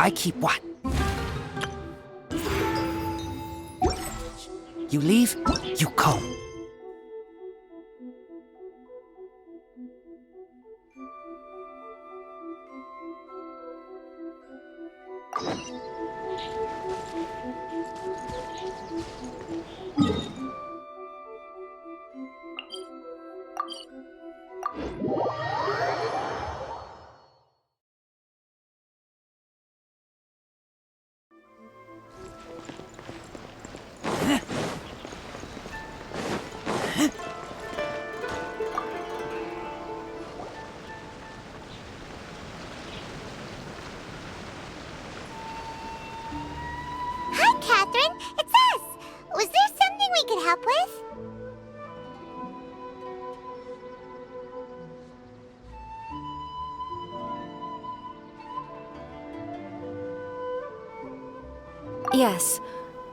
I keep what? You leave, you come. Hi, Catherine. It's us. Was there something we could help with? Yes.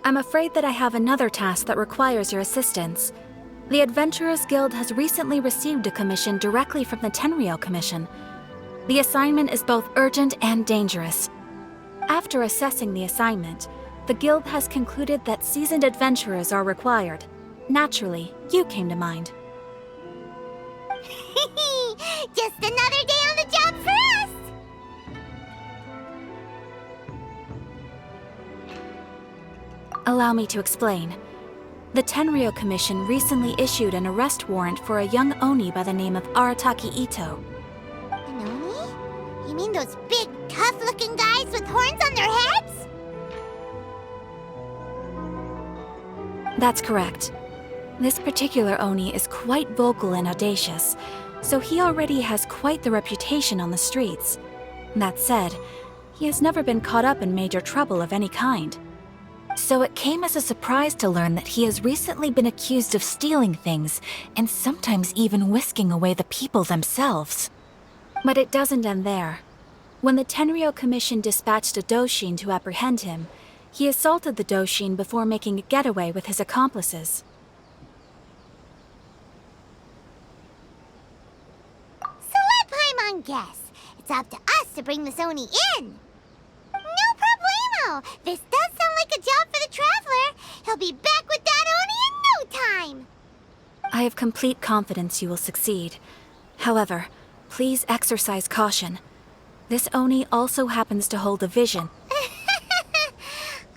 I'm afraid that I have another task that requires your assistance. The Adventurers Guild has recently received a commission directly from the Tenryou Commission. The assignment is both urgent and dangerous. After assessing the assignment, the Guild has concluded that seasoned adventurers are required. Naturally, you came to mind. Just another day on the job for us! Allow me to explain. The Tenryou Commission recently issued an arrest warrant for a young Oni by the name of Arataki Ito. An Oni? You mean those big, tough-looking guys with horns on their heads? That's correct. This particular Oni is quite vocal and audacious, so he already has quite the reputation on the streets. That said, he has never been caught up in major trouble of any kind. So it came as a surprise to learn that he has recently been accused of stealing things, and sometimes even whisking away the people themselves. But it doesn't end there. When the Tenryou Commission dispatched a Doshin to apprehend him, he assaulted the Doshin before making a getaway with his accomplices. So let Paimon guess. It's up to us to bring this Oni in. No problemo! This does sound like a job for the Traveler. He'll be back with that Oni in no time! I have complete confidence you will succeed. However, please exercise caution. This Oni also happens to hold a vision.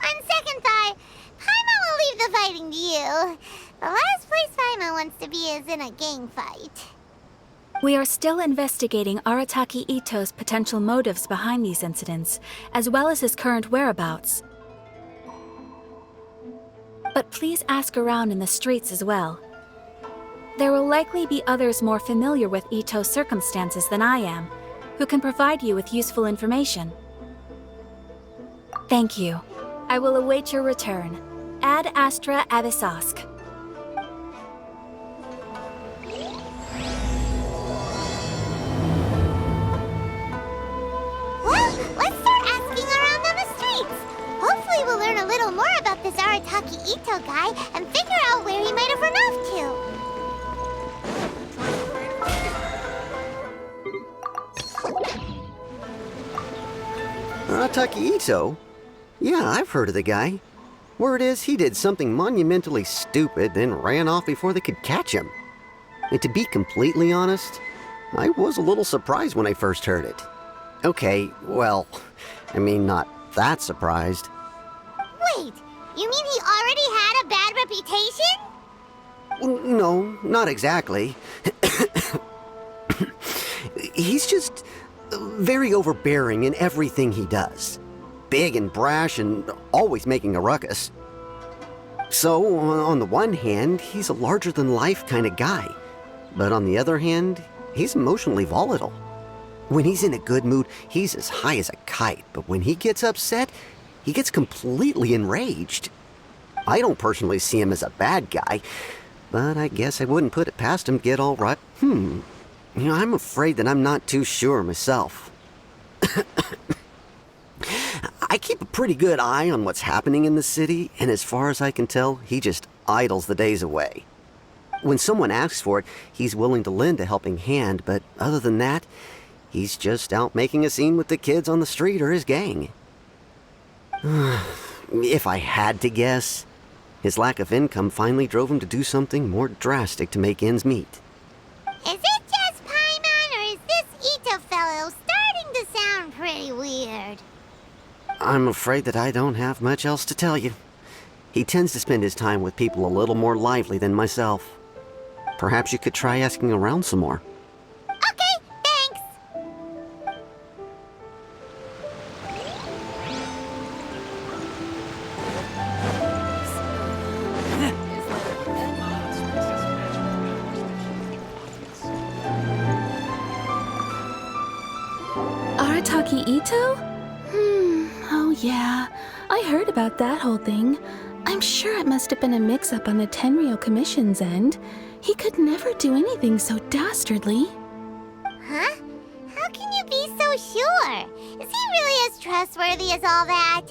On second thought, Paimon will leave the fighting to you. The last place Paimon wants to be is in a gang fight. We are still investigating Arataki Ito's potential motives behind these incidents, as well as his current whereabouts. But please ask around in the streets as well. There will likely be others more familiar with Ito's circumstances than I am, who can provide you with useful information. Thank you. I will await your return. Ad Astra Abyssosque. Well, let's start asking around on the streets. Hopefully we'll learn a little more about this Arataki Ito guy and figure out where he might have run off to. Arataki Ito? Yeah, I've heard of the guy. Word is he did something monumentally stupid, then ran off before they could catch him. And to be completely honest, I was a little surprised when I first heard it. Okay, well, I mean, not that surprised. Wait, you mean he already had a bad reputation? No, not exactly. He's just very overbearing in everything he does. Big and brash and always making a ruckus. So, on the one hand, he's a larger-than-life kind of guy. But on the other hand, he's emotionally volatile. When he's in a good mood, he's as high as a kite. But when he gets upset, he gets completely enraged. I don't personally see him as a bad guy, but I guess I wouldn't put it past him to get all right. I'm afraid that I'm not too sure myself. I keep a pretty good eye on what's happening in the city, and as far as I can tell, he just idles the days away. When someone asks for it, he's willing to lend a helping hand, but other than that, he's just out making a scene with the kids on the street or his gang. If I had to guess, his lack of income finally drove him to do something more drastic to make ends meet. Is it just Paimon, or is this Ito fellow starting to sound pretty weird? I'm afraid that I don't have much else to tell you. He tends to spend his time with people a little more lively than myself. Perhaps you could try asking around some more. Okay, thanks. Arataki Ito? Oh yeah. I heard about that whole thing. I'm sure it must have been a mix-up on the Tenryou Commission's end. He could never do anything so dastardly. Huh? How can you be so sure? Is he really as trustworthy as all that?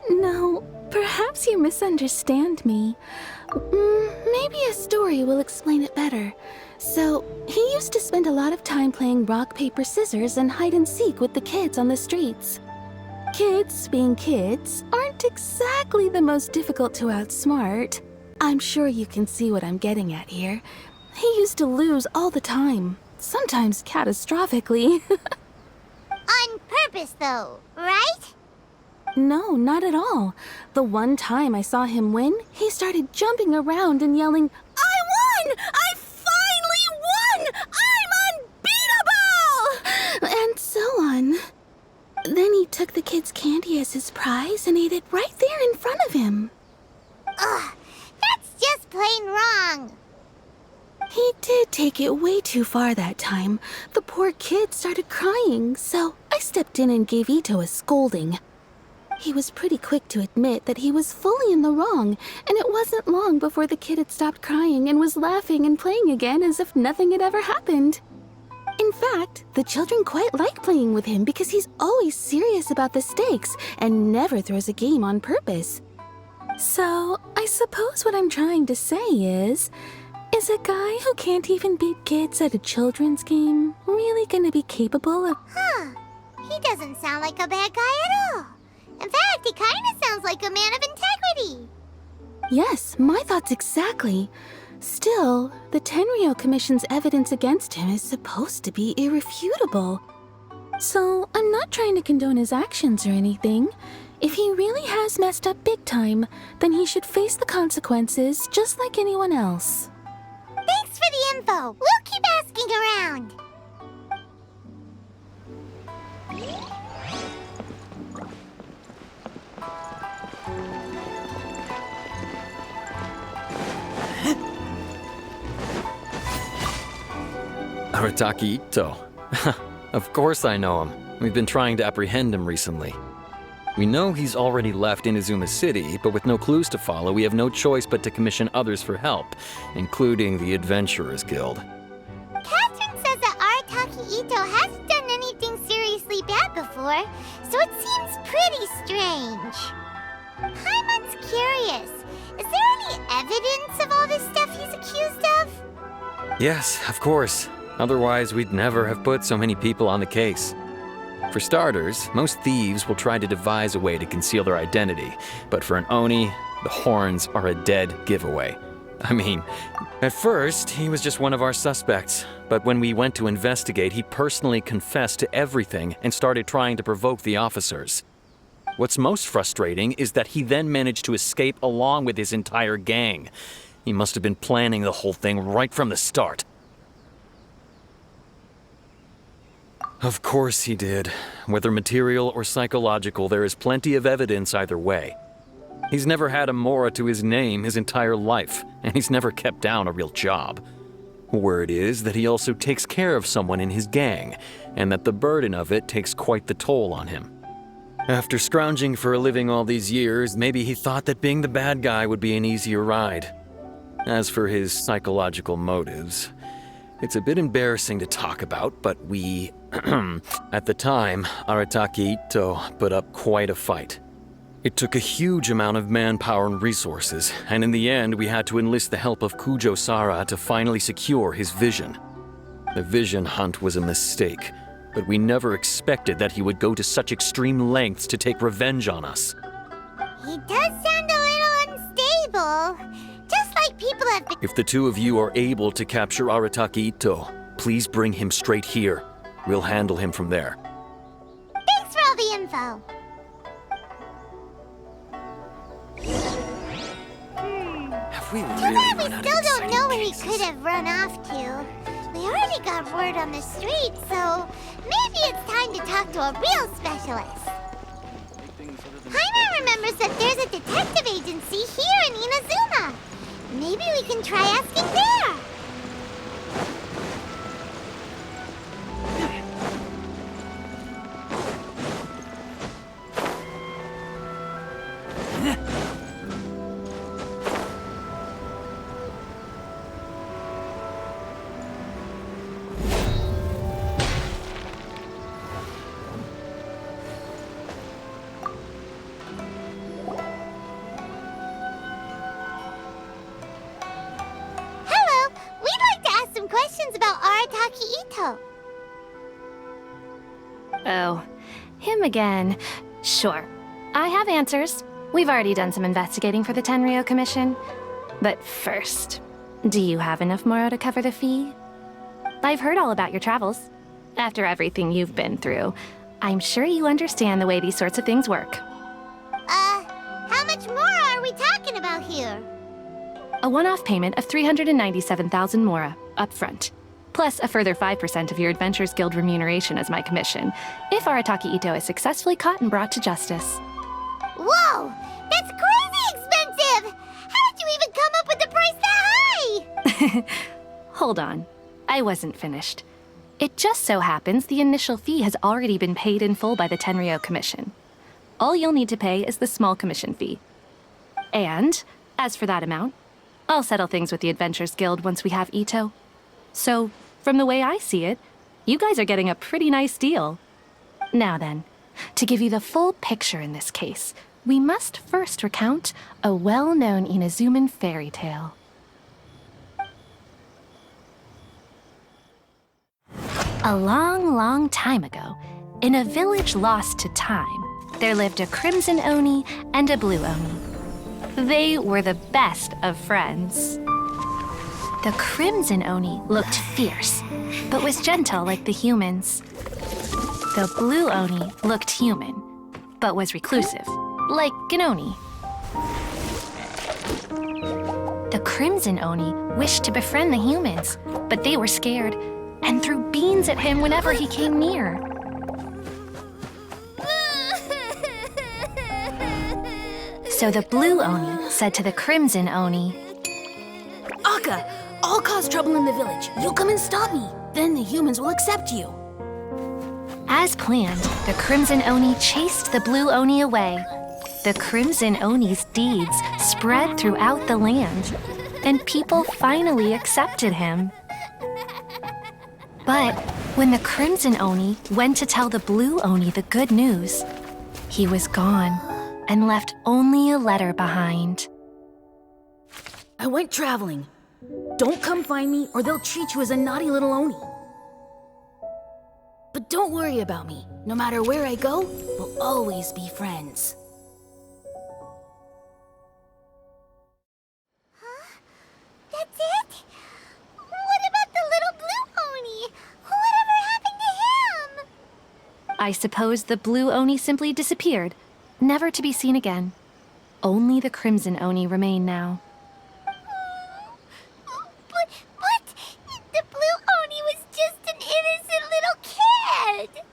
No, perhaps you misunderstand me. Maybe a story will explain it better. So, he used to spend a lot of time playing rock, paper, scissors and hide and seek with the kids on the streets. Kids, being kids, aren't exactly the most difficult to outsmart. I'm sure you can see what I'm getting at here. He used to lose all the time, sometimes catastrophically. On purpose, though, right? No, not at all. The one time I saw him win, he started jumping around and yelling, "I won! I finally won! I'm unbeatable!" And so on. Then he took the kid's candy as his prize and ate it right there in front of him. Ugh, that's just plain wrong. He did take it way too far that time. The poor kid started crying, so I stepped in and gave Ito a scolding. He was pretty quick to admit that he was fully in the wrong, and it wasn't long before the kid had stopped crying and was laughing and playing again as if nothing had ever happened. In fact, the children quite like playing with him because he's always serious about the stakes and never throws a game on purpose. So, I suppose what I'm trying to say is a guy who can't even beat kids at a children's game really gonna be capable of— Huh. He doesn't sound like a bad guy at all. In fact, he kind of sounds like a man of integrity. Yes, my thoughts exactly. Still, the Tenryou Commission's evidence against him is supposed to be irrefutable. So, I'm not trying to condone his actions or anything. If he really has messed up big time, then he should face the consequences just like anyone else. Thanks for the info. We'll keep asking around. Arataki Ito. Of course I know him. We've been trying to apprehend him recently. We know he's already left Inazuma City, but with no clues to follow, we have no choice but to commission others for help, including the Adventurers Guild. Catherine says that Arataki Ito hasn't done anything seriously bad before, so it seems pretty strange. Paimon's curious. Is there any evidence of all this stuff he's accused of? Yes, of course. Otherwise, we'd never have put so many people on the case. For starters, most thieves will try to devise a way to conceal their identity, but for an Oni, the horns are a dead giveaway. I mean, at first, he was just one of our suspects, but when we went to investigate, he personally confessed to everything and started trying to provoke the officers. What's most frustrating is that he then managed to escape along with his entire gang. He must have been planning the whole thing right from the start. Of course he did. Whether material or psychological, there is plenty of evidence either way. He's never had a Mora to his name his entire life, and he's never kept down a real job. Word is that he also takes care of someone in his gang, and that the burden of it takes quite the toll on him. After scrounging for a living all these years, maybe he thought that being the bad guy would be an easier ride. As for his psychological motives, it's a bit embarrassing to talk about, but we, at the time, Arataki Ito put up quite a fight. It took a huge amount of manpower and resources, and in the end we had to enlist the help of Kujo-Sara to finally secure his vision. The vision hunt was a mistake. but we never expected that he would go to such extreme lengths to take revenge on us. He does sound a little unstable. Just like people have been. If the two of you are able to capture Arataki Ito, please bring him straight here. We'll handle him from there. Thanks for all the info. Have we Too really bad we run out of still don't exciting know where he cases? could have run off to. We already got word on the street, so maybe it's time to talk to a real specialist. Paimon remembers that there's a detective agency here in Inazuma. Maybe we can try asking there. Hello, we'd like to ask some questions about Arataki Ito. Oh, him again. Sure. I have answers. We've already done some investigating for the Tenryo Commission. But first, do you have enough Moro to cover the fee? I've heard all about your travels. After everything you've been through, I'm sure you understand the way these sorts of things work. How much more are we talking about here? A one-off payment of 397,000 Mora, up front. Plus a further 5% of your Adventurers Guild remuneration as my commission, if Arataki Ito is successfully caught and brought to justice. Whoa! That's crazy expensive! How did you even come up with the price that high? Hold on. I wasn't finished. It just so happens the initial fee has already been paid in full by the Tenryo Commission. All you'll need to pay is the small commission fee. And, as for that amount, I'll settle things with the Adventurers Guild once we have Ito. So, from the way I see it, you guys are getting a pretty nice deal. Now then, to give you the full picture in this case, we must first recount a well-known Inazuman fairy tale. A long, long time ago, in a village lost to time, there lived a crimson Oni and a blue Oni. They were the best of friends. The crimson Oni looked fierce, but was gentle like the humans. The blue Oni looked human, but was reclusive, like an Oni. The crimson Oni wished to befriend the humans, but they were scared and threw beans at him whenever he came near. So the blue Oni said to the crimson Oni, Akka, I'll cause trouble in the village. You'll come and stop me. Then the humans will accept you. as planned, the crimson Oni chased the blue Oni away. The crimson Oni's deeds spread throughout the land, and people finally accepted him. But when the crimson Oni went to tell the blue Oni the good news, he was gone and left only a letter behind. I went traveling. Don't come find me or they'll treat you as a naughty little Oni. But don't worry about me. No matter where I go, we'll always be friends. That's it? What about the little blue Oni? Whatever happened to him? I suppose the blue Oni simply disappeared, never to be seen again. Only the crimson Oni remain now. But the blue Oni was just an innocent little kid.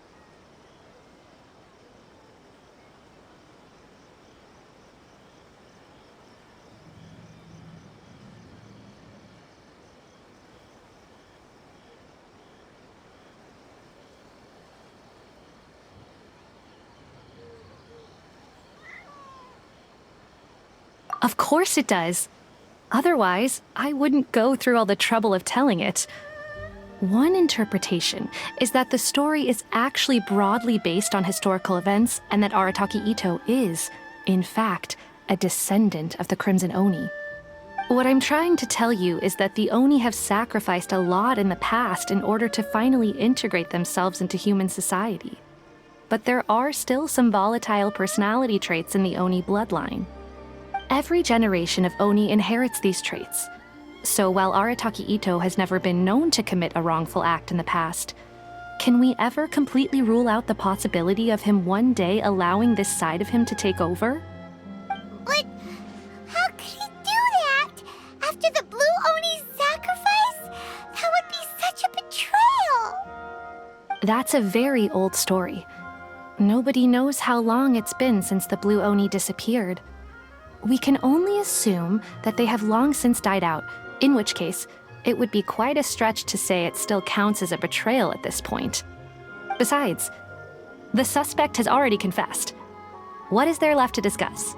Of course it does. Otherwise, I wouldn't go through all the trouble of telling it. One interpretation is that the story is actually broadly based on historical events and that Arataki Ito is, in fact, a descendant of the Crimson Oni. What I'm trying to tell you is that the Oni have sacrificed a lot in the past in order to finally integrate themselves into human society. But there are still some volatile personality traits in the Oni bloodline. Every generation of Oni inherits these traits. So while Arataki Ito has never been known to commit a wrongful act in the past, can we ever completely rule out the possibility of him one day allowing this side of him to take over? But how could he do that? After the Blue Oni's sacrifice? That would be such a betrayal! That's a very old story. Nobody knows how long it's been since the Blue Oni disappeared. We can only assume that they have long since died out, in which case, it would be quite a stretch to say it still counts as a betrayal at this point. Besides, the suspect has already confessed. What is there left to discuss?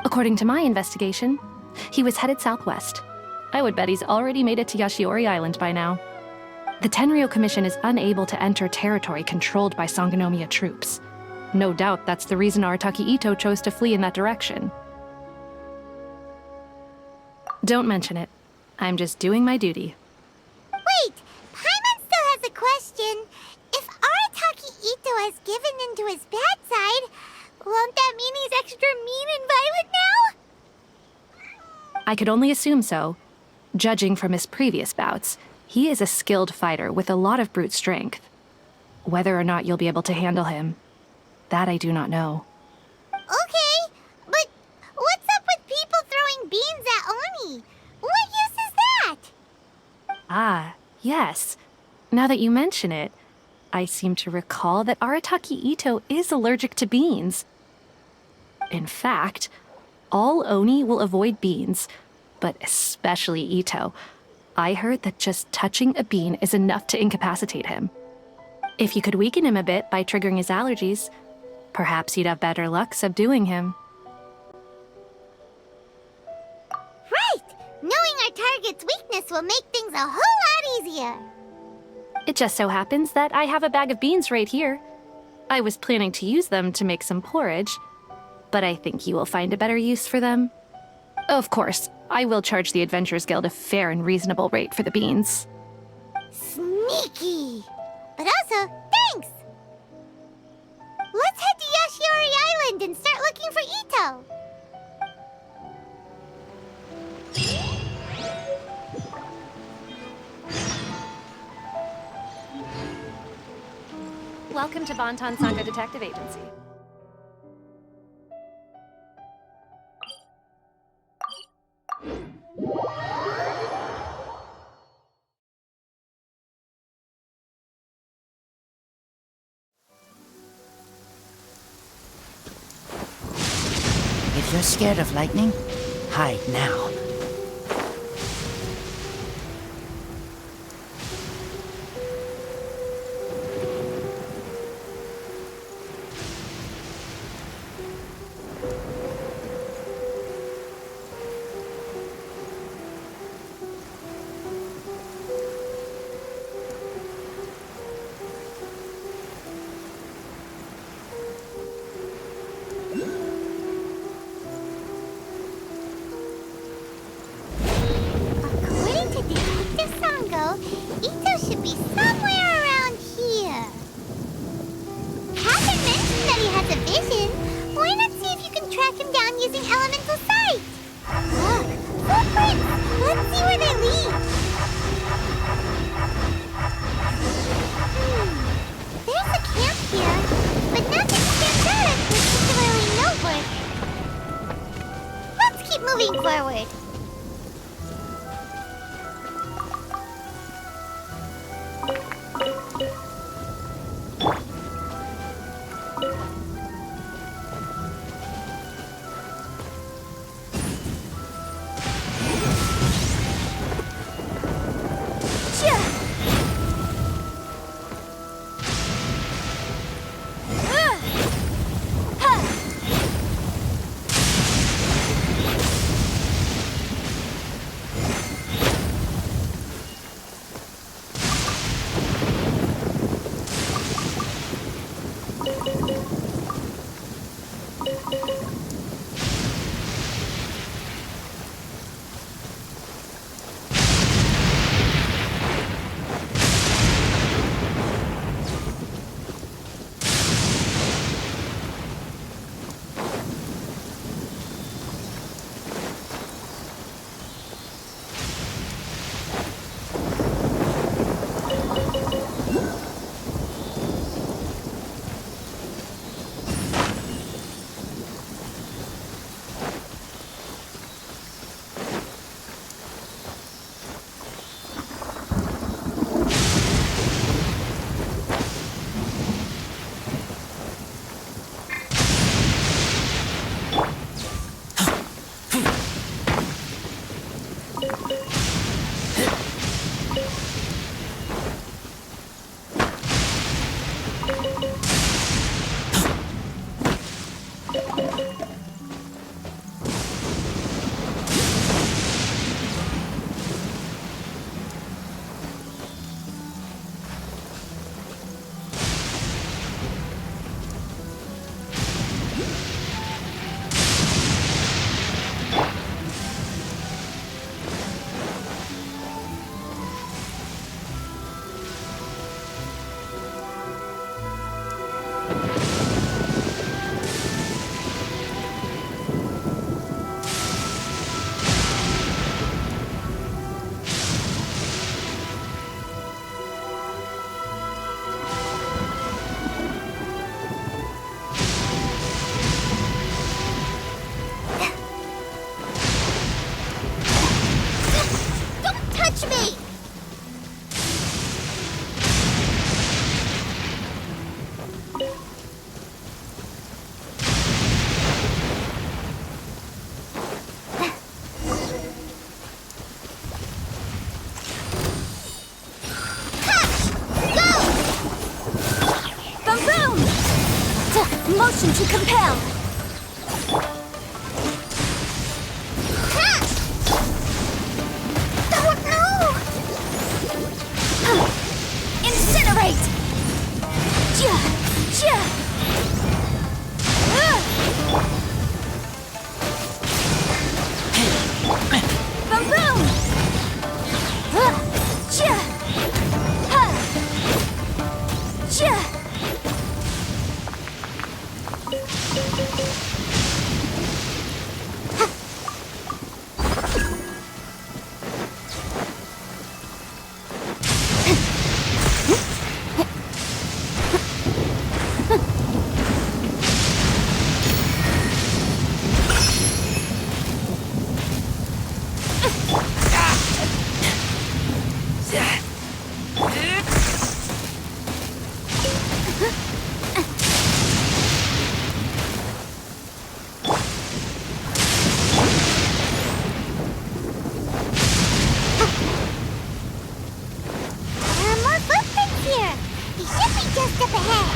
According to my investigation, he was headed southwest. I would bet he's already made it to Yashiori Island by now. The Tenryou Commission is unable to enter territory controlled by Sangonomiya troops. No doubt that's the reason Arataki Ito chose to flee in that direction. Don't mention it. I'm just doing my duty. Wait, Paimon still has a question. If Arataki Ito has given in to his bad side, won't that mean he's extra mean and violent now? I could only assume so. Judging from his previous bouts, he is a skilled fighter with a lot of brute strength. Whether or not you'll be able to handle him, that I do not know. Okay, but what's up with people throwing beans at Oni? What use is that? Ah, yes. Now that you mention it, I seem to recall that Arataki Ito is allergic to beans. In fact, all Oni will avoid beans, but especially Ito. I heard that just touching a bean is enough to incapacitate him. If you could weaken him a bit by triggering his allergies, perhaps you'd have better luck subduing him. Right! Knowing our target's weakness will make things a whole lot easier. It just so happens that I have a bag of beans right here. I was planning to use them to make some porridge, but I think you will find a better use for them. Of course, I will charge the Adventurers Guild a fair and reasonable rate for the beans. Sneaky! But also, thanks! Let's head to Yashiori Island and start looking for Ito. Welcome to Bonton Sanga Detective Agency. If you're scared of lightning, hide now. Action to compel! Incinerate! Boom boom! More footprints here. He should be just up ahead.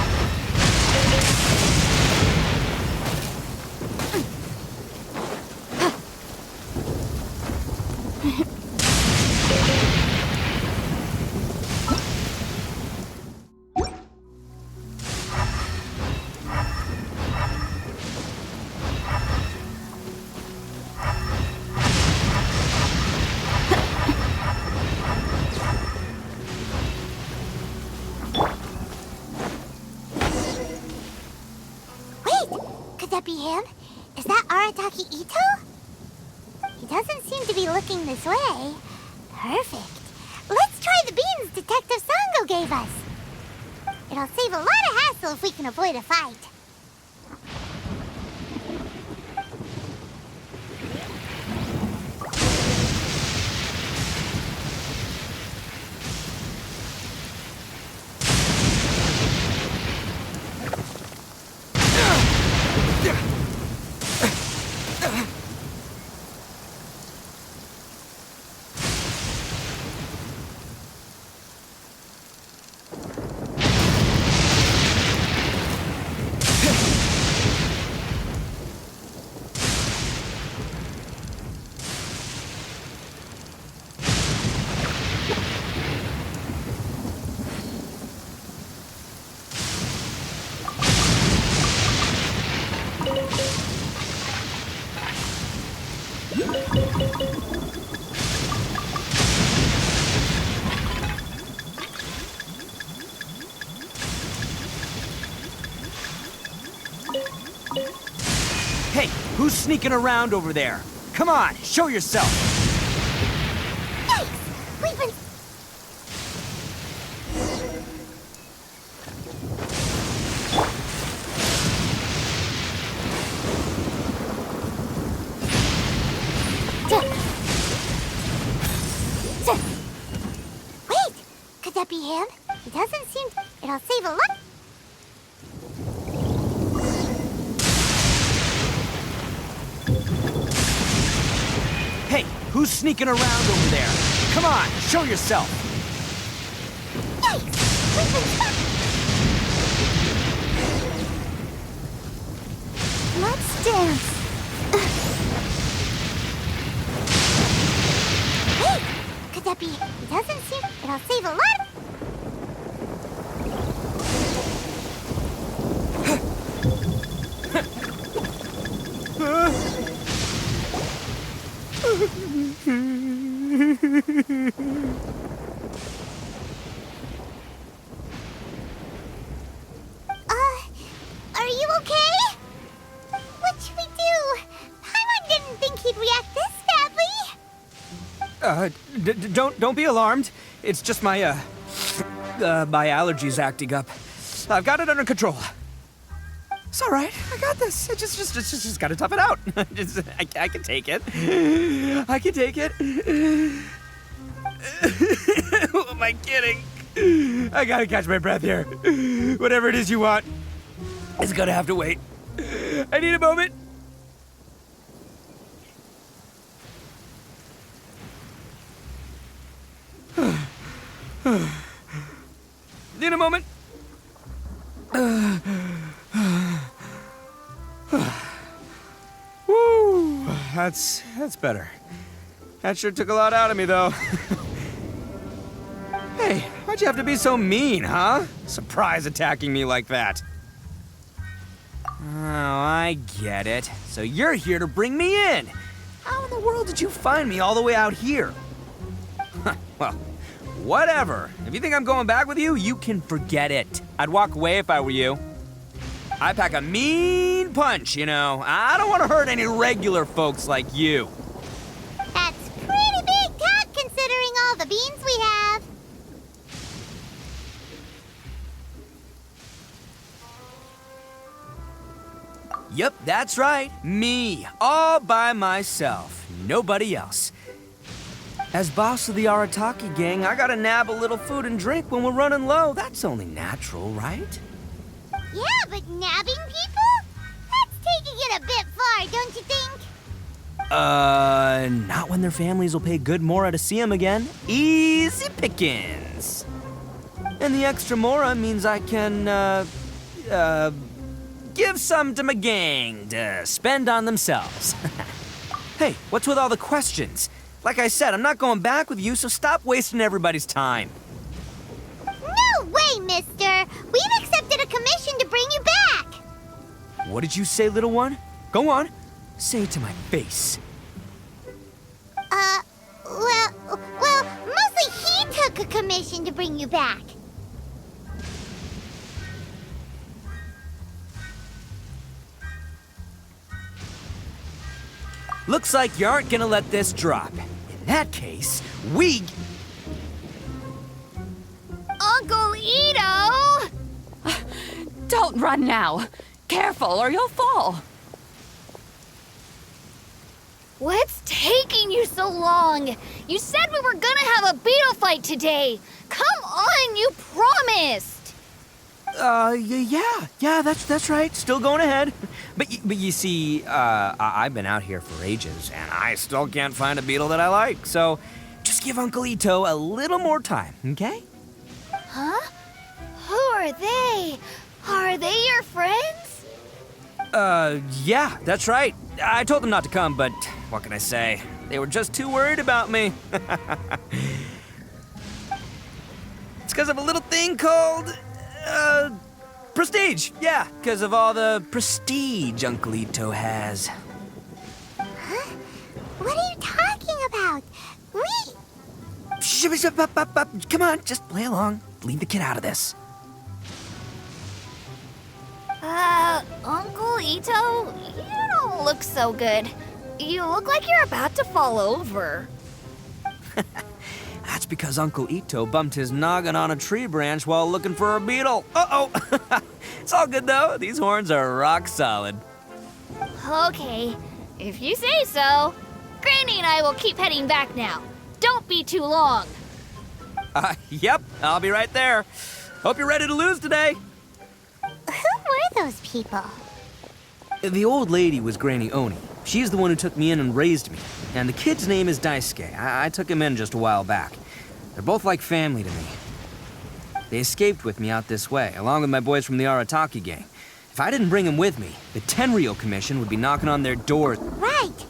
Wait, could that be him? Is that Arataki Ito? He doesn't seem to be looking this way. Perfect. Let's try the beans Detective Sango gave us. It'll save a lot of hassle if we can avoid a fight. Hey, who's sneaking around over there? Come on, show yourself! Yikes! We've been... Wait! Could that be him? He doesn't seem... It'll save a lot... Hey, who's sneaking around over there? Come on, show yourself! Yikes! We've been stuck! Let's dance. Wait! Could that be... It doesn't seem... It'll save a lot... Are you okay? What should we do? Paimon didn't think he'd react this badly. Don't be alarmed. It's just my my allergies acting up. I've got it under control. It's all right. I got this. I just gotta tough it out. I can take it. I can take it. Who am I kidding? I gotta catch my breath here. Whatever it is you want, it's gonna have to wait. I need a moment. Need a moment. That's better. That sure took a lot out of me, though. Hey, why'd you have to be so mean, huh? Surprise attacking me like that. Oh, I get it. So you're here to bring me in. How in the world did you find me all the way out here? Well, whatever. If you think I'm going back with you, you can forget it. I'd walk away if I were you. I pack a mean punch, you know. I don't want to hurt any regular folks like you. That's pretty big talk considering all the beans we have. Yep, that's right. Me, all by myself. Nobody else. As boss of the Arataki gang, I gotta nab a little food and drink when we're running low. That's only natural, right? Yeah, but nabbing people? That's taking it a bit far, don't you think? Not when their families will pay good mora to see them again. Easy pickings. And the extra mora means I can, give some to my gang to spend on themselves. Hey, what's with all the questions? Like I said, I'm not going back with you, so stop wasting everybody's time. No way, mister! We've accepted a commission to bring you back! What did you say, little one? Go on. Say it to my face. Well, mostly he took a commission to bring you back. Looks like you aren't gonna let this drop. In that case, we... Uncle Ito! Don't run now. Careful or you'll fall. What's taking you so long? You said we were gonna have a beetle fight today. Come on, you promised. Yeah, that's right. Still going ahead. But you see, I've been out here for ages, and I still can't find a beetle that I like. So, just give Uncle Ito a little more time, okay? Huh? Who are they? Are they your friends? Yeah, that's right. I told them not to come, but what can I say? They were just too worried about me. It's because of a little thing called, prestige. Yeah, because of all the prestige Uncle Ito has. Huh? What are you talking about? Come on, just play along. Leave the kid out of this. Uncle Ito, you don't look so good. You look like you're about to fall over. That's because Uncle Ito bumped his noggin on a tree branch while looking for a beetle. Uh-oh. It's all good, though. These horns are rock solid. Okay, if you say so. Granny and I will keep heading back now. Don't be too long. Yep, I'll be right there. Hope you're ready to lose today. Who were those people? The old lady was Granny Oni. She's the one who took me in and raised me. And the kid's name is Daisuke. I took him in just a while back. They're both like family to me. They escaped with me out this way, along with my boys from the Arataki gang. If I didn't bring them with me, the Tenryou Commission would be knocking on their doors. Right.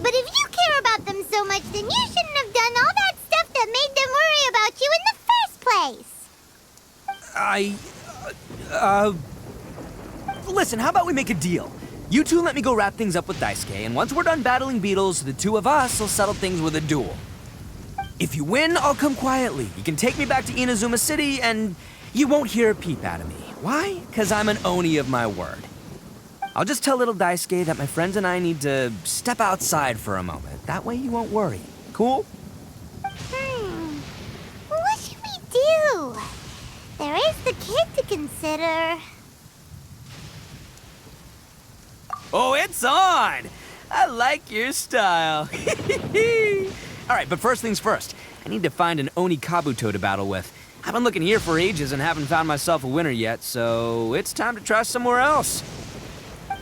But if you care about them so much, then you shouldn't have done all that stuff that made them worry about you in the first place. Listen, how about we make a deal? You two let me go wrap things up with Daisuke, and once we're done battling beetles, the two of us will settle things with a duel. If you win, I'll come quietly. You can take me back to Inazuma City, and you won't hear a peep out of me. Why? Because I'm an Oni of my word. I'll just tell little Daisuke that my friends and I need to step outside for a moment. That way you won't worry. Cool? What should we do? There is the kid to consider. Oh, it's on! I like your style. All right, but first things first. I need to find an Oni Kabuto to battle with. I've been looking here for ages and haven't found myself a winner yet, so it's time to try somewhere else.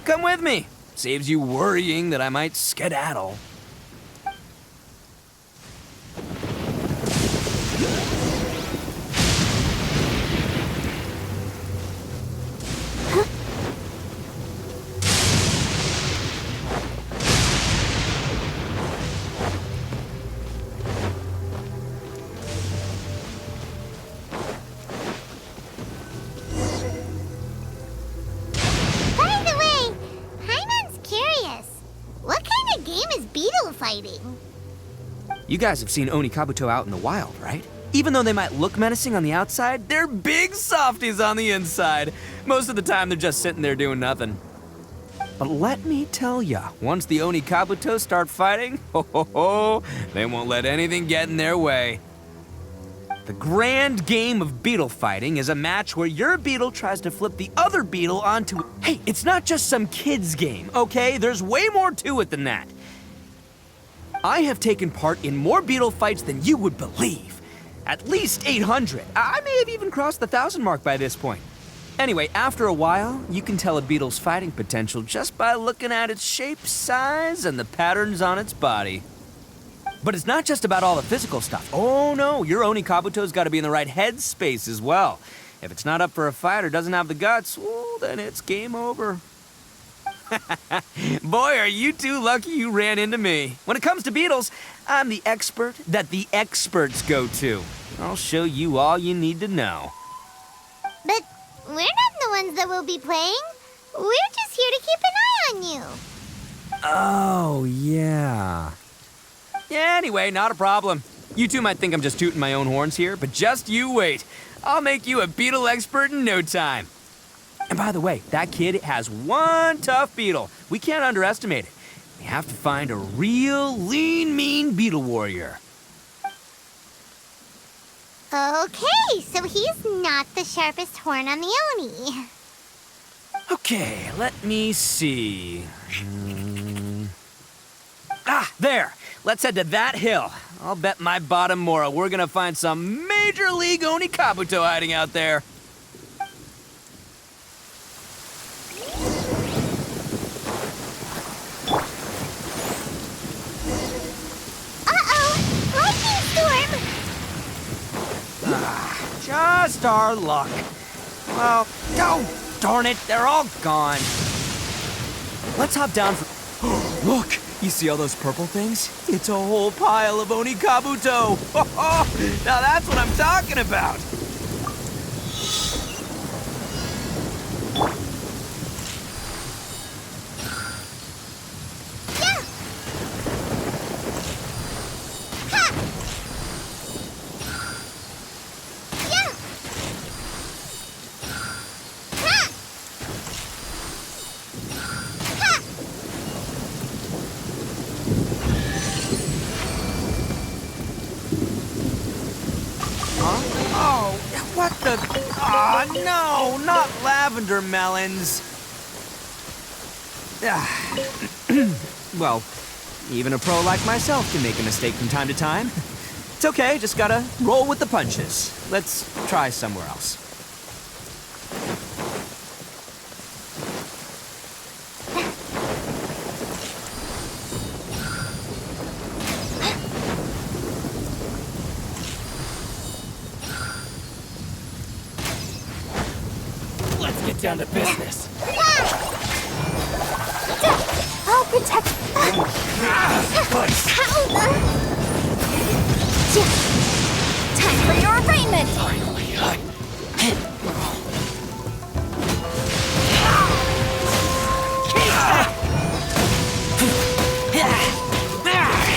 Come with me. Saves you worrying that I might skedaddle. fighting. You guys have seen Oni Kabuto out in the wild, right? Even though they might look menacing on the outside, they're big softies on the inside. Most of the time, they're just sitting there doing nothing. But let me tell ya, once the Oni Kabuto start fighting, they won't let anything get in their way. The grand game of beetle fighting is a match where your beetle tries to flip the other beetle onto... Hey, it's not just some kid's game, okay? There's way more to it than that. I have taken part in more beetle fights than you would believe. At least 800. I may have even crossed the 1,000 mark by this point. Anyway, after a while, you can tell a beetle's fighting potential just by looking at its shape, size, and the patterns on its body. But it's not just about all the physical stuff. Oh no, your Oni Kabuto's gotta be in the right headspace as well. If it's not up for a fight or doesn't have the guts, well, then it's game over. Boy, are you two lucky you ran into me. When it comes to beetles, I'm the expert that the experts go to. I'll show you all you need to know. But we're not the ones that will be playing. We're just here to keep an eye on you. Oh, yeah. Yeah, anyway, not a problem. You two might think I'm just tooting my own horns here, but just you wait. I'll make you a beetle expert in no time. And by the way, that kid has one tough beetle. We can't underestimate it. We have to find a real lean, mean beetle warrior. Okay, so he's not the sharpest horn on the Oni. Okay, let me see. Ah, there. Let's head to that hill. I'll bet my bottom Mora we're gonna find some major league Oni Kabuto hiding out there. Lightning storm! Just our luck. Well, oh, darn it, they're all gone. Let's hop down for... Look, you see all those purple things? It's a whole pile of Oni Kabuto. Now that's what I'm talking about. Oh, what the... Oh, no, not lavender melons. Well, even a pro like myself can make a mistake from time to time. It's okay, just gotta roll with the punches. Let's try somewhere else. Get down to business. I'll protect. Time for your arraignment! Finally,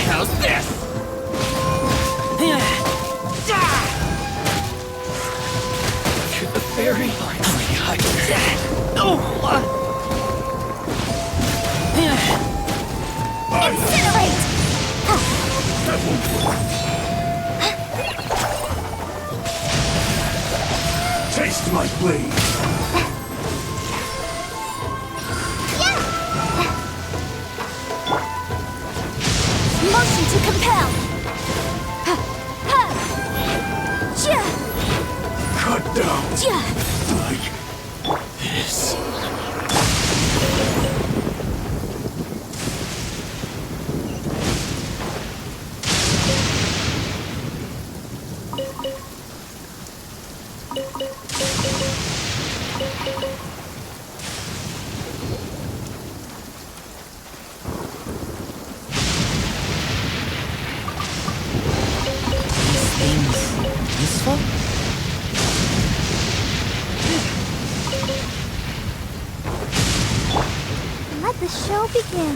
how's this? To the very Incinerate! That won't work. Taste my blade. Motion to compel! Cut down. Like this. Useful? Let the show begin.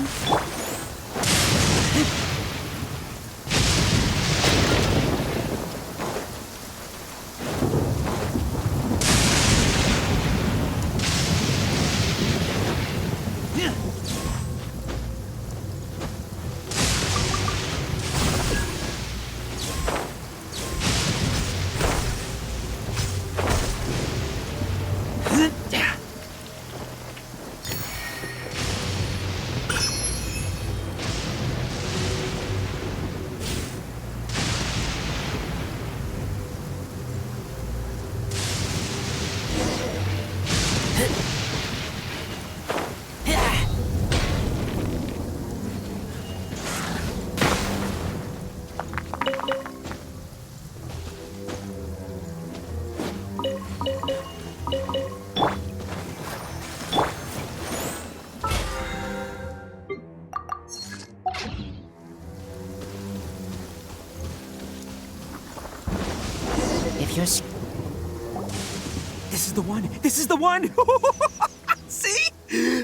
If you're... This is the one! This is the one! See?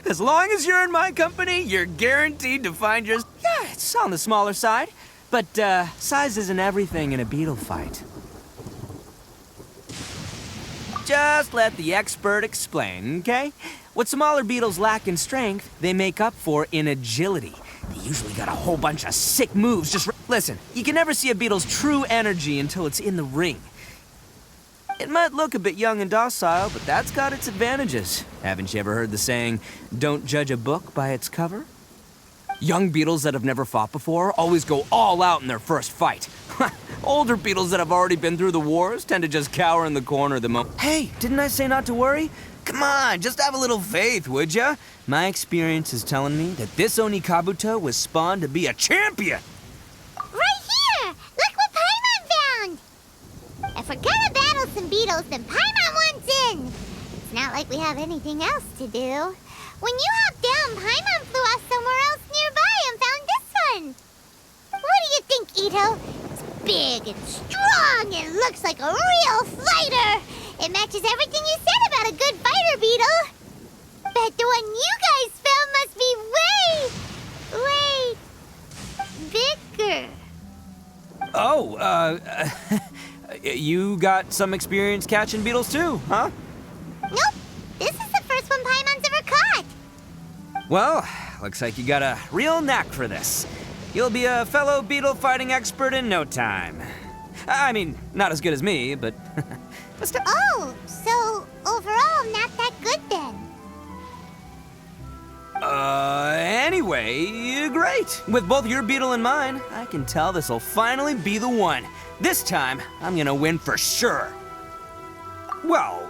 As long as you're in my company, you're guaranteed to find your... Yeah, it's on the smaller side. But, size isn't everything in a beetle fight. Just let the expert explain, okay? What smaller beetles lack in strength, they make up for in agility. They usually got a whole bunch of sick moves. Just listen, you can never see a beetle's true energy until it's in the ring. It might look a bit young and docile, but that's got its advantages. Haven't you ever heard the saying, don't judge a book by its cover? Young beetles that have never fought before always go all out in their first fight. Older beetles that have already been through the wars tend to just cower in the corner the moment. Hey, didn't I say not to worry? Come on, just have a little faith, would ya? My experience is telling me that this Oni Kabuto was spawned to be a champion. Right here! Look what Paimon found! If we're gonna battle some beetles, then Paimon wants in! It's not like we have anything else to do. When you hopped down, Paimon flew off somewhere else nearby and found this one. What do you think, Ito? It's big and strong and looks like a real fighter. It matches everything you said about a good fighter, Beetle. Bet the one you guys found must be way bigger. Oh, you got some experience catching beetles too, huh? Nope. This is the first one Paimon's ever caught. Well, looks like you got a real knack for this. You'll be a fellow beetle fighting expert in no time. I mean, not as good as me, but... but still... Oh, so overall not that good then. Anyway, great. With both your beetle and mine, I can tell this'll finally be the one. This time, I'm gonna win for sure. Well,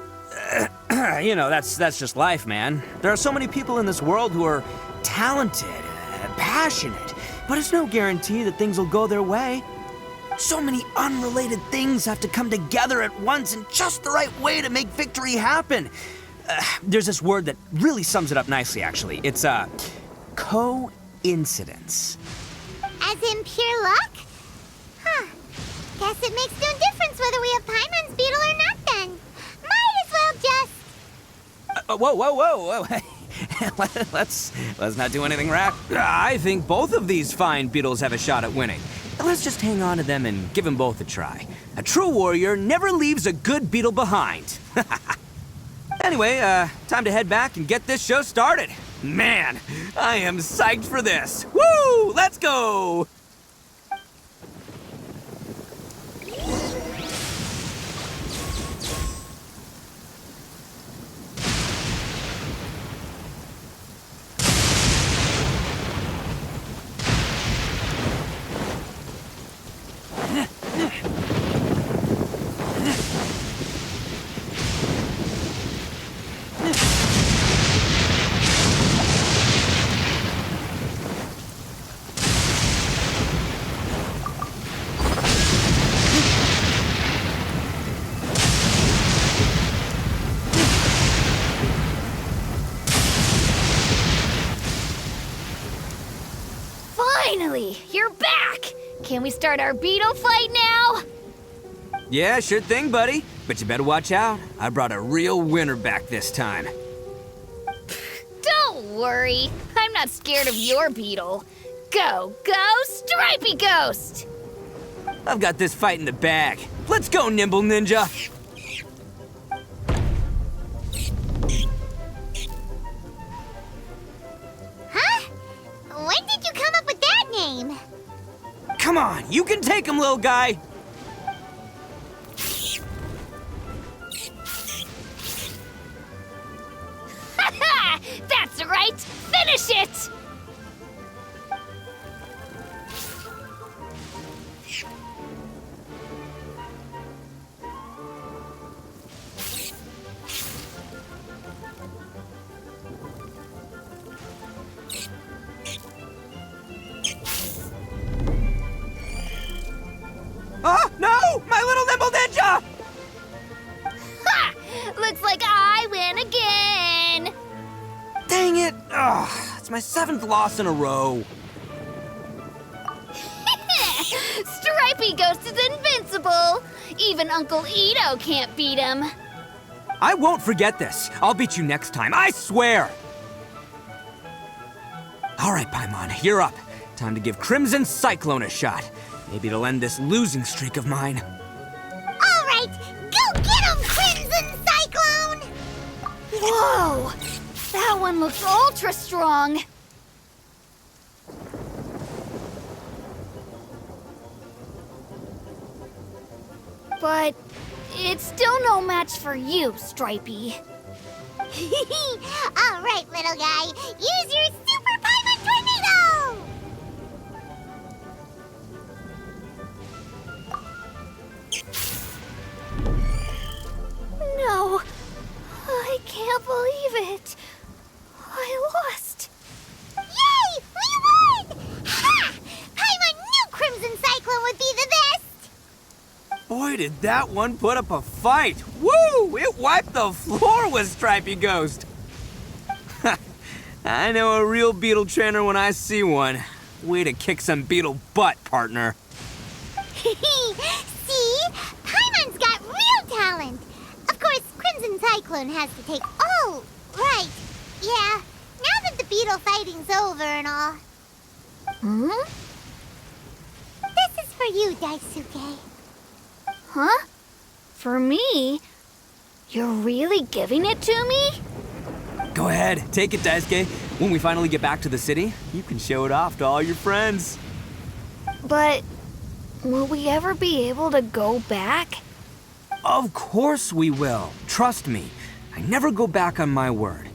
you know, that's just life, man. There are so many people in this world who are talented, passionate, but it's no guarantee that things will go their way. So many unrelated things have to come together at once in just the right way to make victory happen. There's this word that really sums it up nicely, actually. It's, coincidence. As in pure luck? Huh. Guess it makes no difference whether we have Paimon's beetle or not then. Might as well just... Whoa. Let's not do anything rash. I think both of these fine beetles have a shot at winning. Let's just hang on to them and give them both a try. A true warrior never leaves a good beetle behind. Anyway, time to head back and get this show started. Man, I am psyched for this. Woo! Let's go! Finally, you're back! Can we start our beetle fight now? Yeah, sure thing, buddy. But you better watch out. I brought a real winner back this time. Don't worry, I'm not scared of your beetle. Go, Stripey Ghost! I've got this fight in the bag. Let's go, Nimble Ninja! Huh? When did you come up with that name? Come on, you can take him, little guy! That's right! Finish it! Oh, no! My little Nimble Ninja! Ha! Looks like I win again! Dang it! Ugh, it's my 7th loss in a row. Stripe Stripey Ghost is invincible! Even Uncle Ito can't beat him. I won't forget this. I'll beat you next time, I swear! All right, Paimon, you're up. Time to give Crimson Cyclone a shot. Maybe it'll end this losing streak of mine. All right, go get him, Crimson Cyclone! Whoa! That one looks ultra strong. But it's still no match for you, Stripey. All right, little guy, use your Super Paimon Tornado! No, I can't believe it. I lost. Yay! We won! Ha! Paimon knew Crimson Cyclone would be the best! Boy, did that one put up a fight! Woo! It wiped the floor with Stripey Ghost! I know a real beetle trainer when I see one. Way to kick some beetle butt, partner. See? Paimon's got real talent! Of course, Crimson Cyclone has to take... Oh, right. Yeah, now that the beetle fighting's over and all. Hmm? This is for you, Daisuke. Huh? For me? You're really giving it to me? Go ahead, take it, Daisuke. When we finally get back to the city, you can show it off to all your friends. But will we ever be able to go back? Of course we will. Trust me. I never go back on my word.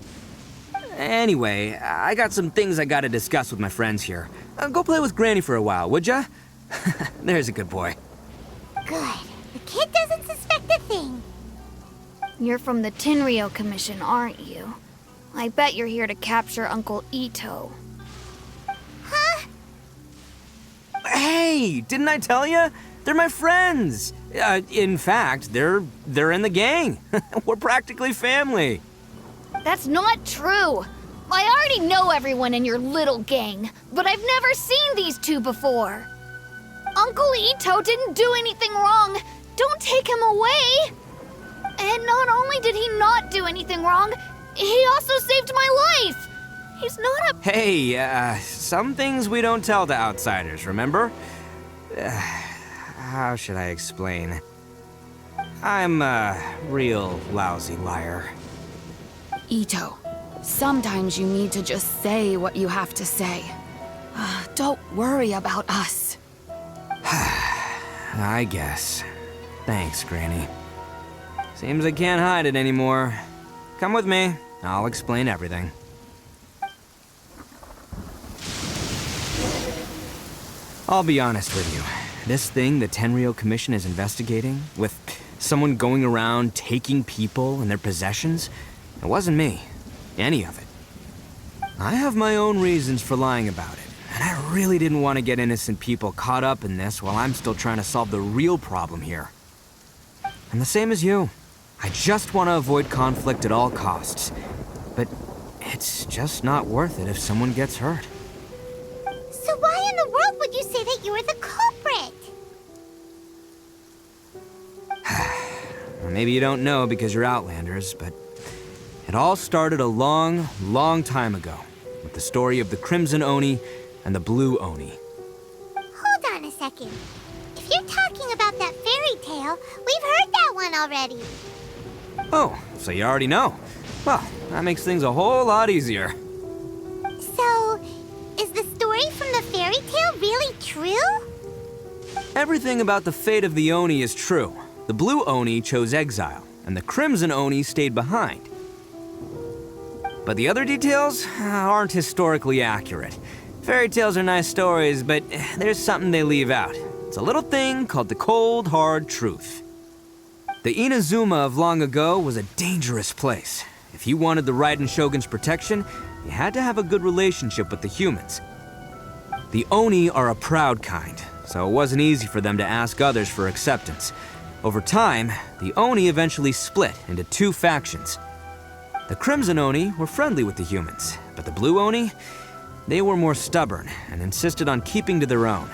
Anyway, I got some things I gotta discuss with my friends here. Go play with Granny for a while, would ya? There's a good boy. Good. The kid doesn't suspect a thing. You're from the Tenryou Commission, aren't you? I bet you're here to capture Uncle Ito. Huh? Hey, didn't I tell you? They're my friends. In fact, they're in the gang. We're practically family. That's not true. I already know everyone in your little gang, but I've never seen these two before. Uncle Ito didn't do anything wrong. Don't take him away. And not only did he not do anything wrong, he also saved my life. He's not a... Hey, some things we don't tell to outsiders, remember? How should I explain? I'm a real lousy liar. Ito, sometimes you need to just say what you have to say. Don't worry about us. I guess. Thanks, Granny. Seems I can't hide it anymore. Come with me. I'll explain everything. I'll be honest with you. This thing the Tenryou Commission is investigating, with someone going around taking people and their possessions, it wasn't me. Any of it. I have my own reasons for lying about it, and I really didn't want to get innocent people caught up in this while I'm still trying to solve the real problem here. I'm the same as you. I just want to avoid conflict at all costs. But it's just not worth it if someone gets hurt. So why in the world would you say that you were the culprit? Maybe you don't know because you're Outlanders, but it all started a long, long time ago with the story of the Crimson Oni and the Blue Oni. Hold on a second. If you're talking about that fairy tale, we've heard that one already. Oh, so you already know. Well, that makes things a whole lot easier. So, is the story from the fairy tale really true? Everything about the fate of the Oni is true. The Blue Oni chose exile, and the Crimson Oni stayed behind. But the other details aren't historically accurate. Fairy tales are nice stories, but there's something they leave out. It's a little thing called the cold, hard truth. The Inazuma of long ago was a dangerous place. If you wanted the Raiden Shogun's protection, you had to have a good relationship with the humans. The Oni are a proud kind, so it wasn't easy for them to ask others for acceptance. Over time, the Oni eventually split into two factions. The Crimson Oni were friendly with the humans, but the Blue Oni, they were more stubborn and insisted on keeping to their own.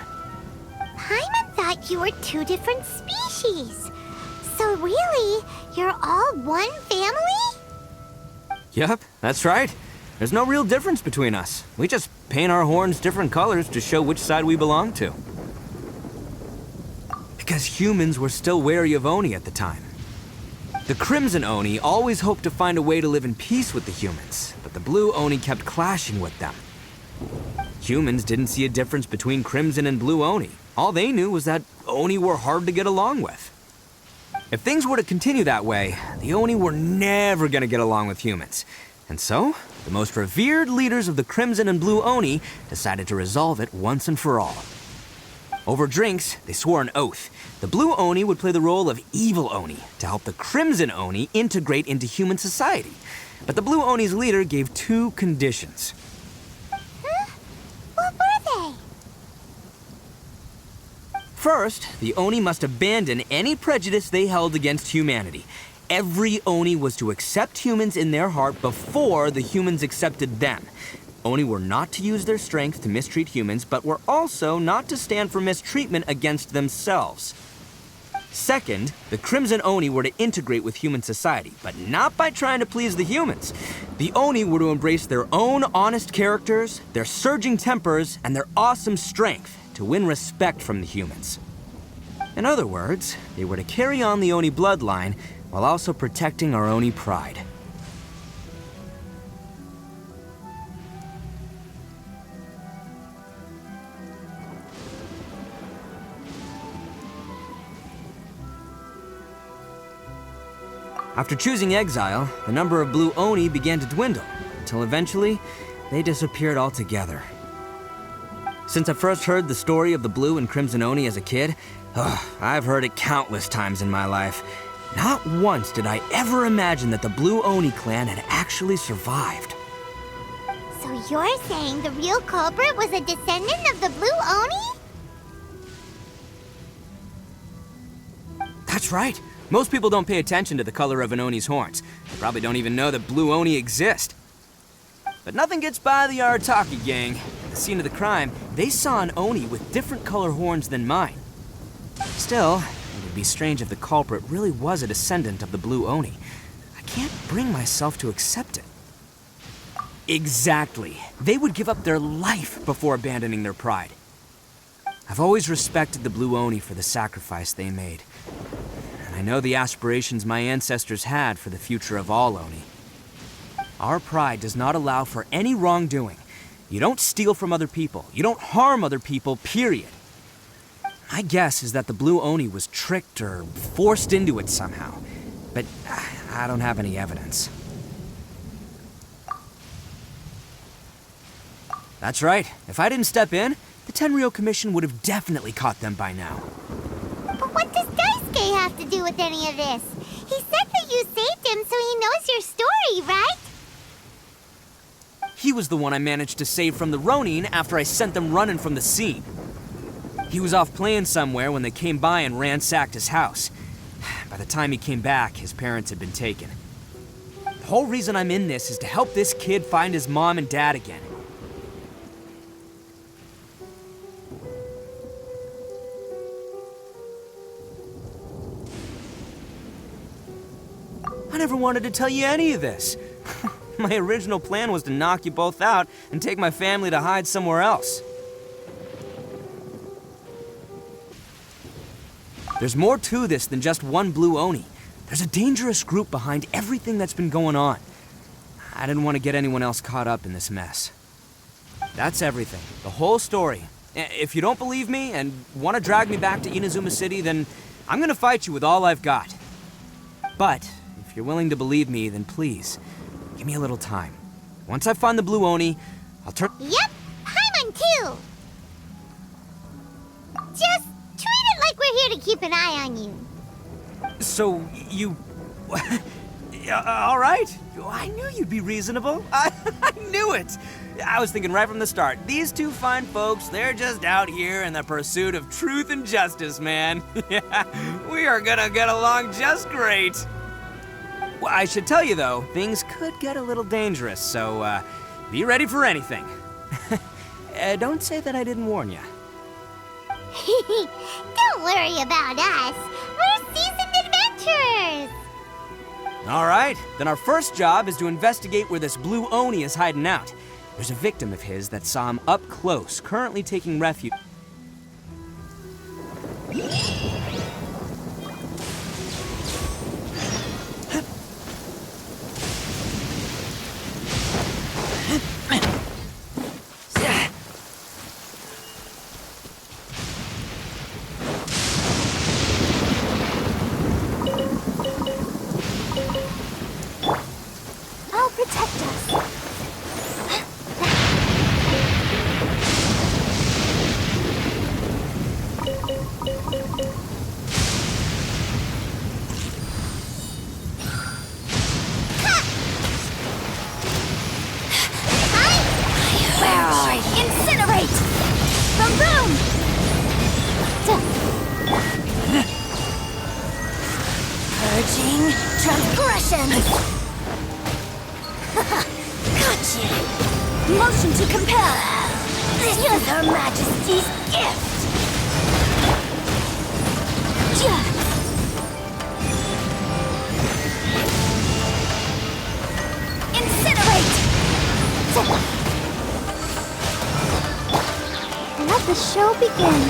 Paimon thought thought you were two different species. So really, you're all one family? Yep, that's right. There's no real difference between us. We just paint our horns different colors to show which side we belong to. Because humans were still wary of Oni at the time. The Crimson Oni always hoped to find a way to live in peace with the humans, but the Blue Oni kept clashing with them. Humans didn't see a difference between Crimson and Blue Oni. All they knew was that Oni were hard to get along with. If things were to continue that way, the Oni were never gonna get along with humans. And so, the most revered leaders of the Crimson and Blue Oni decided to resolve it once and for all. Over drinks, they swore an oath. The Blue Oni would play the role of evil Oni to help the Crimson Oni integrate into human society. But the Blue Oni's leader gave two conditions. Huh? What were they? First, the Oni must abandon any prejudice they held against humanity. Every Oni was to accept humans in their heart before the humans accepted them. Oni were not to use their strength to mistreat humans, but were also not to stand for mistreatment against themselves. Second, the Crimson Oni were to integrate with human society, but not by trying to please the humans. The Oni were to embrace their own honest characters, their surging tempers, and their awesome strength to win respect from the humans. In other words, they were to carry on the Oni bloodline while also protecting our Oni pride. After choosing exile, the number of Blue Oni began to dwindle, until eventually, they disappeared altogether. Since I first heard the story of the Blue and Crimson Oni as a kid, I've heard it countless times in my life. Not once did I ever imagine that the Blue Oni clan had actually survived. So you're saying the real culprit was a descendant of the Blue Oni? That's right. Most people don't pay attention to the color of an Oni's horns. They probably don't even know that Blue Oni exist. But nothing gets by the Arataki gang. At the scene of the crime, they saw an Oni with different color horns than mine. Still, it would be strange if the culprit really was a descendant of the Blue Oni. I can't bring myself to accept it. Exactly. They would give up their life before abandoning their pride. I've always respected the Blue Oni for the sacrifice they made. And I know the aspirations my ancestors had for the future of all Oni. Our pride does not allow for any wrongdoing. You don't steal from other people. You don't harm other people, period. My guess is that the Blue Oni was tricked or forced into it somehow. But I don't have any evidence. That's right. If I didn't step in, the Tenryou Commission would have definitely caught them by now. But what does Daisuke have to do with any of this? He said that you saved him so he knows your story, right? He was the one I managed to save from the Ronin after I sent them running from the scene. He was off playing somewhere when they came by and ransacked his house. By the time he came back, his parents had been taken. The whole reason I'm in this is to help this kid find his mom and dad again. I never wanted to tell you any of this. My original plan was to knock you both out and take my family to hide somewhere else. There's more to this than just one Blue Oni. There's a dangerous group behind everything that's been going on. I didn't want to get anyone else caught up in this mess. That's everything. The whole story. If you don't believe me and want to drag me back to Inazuma City, then I'm gonna fight you with all I've got. But if you're willing to believe me, then please, give me a little time. Once I find the Blue Oni, I'll turn— Yep, Paimon too! Just treat it like we're here to keep an eye on you. So, you... all right. I knew you'd be reasonable. I knew it. I was thinking right from the start, these two fine folks, they're just out here in the pursuit of truth and justice, man. We are gonna get along just great. Well, I should tell you, though, things could get a little dangerous, so be ready for anything. Don't say that I didn't warn you. Don't worry about us. We're seasoned adventurers. All right, then our first job is to investigate where this blue Oni is hiding out. There's a victim of his that saw him up close, currently taking refuge. I'll protect us. Where are you? Incinerate! Boom boom! Purging transgression! Gotcha! Motion to compel! This is Her Majesty's gift! Yeah. Incinerate! Let the show begin.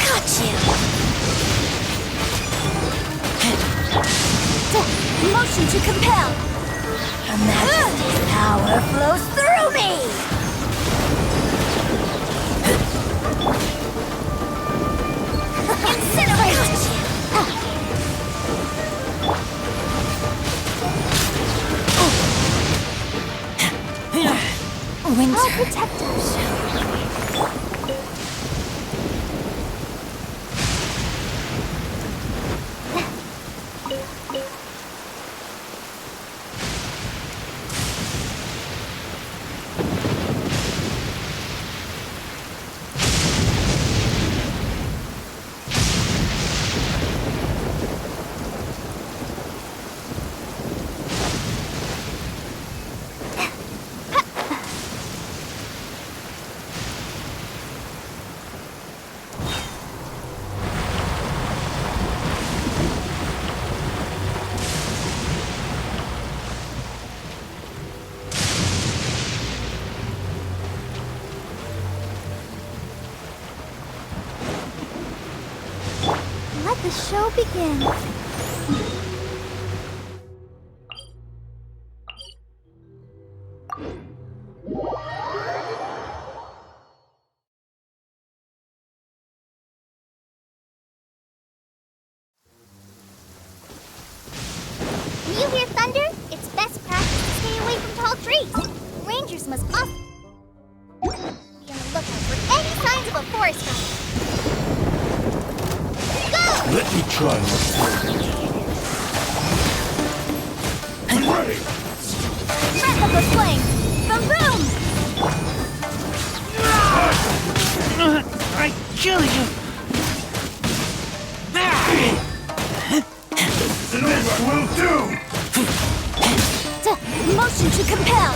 Got you! Motion to compel! Her Majesty's power flows through me! Incinerate! Winter. I'll protect us. Let the show begin. Do you hear thunder? It's best practice to stay away from tall trees. Rangers must also be on the lookout for any signs of a forest fire. Go! Let me try my I'm ready! Breath of the flame! Boom boom! I kill you! This will do! Motion to compel!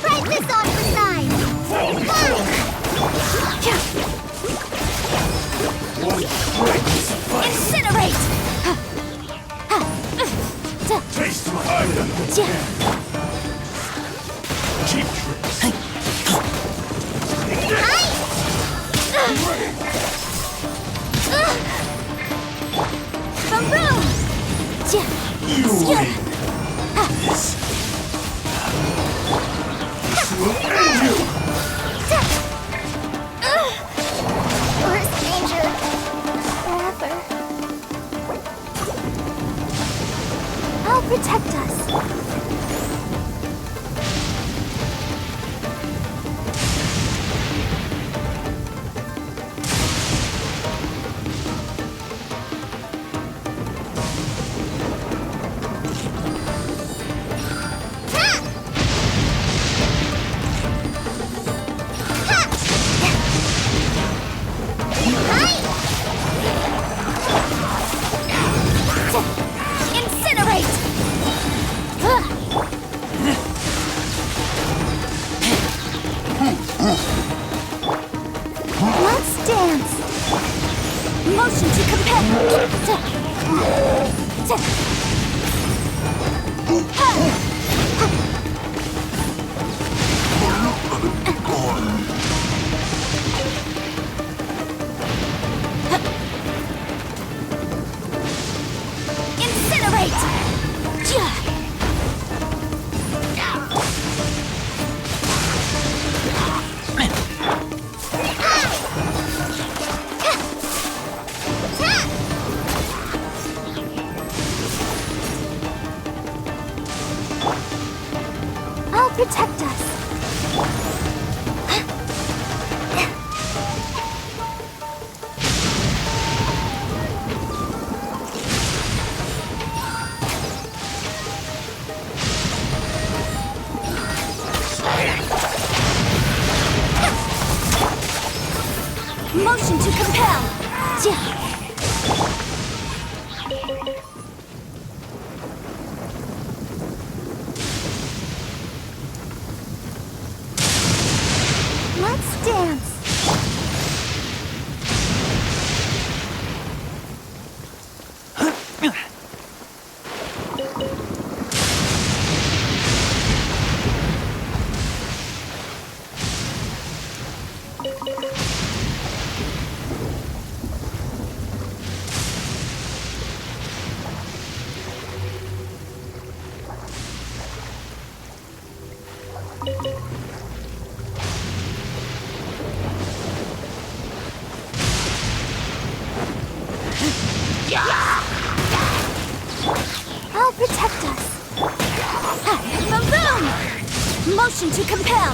Press this on for size. Incinerate! Taste my item! Cheap tricks! Boom boom! You win! This will end you! Forest ranger. Forever. I'll protect us. I'll protect us. Motion to compel! Let's dance. I'll protect us. Boom, boom! Motion to compel!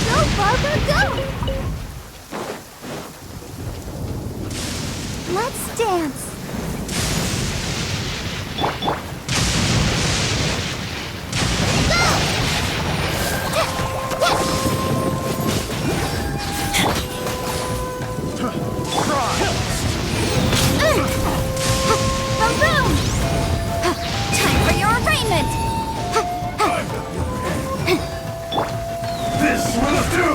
Go, Barbara, go! Let's dance. Boom, boom! Time for your arraignment! This will do!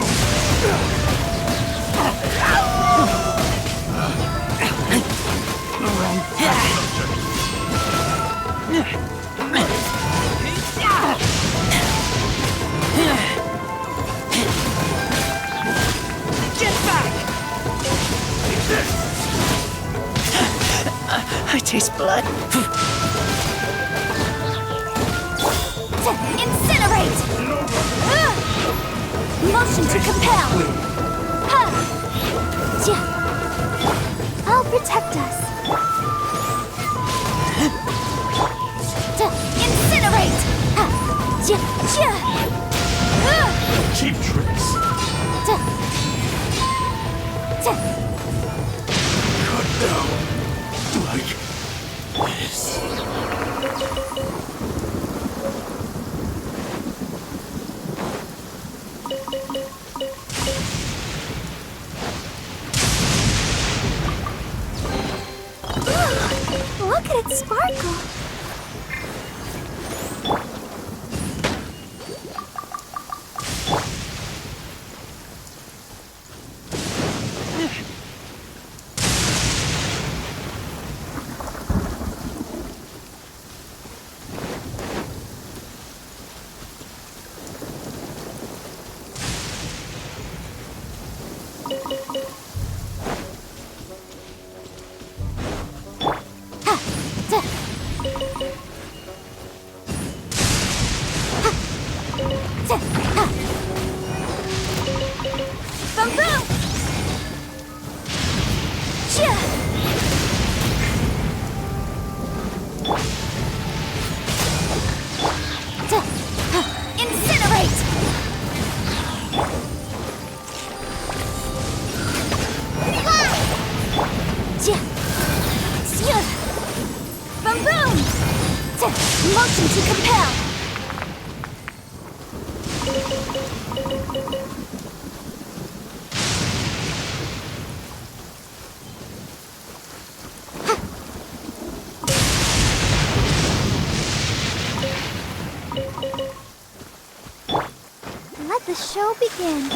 I taste blood. Incinerate! Motion to compel! I'll protect us. Incinerate! Cheap tricks. Cut down. Like this. Look at it sparkle. Boom, boom! Incinerate! Boom, boom! Motion to compel! show begin.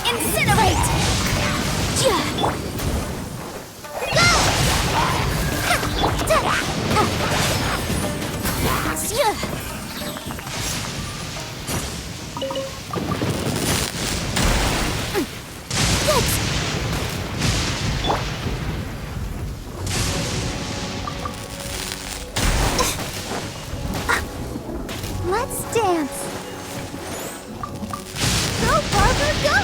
Incinerate! Let's dance. Go, Barbara, go!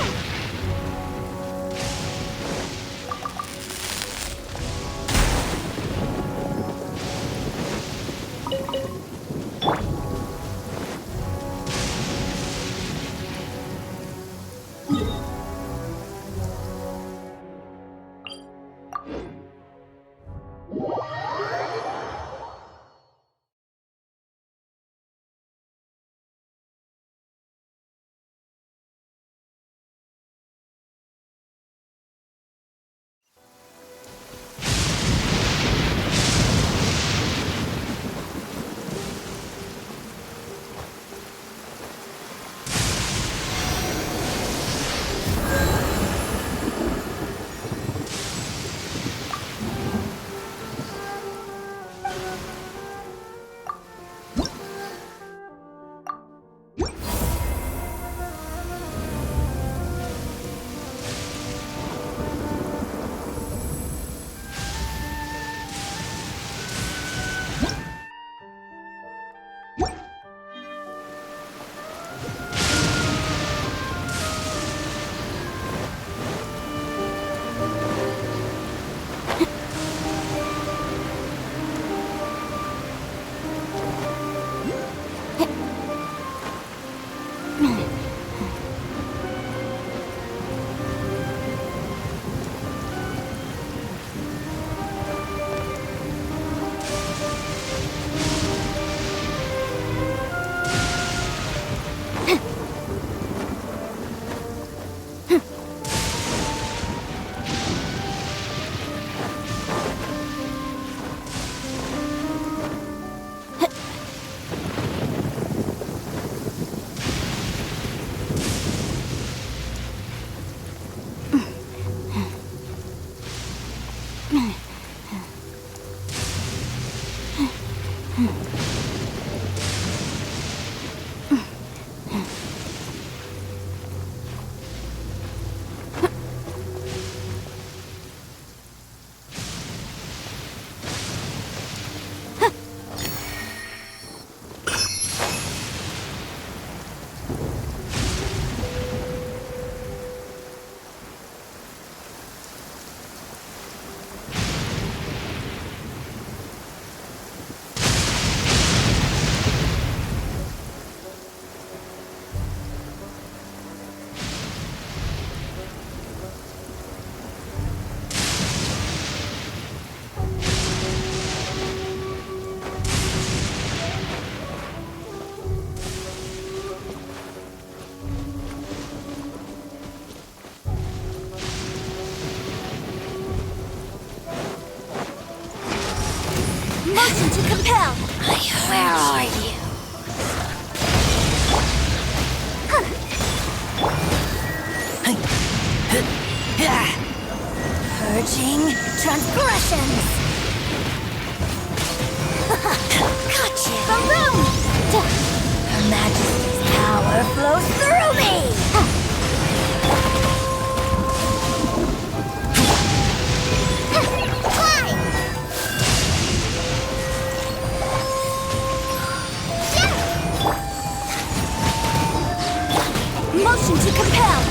Motion to compel!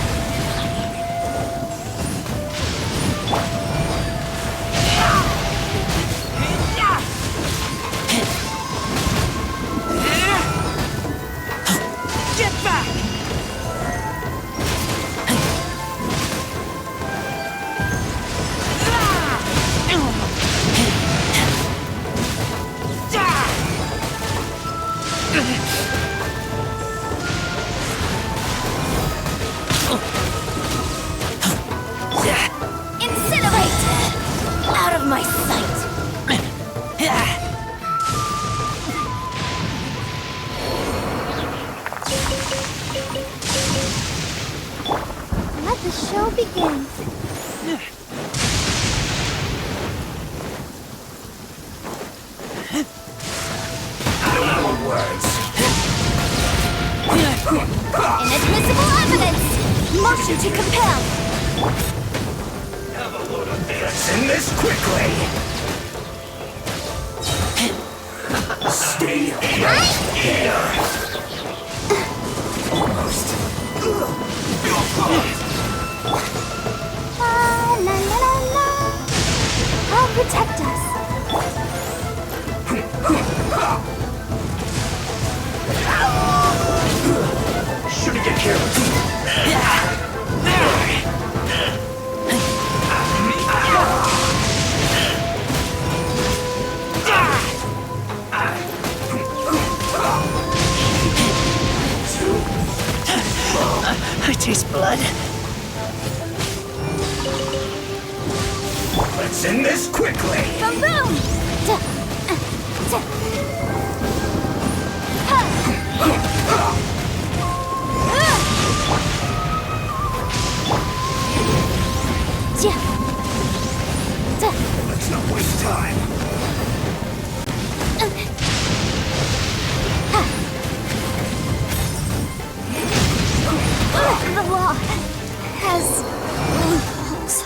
Get back! Incinerate! Out of my sight! Let the show begin. Words. Inadmissible evidence! Motion to compel! Have a load of this. End this quickly. Stay right here. Almost. La la la la la. I'll protect us. Shouldn't get careless. I taste blood. Let's end this quickly. Boom boom! Let's not waste time. The law has loopholes.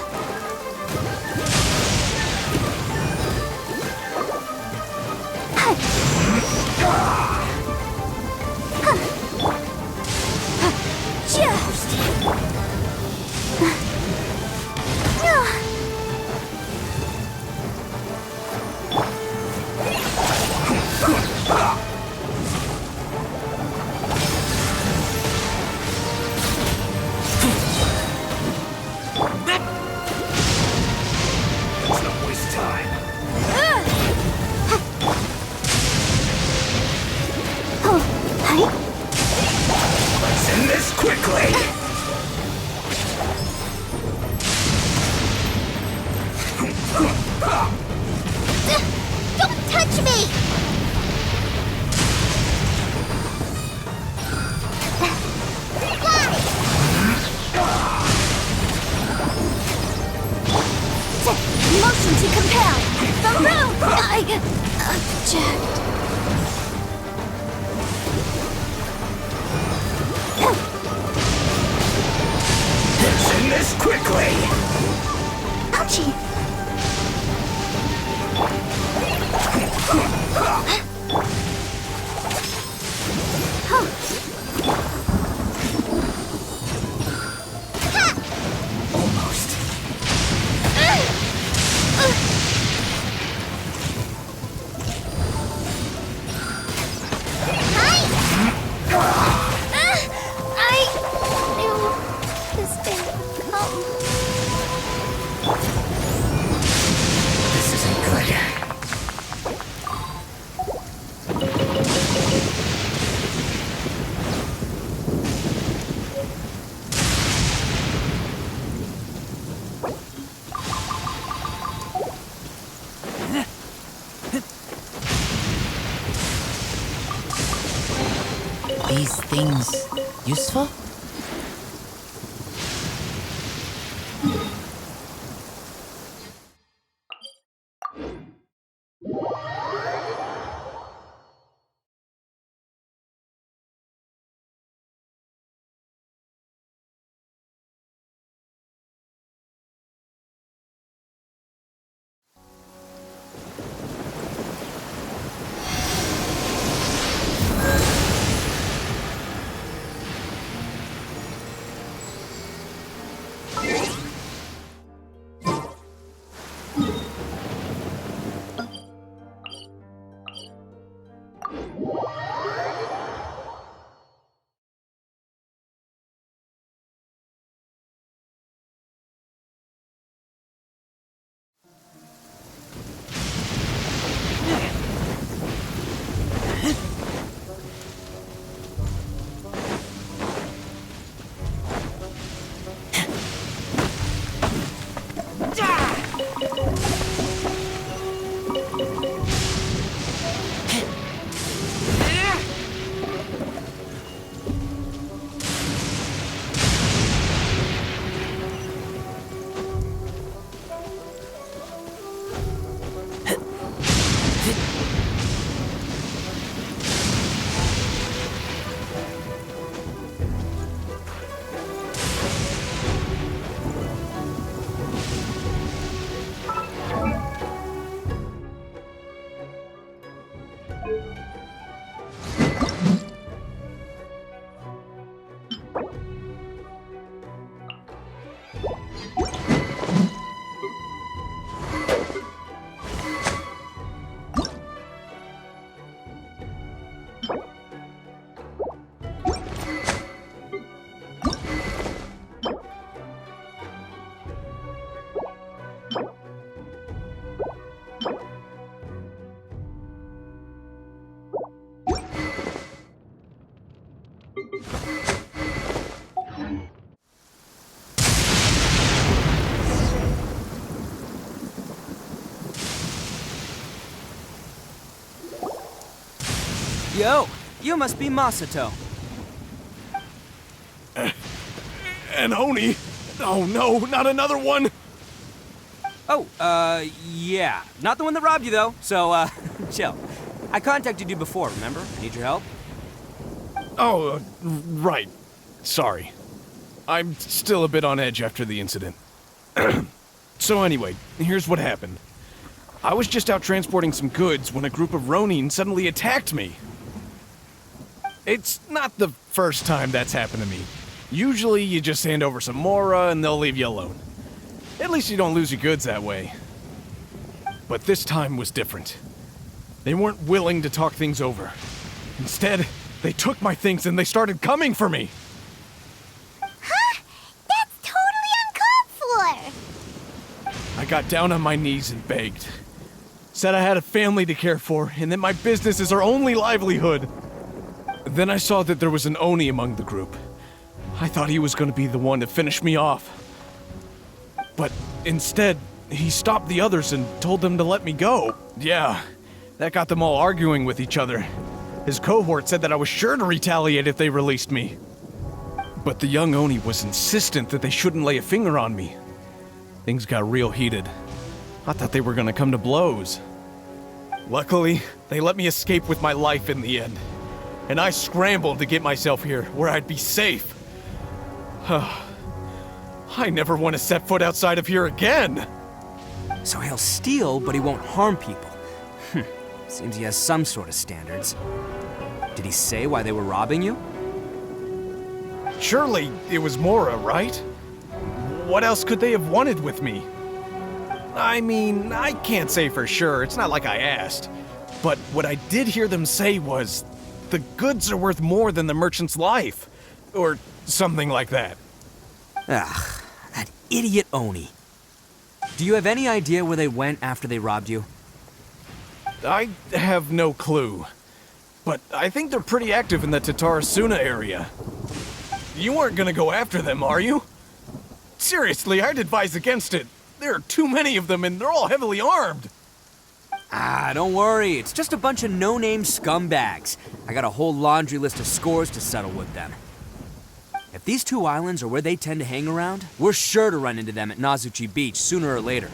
Let's not waste time. Let's end this quickly. Don't touch me! Motion to compel! The room! I object. Let's end this quickly. Ouchie! Almost. I knew this day would come. This isn't good. These things useful? Yo, you must be Masato. An Oni? Oh no, not another one! Oh, yeah. Not the one that robbed you, though, so, chill. I contacted you before, remember? I need your help. Oh, right. Sorry. I'm still a bit on edge after the incident. So anyway, here's what happened. I was just out transporting some goods when a group of Ronin suddenly attacked me. It's not the first time that's happened to me. Usually you just hand over some Mora and they'll leave you alone. At least you don't lose your goods that way. But this time was different. They weren't willing to talk things over. Instead, they took my things and they started coming for me. Huh? That's totally uncalled for! I got down on my knees and begged. Said I had a family to care for and that my business is our only livelihood. Then I saw that there was an Oni among the group. I thought he was going to be the one to finish me off. But instead, he stopped the others and told them to let me go. Yeah, that got them all arguing with each other. His cohort said that I was sure to retaliate if they released me. But the young Oni was insistent that they shouldn't lay a finger on me. Things got real heated. I thought they were going to come to blows. Luckily, they let me escape with my life in the end. And I scrambled to get myself here, where I'd be safe. I never want to set foot outside of here again! So he'll steal, but he won't harm people. Seems he has some sort of standards. Did he say why they were robbing you? Surely it was Mora, right? What else could they have wanted with me? I mean, I can't say for sure, it's not like I asked. But what I did hear them say was, the goods are worth more than the merchant's life. Or something like that. Ugh, that idiot Oni. Do you have any idea where they went after they robbed you? I have no clue. But I think they're pretty active in the Tatarasuna area. You aren't gonna go after them, are you? Seriously, I'd advise against it. There are too many of them and they're all heavily armed. Ah, don't worry. It's just a bunch of no-name scumbags. I got a whole laundry list of scores to settle with them. If these two islands are where they tend to hang around, we're sure to run into them at Nazuchi Beach sooner or later.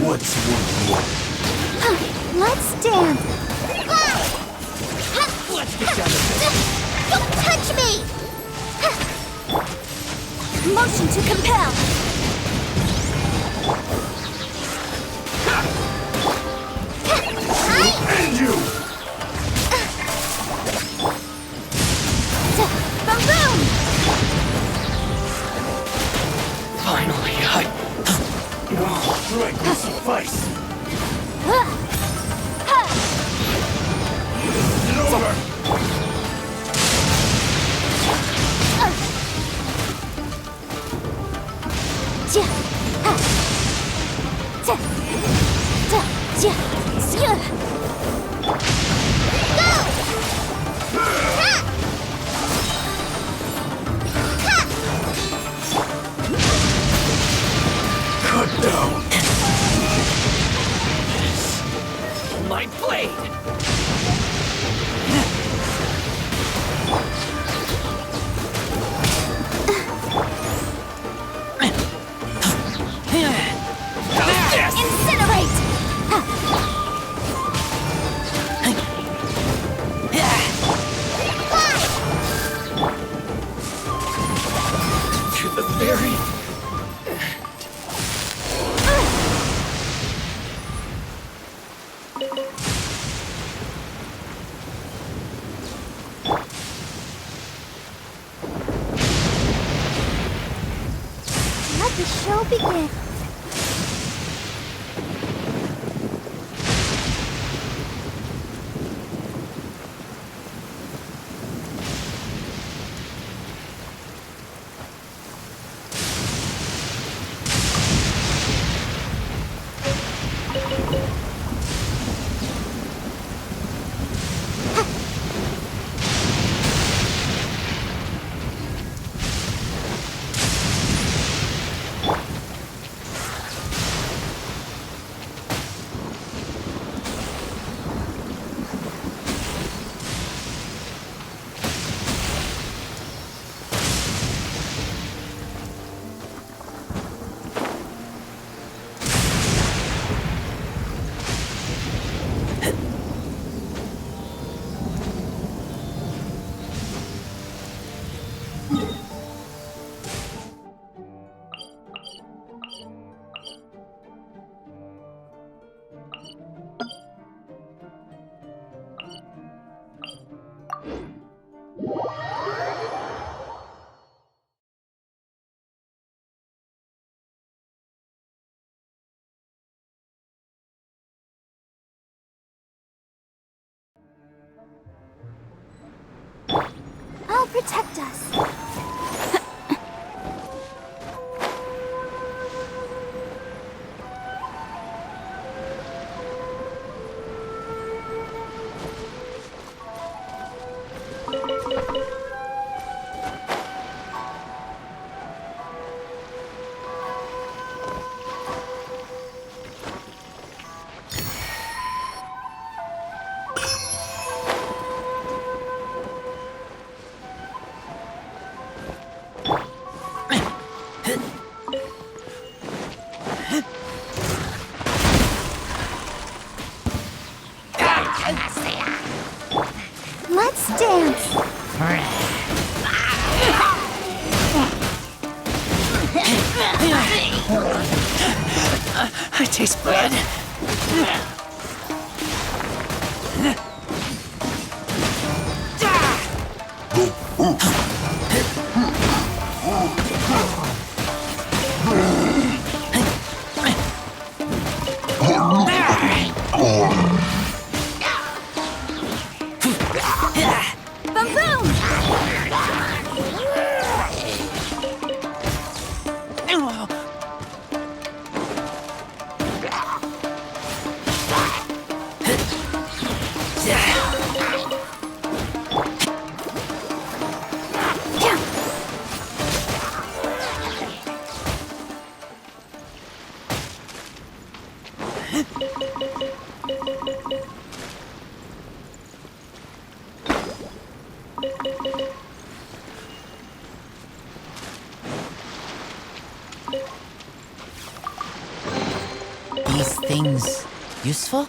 What's one more? Let's dance. Let's get down to business. Don't touch me! Motion to compel. And you! Boom! Finally, strength will suffice. It's over. Cut down. My blade! To the very... Let the show begin. I'll protect us. Let's dance. I taste blood. Boom boom! These things useful?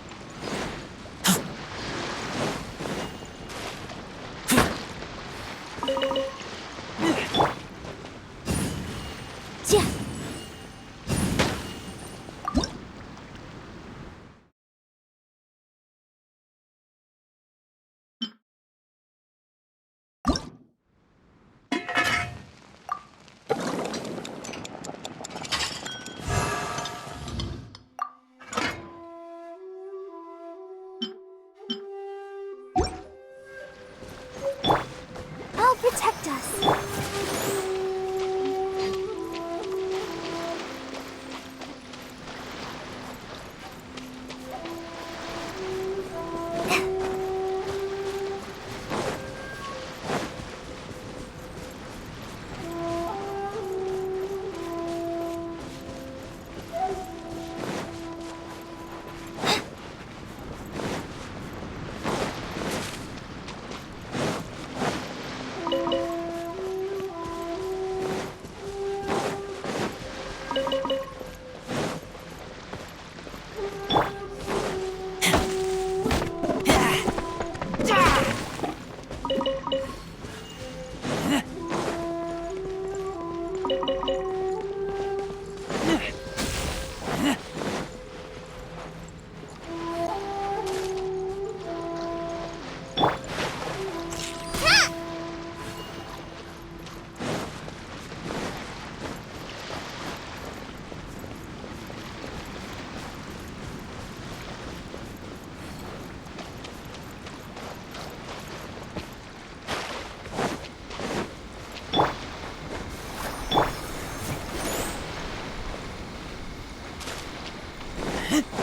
Incinerate!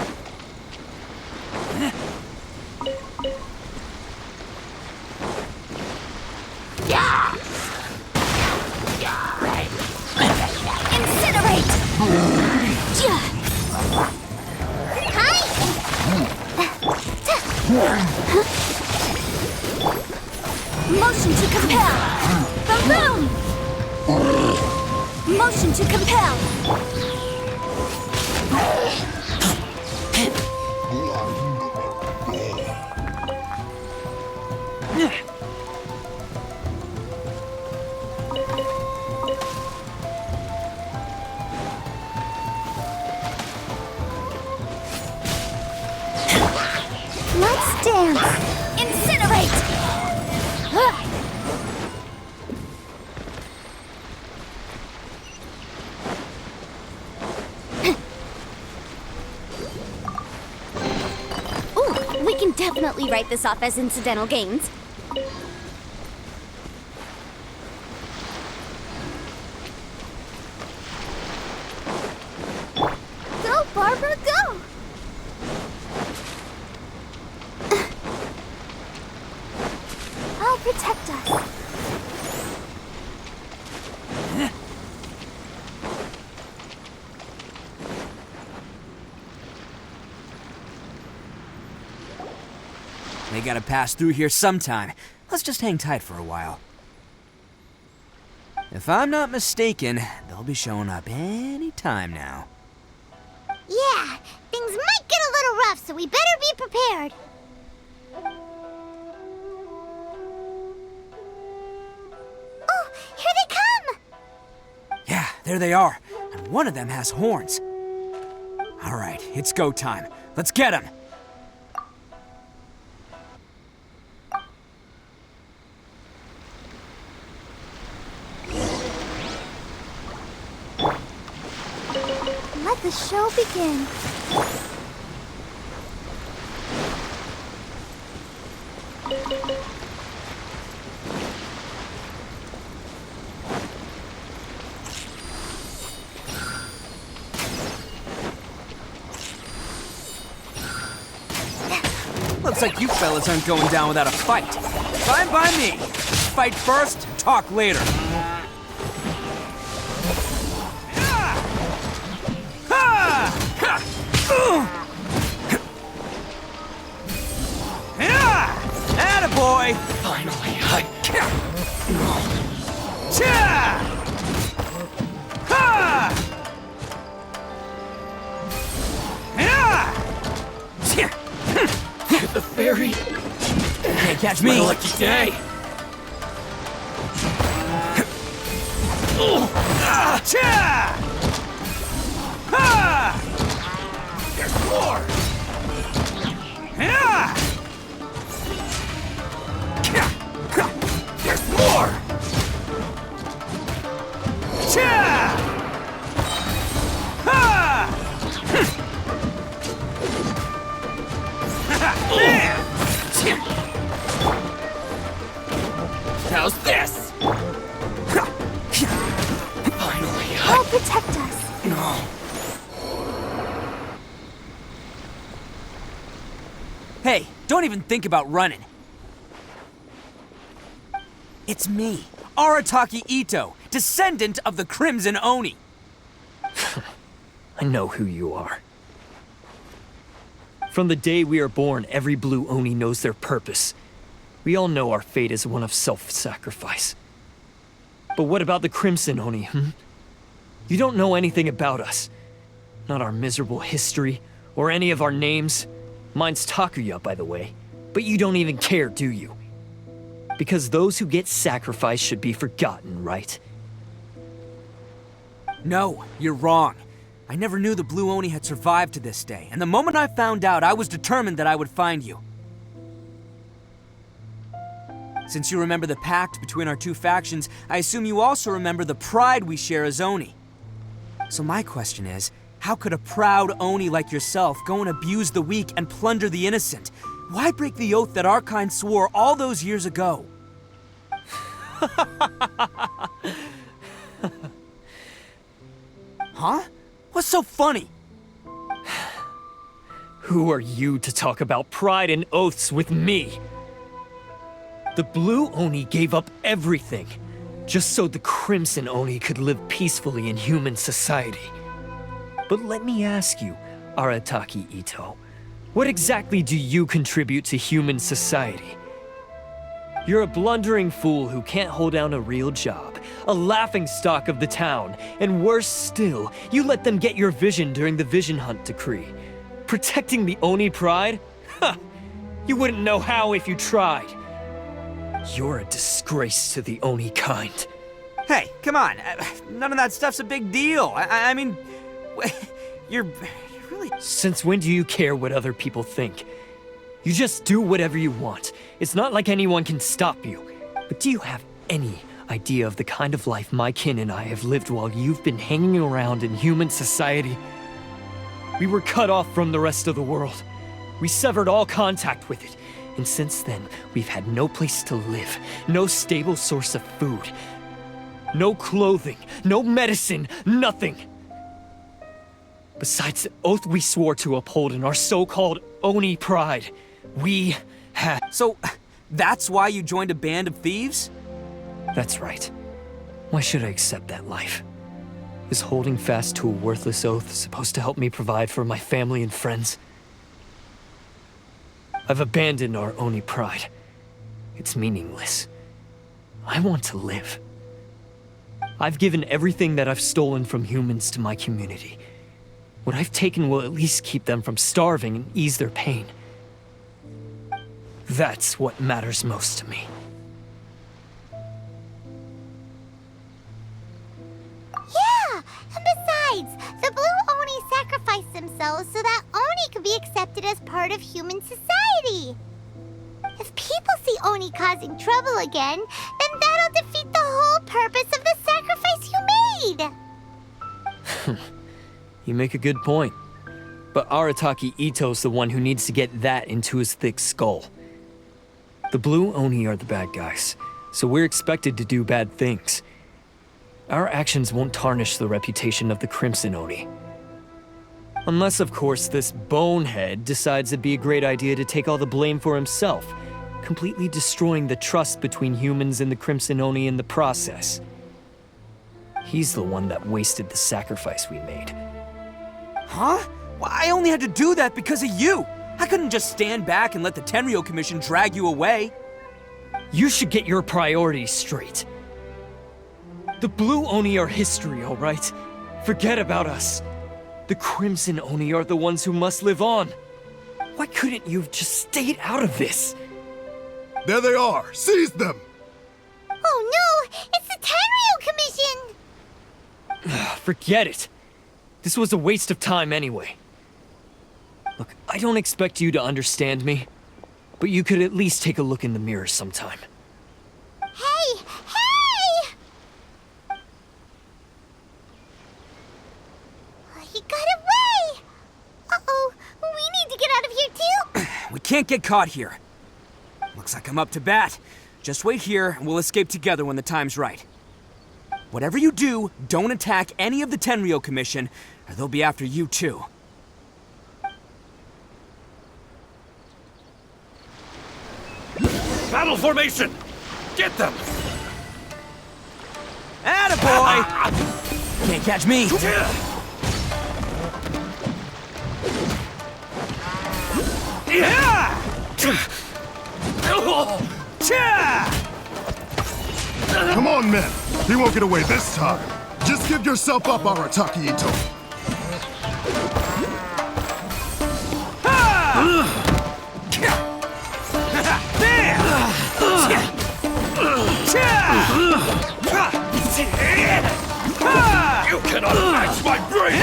Hi! Motion to compel! Balloon! Motion to compel! Let's dance! Incinerate! Ooh, we can definitely write this off as incidental gains. Go, Barbara, go! I'll protect us. They gotta pass through here sometime. Let's just hang tight for a while. If I'm not mistaken, they'll be showing up any time now. Yeah, things might get a little rough, so we better be prepared. Oh, here they come! Yeah, there they are. And one of them has horns. All right, it's go time. Let's get him! Let the show begin. Looks like you fellas aren't going down without a fight. Fine by me. Fight first, talk later. Attaboy! Finally, the fairy. Can't catch me. My lucky day. There's more! There's more! How's this? Finally, I'll protect us. No. Hey, don't even think about running. It's me, Arataki Ito, descendant of the Crimson Oni. I know who you are. From the day we are born, every blue Oni knows their purpose. We all know our fate is one of self-sacrifice. But what about the Crimson Oni, You don't know anything about us. Not our miserable history, or any of our names. Mine's Takuya, by the way. But you don't even care, do you? Because those who get sacrificed should be forgotten, right? No, you're wrong. I never knew the Blue Oni had survived to this day, and the moment I found out, I was determined that I would find you. Since you remember the pact between our two factions, I assume you also remember the pride we share as Oni. So my question is, how could a proud Oni like yourself go and abuse the weak and plunder the innocent? Why break the oath that our kind swore all those years ago? Huh? What's so funny? Who are you to talk about pride and oaths with me? The Blue Oni gave up everything, just so the Crimson Oni could live peacefully in human society. But let me ask you, Arataki Ito, what exactly do you contribute to human society? You're a blundering fool who can't hold down a real job, a laughingstock of the town, and worse still, you let them get your vision during the Vision Hunt decree. Protecting the Oni pride? Ha! You wouldn't know how if you tried. You're a disgrace to the Oni kind. Hey, come on. None of that stuff's a big deal. I mean, you're really... Since when do you care what other people think? You just do whatever you want. It's not like anyone can stop you. But do you have any idea of the kind of life my kin and I have lived while you've been hanging around in human society? We were cut off from the rest of the world. We severed all contact with it. And since then, we've had no place to live, no stable source of food, no clothing, no medicine, nothing. Besides the oath we swore to uphold in our so-called Oni pride, we had... So, that's why you joined a band of thieves? That's right. Why should I accept that life? Is holding fast to a worthless oath supposed to help me provide for my family and friends? I've abandoned our Oni pride. It's meaningless. I want to live. I've given everything that I've stolen from humans to my community. What I've taken will at least keep them from starving and ease their pain. That's what matters most to me. Yeah! And besides, the Blue Oni sacrificed themselves so that Oni could be accepted as part of human society. If people see Oni causing trouble again, then that'll defeat the whole purpose of the sacrifice you made! You make a good point. But Arataki Ito's the one who needs to get that into his thick skull. The Blue Oni are the bad guys, so we're expected to do bad things. Our actions won't tarnish the reputation of the Crimson Oni. Unless, of course, this bonehead decides it'd be a great idea to take all the blame for himself, completely destroying the trust between humans and the Crimson Oni in the process. He's the one that wasted the sacrifice we made. Huh? Well, I only had to do that because of you. I couldn't just stand back and let the Tenryo Commission drag you away. You should get your priorities straight. The Blue Oni are history, all right? Forget about us. The Crimson Oni are the ones who must live on. Why couldn't you have just stayed out of this? There they are! Seize them! Oh no! It's the Tenryo Commission! Forget it. This was a waste of time anyway. Look, I don't expect you to understand me, but you could at least take a look in the mirror sometime. Hey! Hey! He got away! Uh-oh, we need to get out of here too! We can't get caught here. Looks like I'm up to bat. Just wait here and we'll escape together when the time's right. Whatever you do, don't attack any of the Tenryo Commission, or they'll be after you too. Battle formation! Get them! Attaboy! Can't catch me! Come on, men! He won't get away this time! Just give yourself up, Arataki Ito! You cannot match my bravery!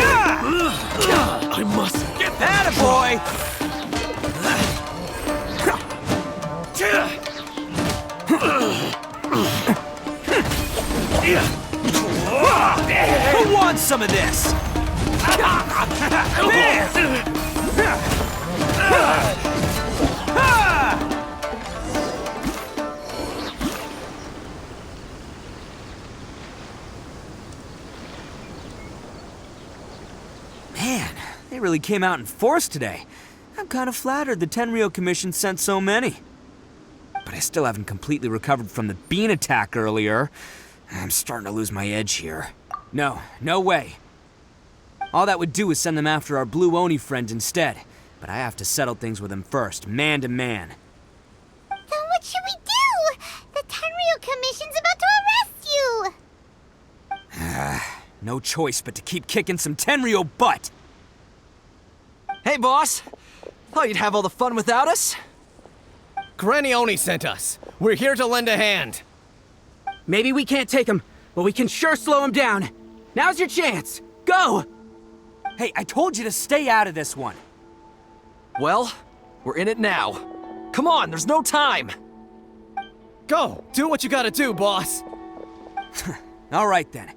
I must get that! Attaboy! Who wants some of this? Man, they really came out in force today. I'm kind of flattered the Tenryo Commission sent so many. But I still haven't completely recovered from the bean attack earlier. I'm starting to lose my edge here. No way. All that would do is send them after our blue Oni friend instead. But I have to settle things with him first, man to man. Then what should we do? The Tenryo Commission's about to arrest you! No choice but to keep kicking some Tenryo butt! Hey, boss. Thought you'd have all the fun without us? Granny Oni sent us. We're here to lend a hand. Maybe we can't take him, but we can sure slow him down. Now's your chance. Go! Hey, I told you to stay out of this one. Well, we're in it now. Come on, there's no time! Go! Do what you gotta do, boss! All right, then.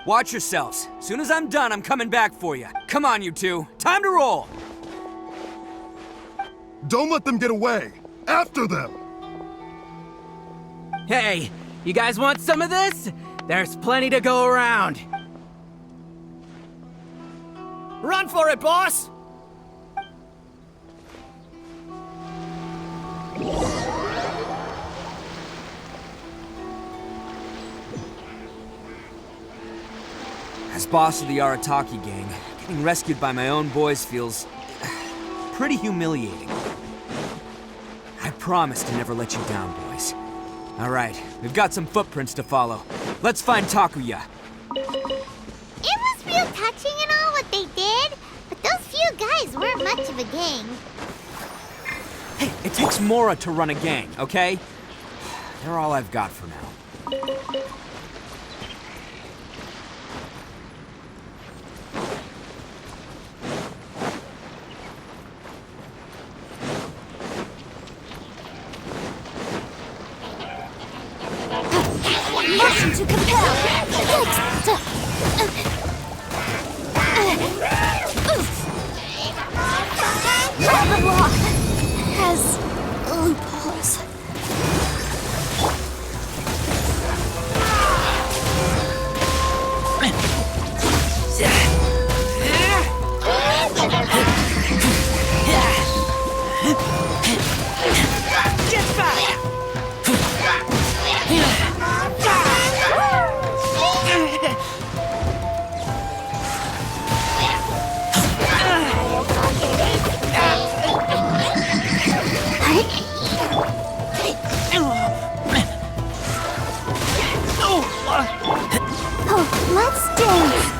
Watch yourselves. Soon as I'm done, I'm coming back for you. Come on, you two. Time to roll! Don't let them get away! After them! Hey, you guys want some of this? There's plenty to go around. Run for it, boss! As boss of the Arataki gang, getting rescued by my own boys feels pretty humiliating. I promise to never let you down, boys. All right, we've got some footprints to follow. Let's find Takuya. It was real touching and all what they did, but those few guys weren't much of a gang. Hey, it takes Mora to run a gang, okay? They're all I've got for now. Motion to compel! The law has loopholes. Get back! Oh, let's dance.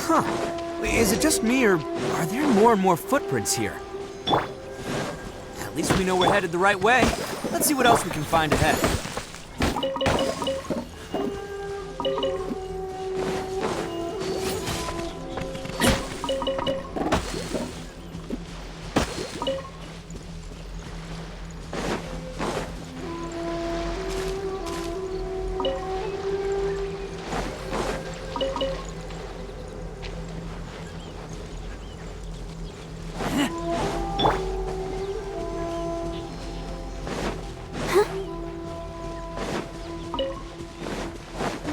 Huh. Is it just me, or are there more and more footprints here? At least we know we're headed the right way. Let's see what else we can find ahead.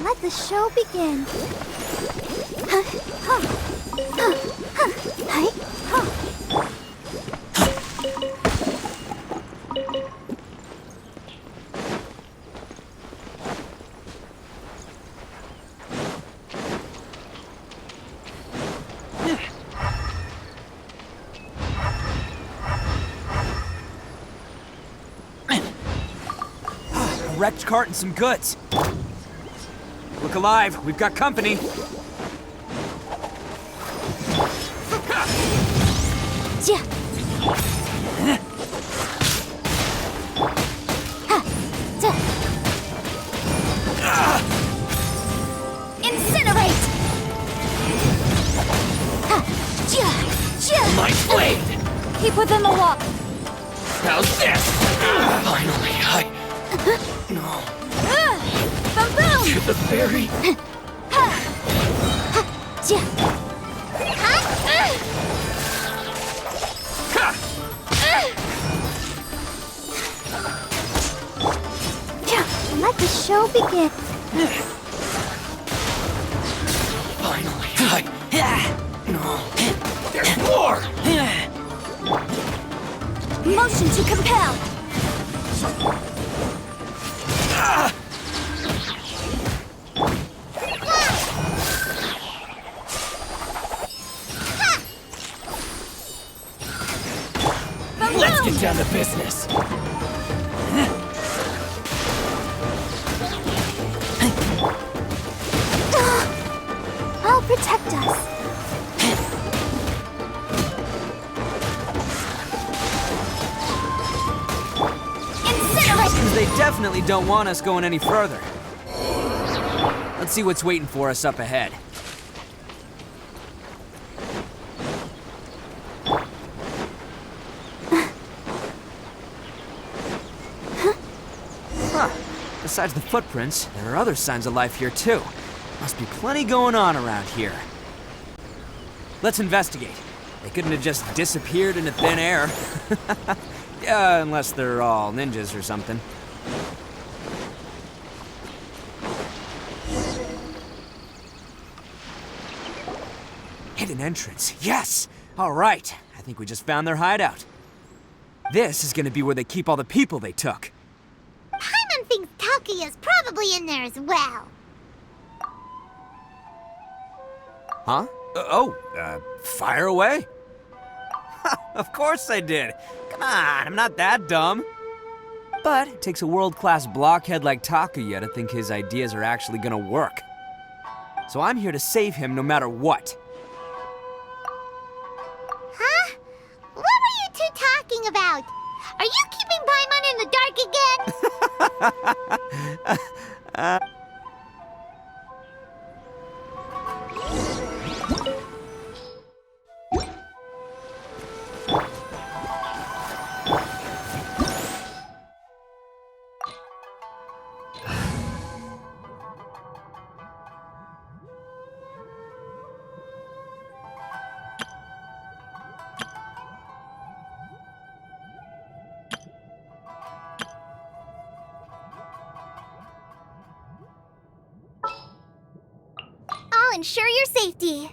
Let the show begin. wrecked cart and some goods. Look alive, we've got company. Ja. Ha. Ja. Incinerate! Ha. Ja. Ja. My blade! Keep within the wall. How's this? Finally, No. Boom, boom! To the berry. Ja. Let the show begin. Finally, No. There's more! Motion to compel. Let's get down to business. I'll protect us. They definitely don't want us going any further. Let's see what's waiting for us up ahead. Huh. Besides the footprints, there are other signs of life here too. Must be plenty going on around here. Let's investigate. They couldn't have just disappeared into thin air. Yeah, unless they're all ninjas or something. Hidden entrance, yes! Alright, I think we just found their hideout. This is gonna be where they keep all the people they took. Paimon thinks Takuya's probably in there as well. Huh? Fire away? Of course I did. Come on, I'm not that dumb. But it takes a world-class blockhead like Takuya to think his ideas are actually gonna work. So I'm here to save him no matter what. Huh? What were you two talking about? Are you keeping Paimon in the dark again? I'll ensure your safety.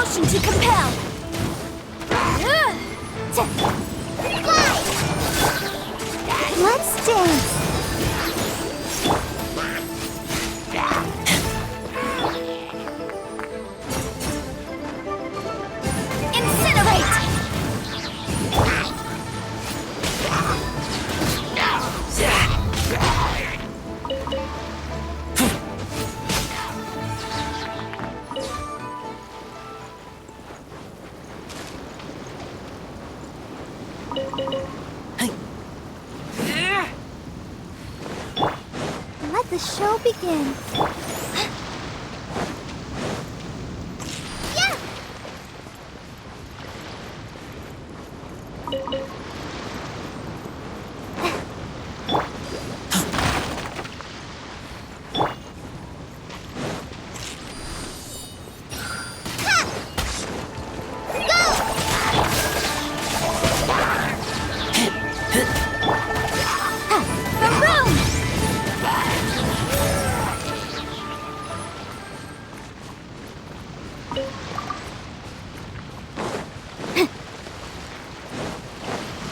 Motion to compel. Let's dance. Incinerate. Let the show begin. Yeah!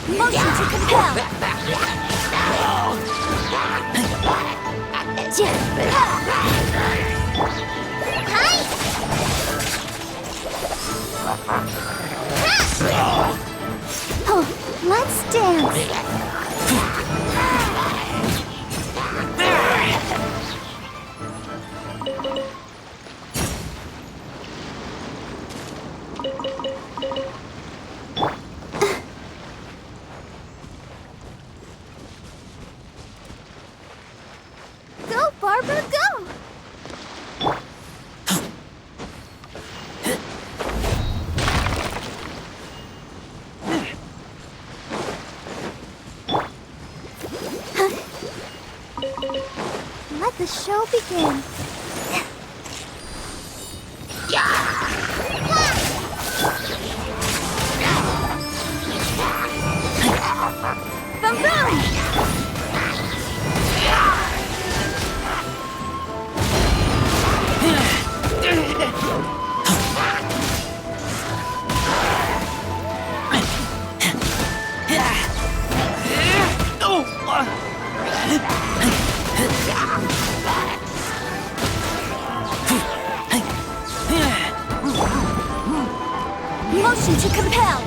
Motion to compel. Oh, let's dance. Go, Barbara, go! Let the show begin. Boom boom. Motion to compel.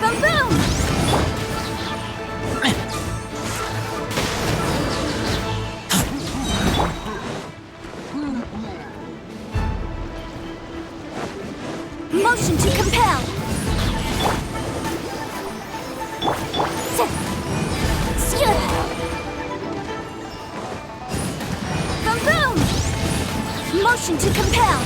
Boom boom. Motion to compel. Boom boom. Motion to compel.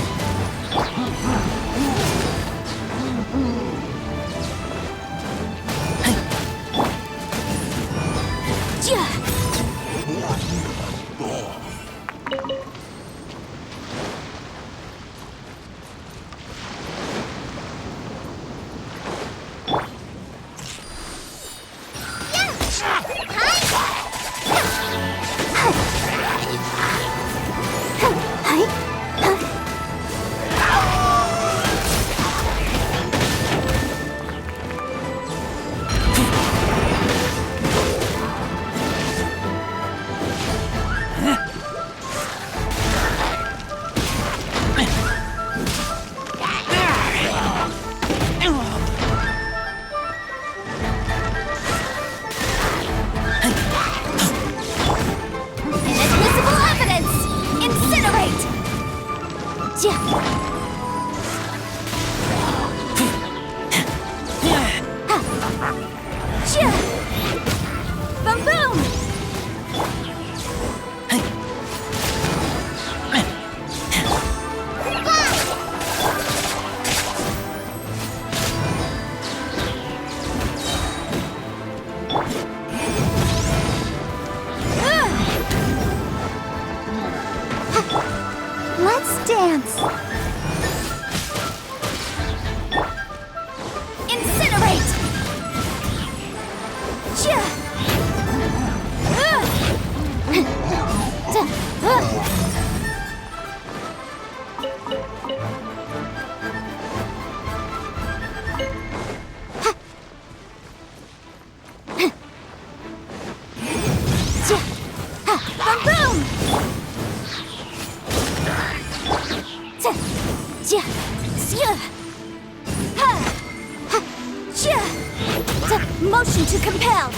Motion to compel.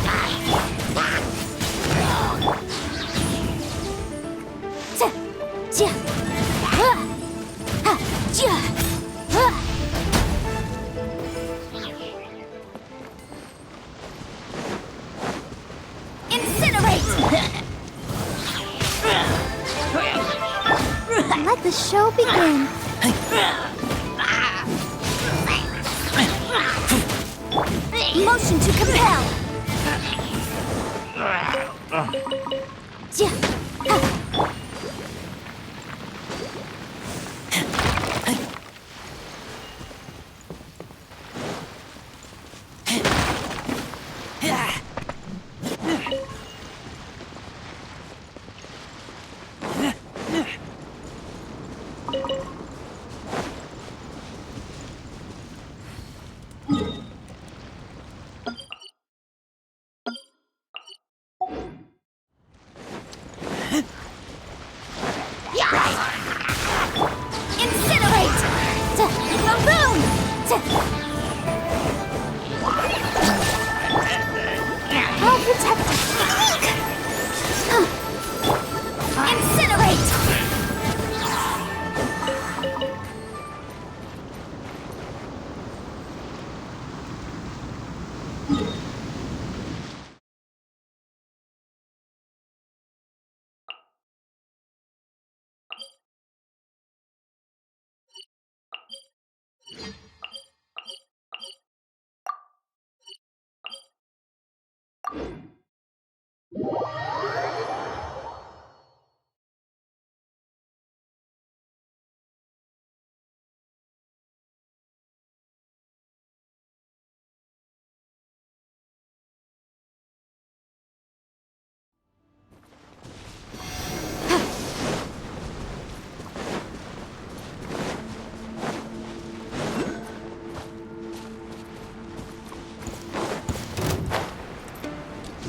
Let the show begin. Motion to compel.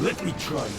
Let me try.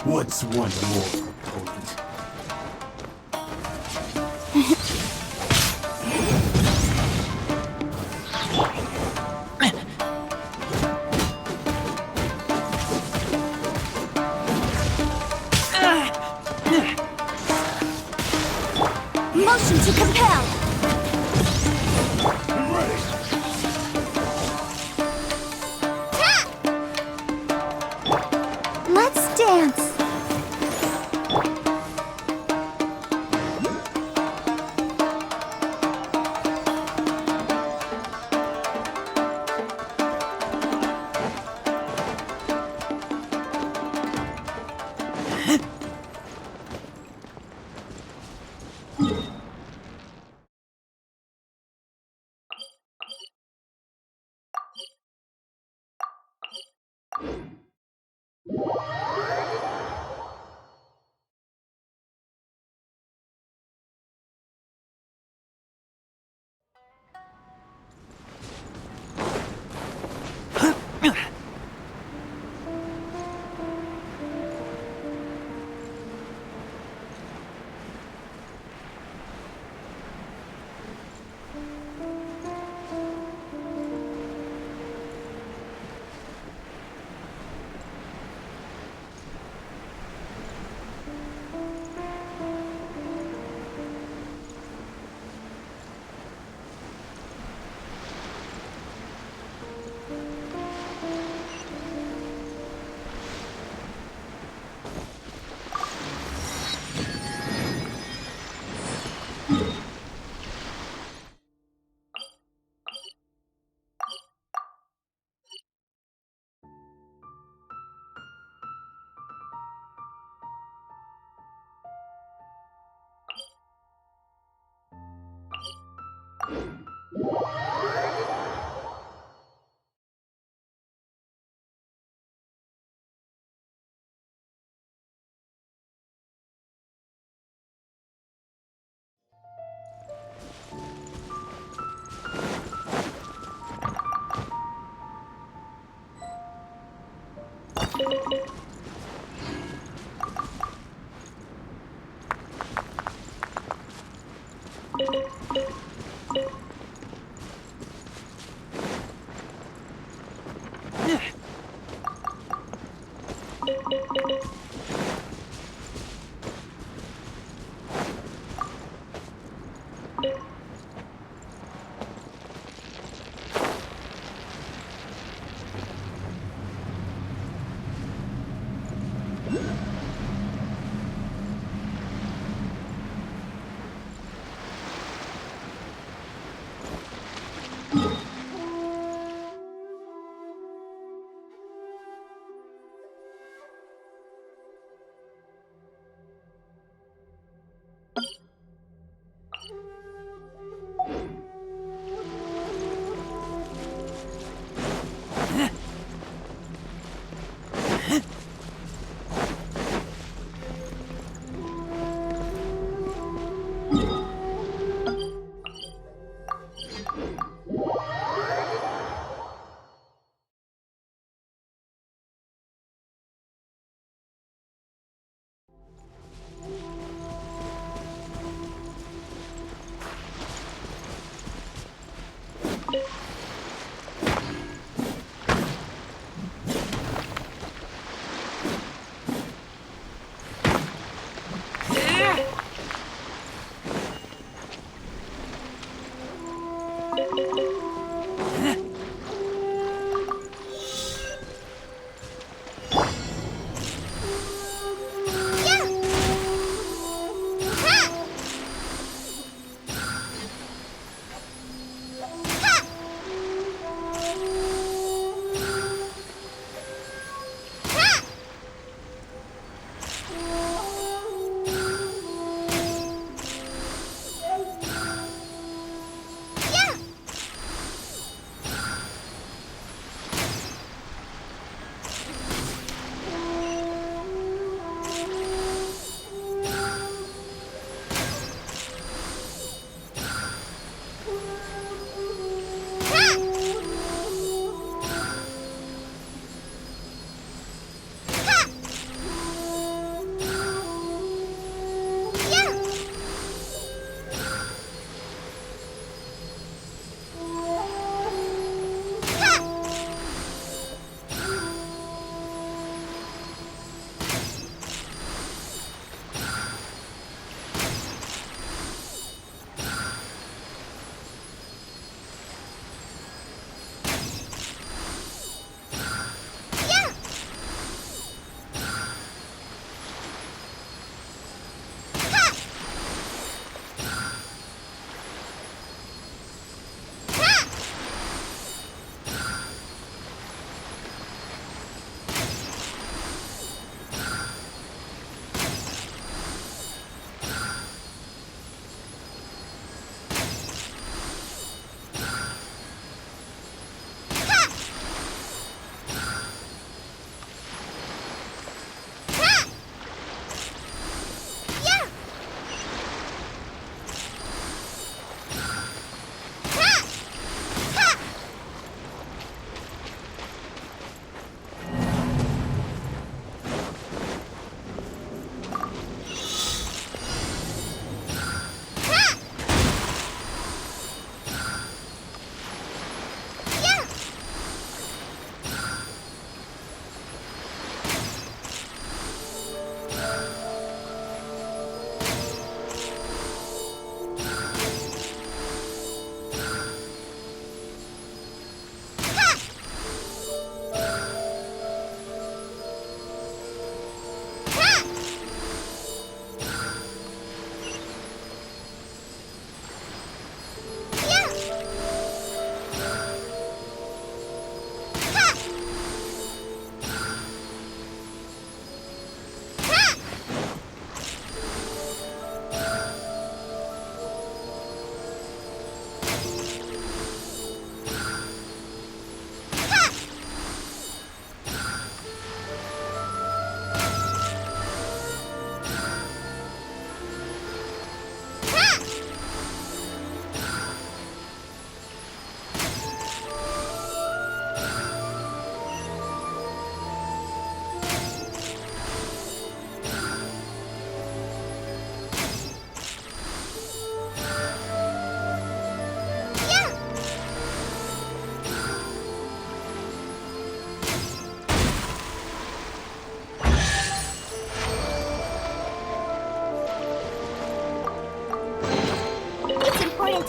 What's one more opponent? Motion to compel. Let's dance.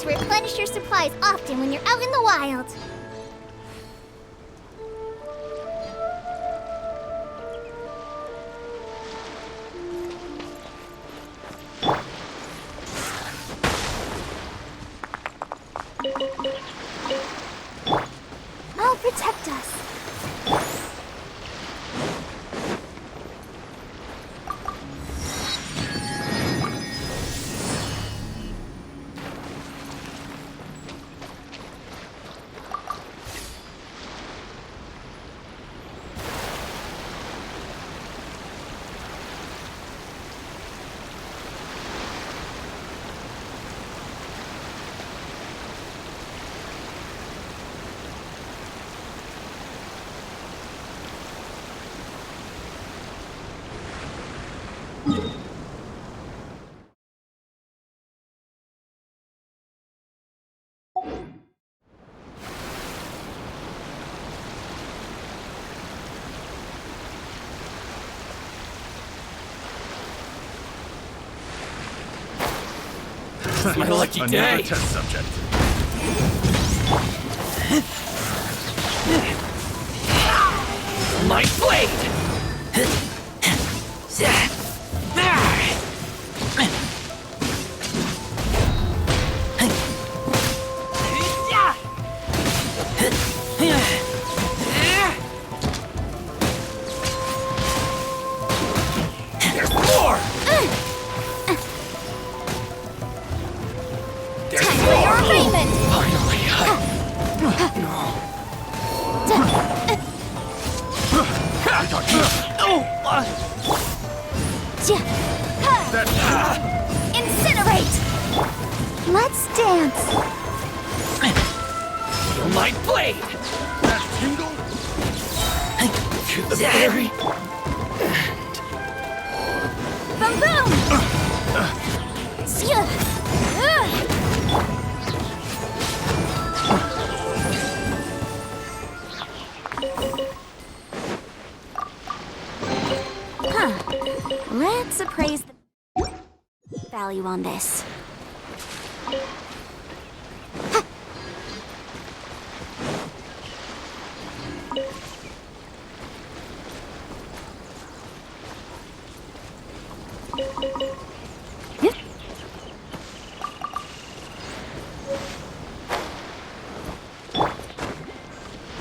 to replenish your supplies often when you're out in the wild. I'll protect us. My lucky day. Another test subject. My blade! There's more! There's Time for more! your arraignment! Finally, Incinerate! Let's dance. feel my blade! That tingle? To the very Boom boom! Let's appraise the value on this.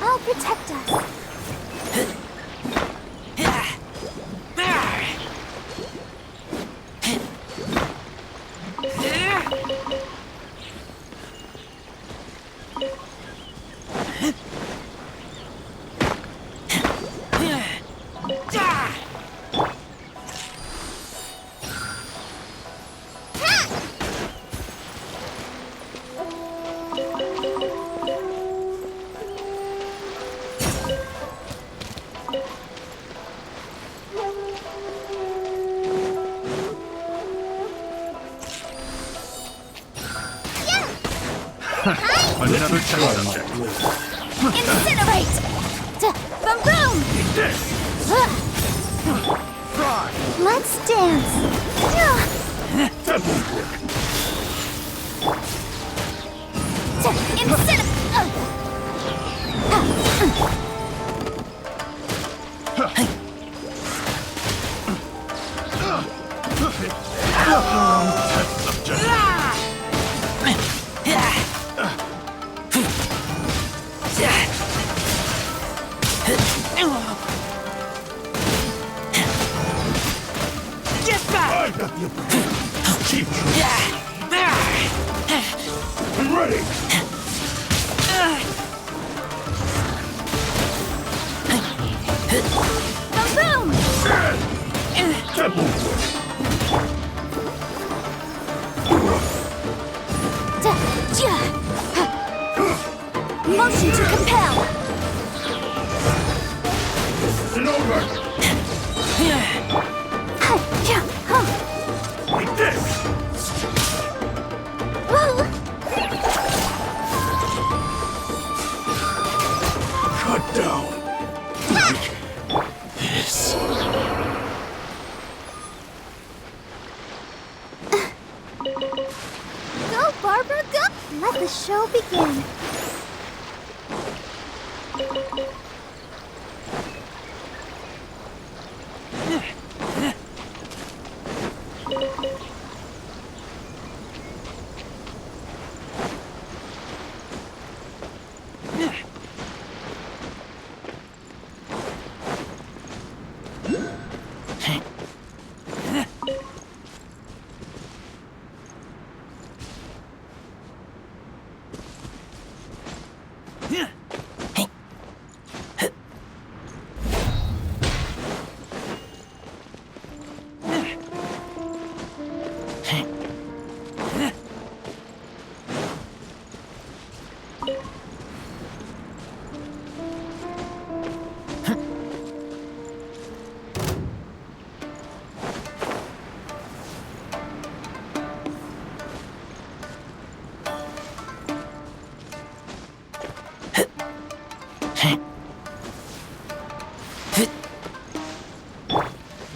I'll protect us. Another test subject. Incinerate! Boom boom! Try. Let's dance. That won't work. Test subject. I got the upper. Cheap trick. I'm ready. Boom boom! That won't work. Motion to compel. It's over. Like this. Cut down. this. Go, Barbara, go! the show begin?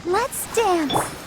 Let's dance.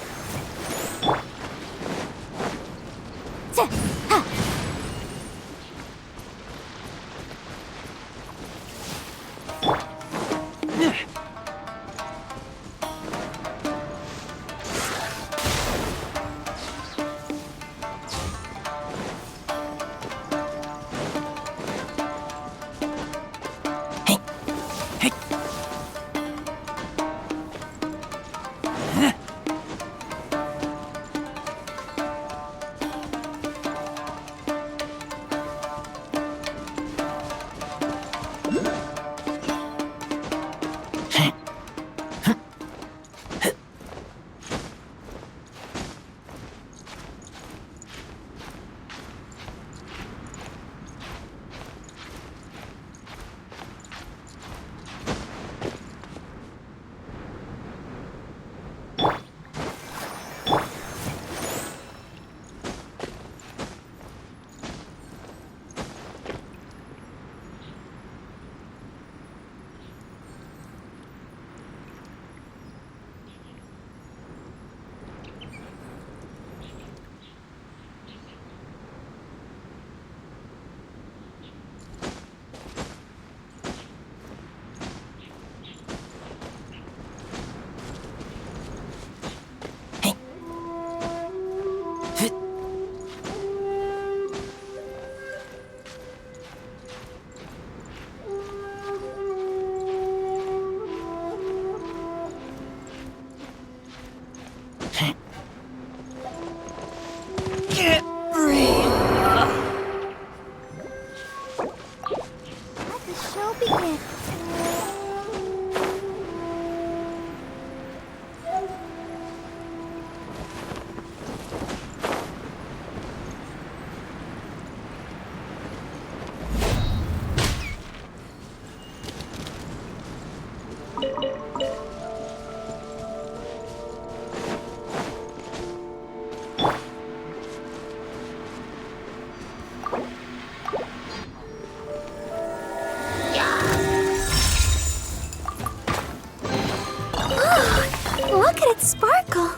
Look at it sparkle.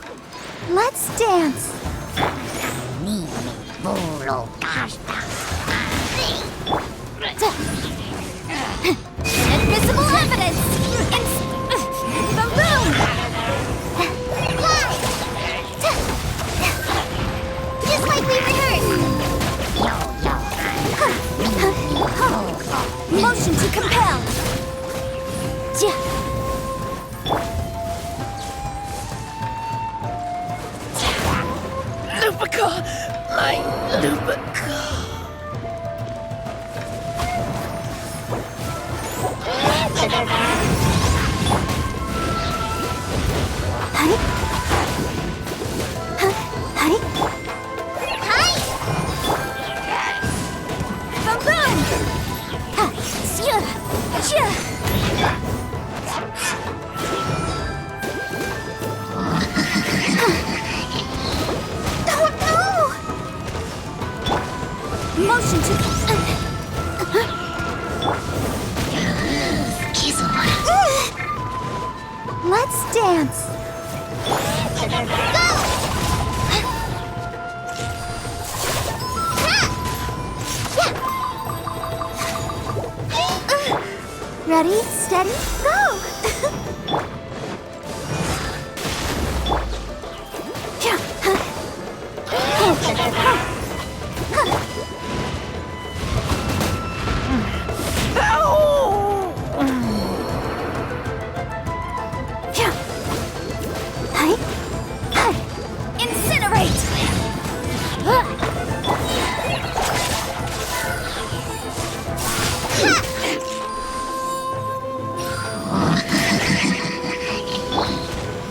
Let's dance. Invisible evidence! Boom! Just like we rehearsed! Motion to compel! Lupica! My Lupica! Motion to... Let's dance. Go! Ready, steady, go!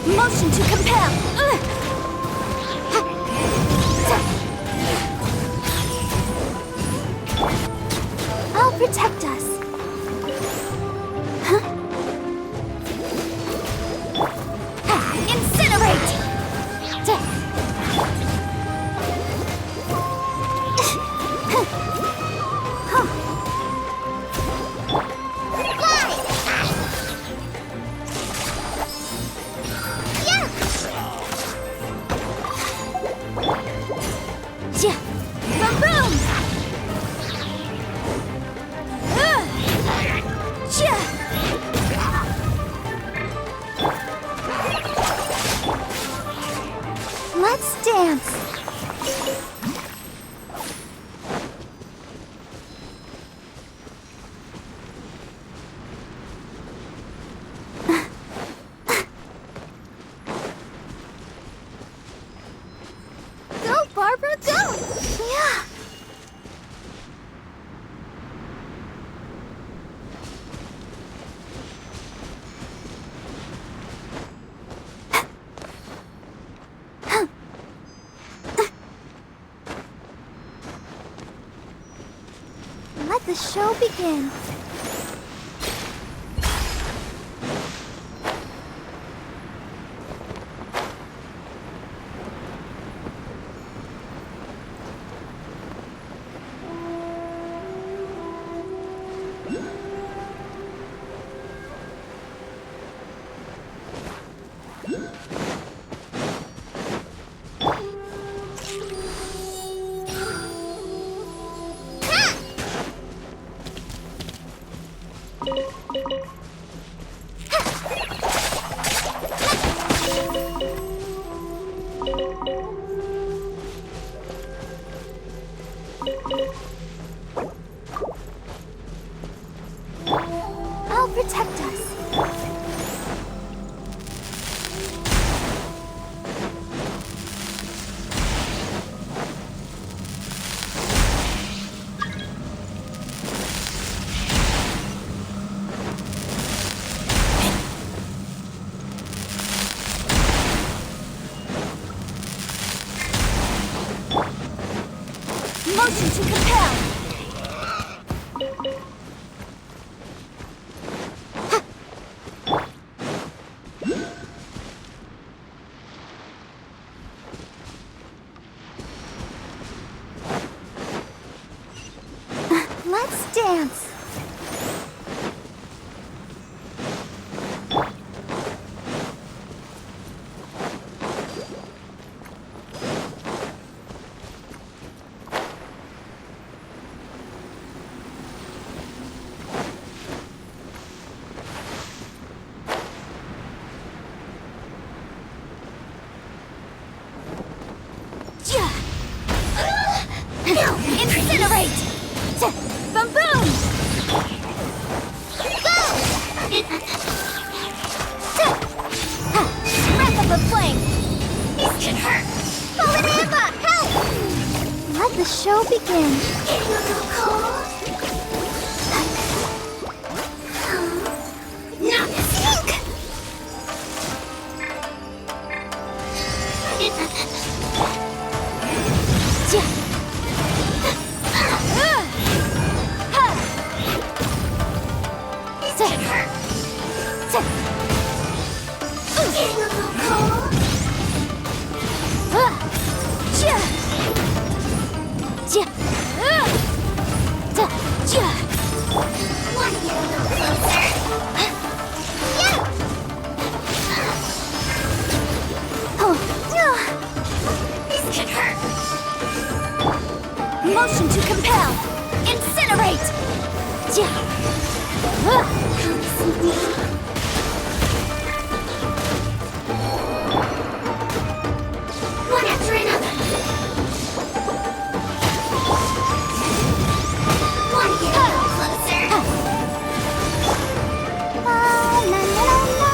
Motion to compel! I'll protect us. Incinerate! Let's dance. Go, Barbara, go! Yeah. Let the show begin. I'll protect us. Motion to compel! Let's dance. Incinerate! Boom boom! Breath of the flame! This can hurt. Fallen Emma, help! Let the show begin. Not sink. Motion to compel! Incinerate! One after another. Want to get a little closer? La la la la.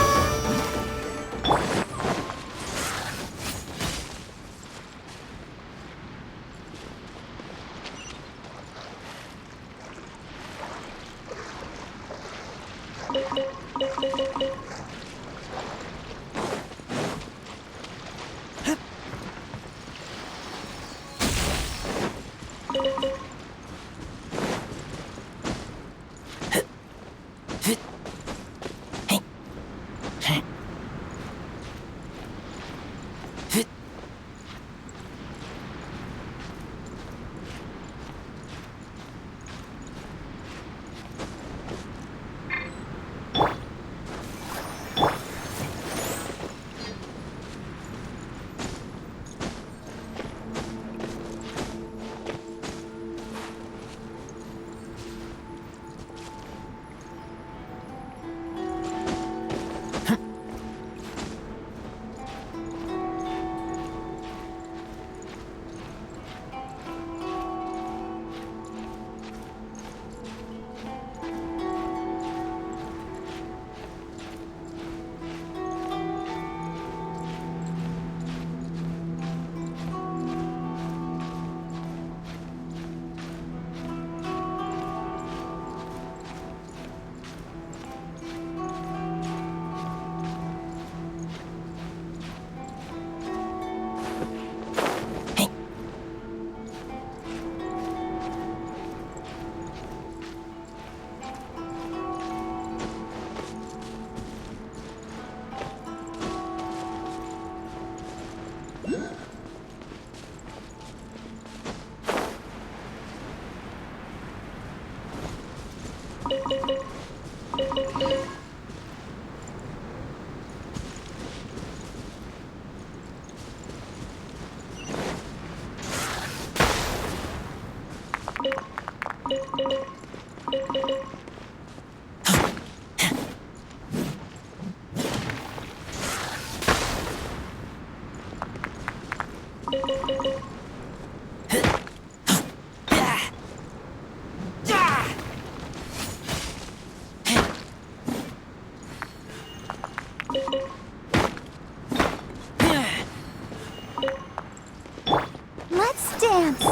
Let's dance.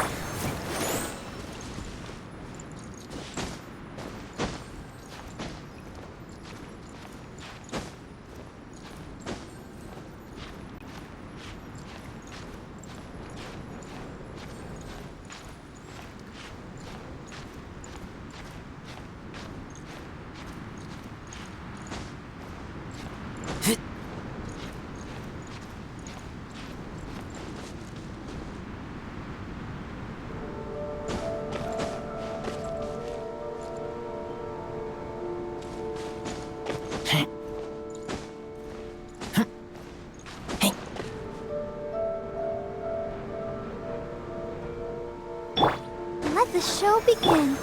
Let the show begin.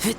Let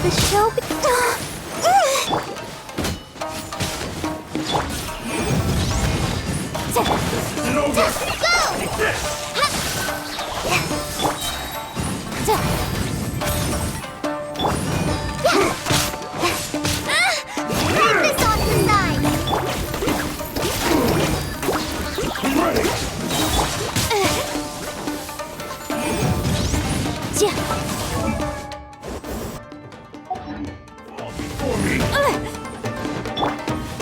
the show Isn't over. Go! Take this. Grab this off the side! Ready. Fall before me.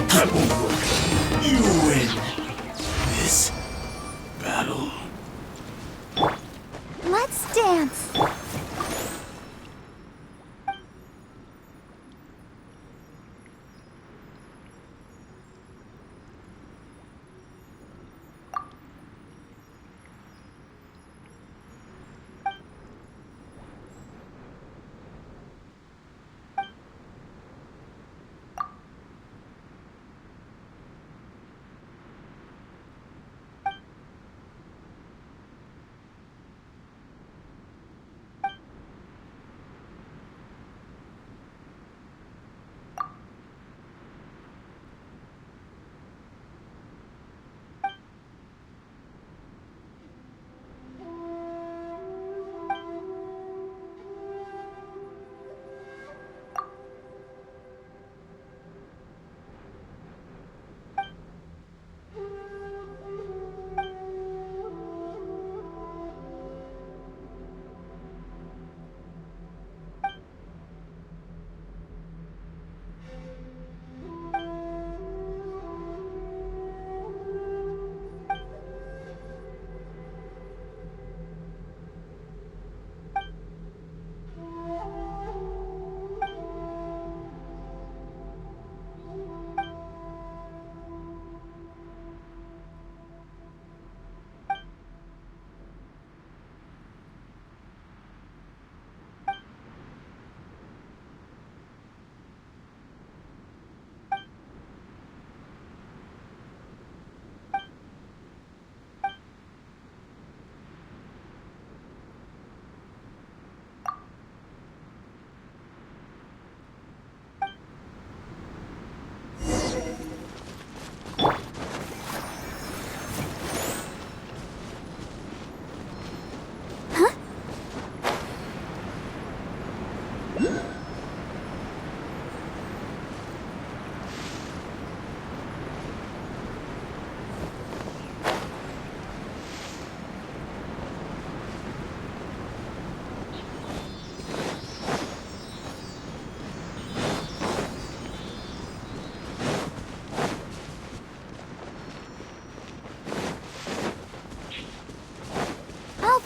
That won't work. You win this battle. Let's dance.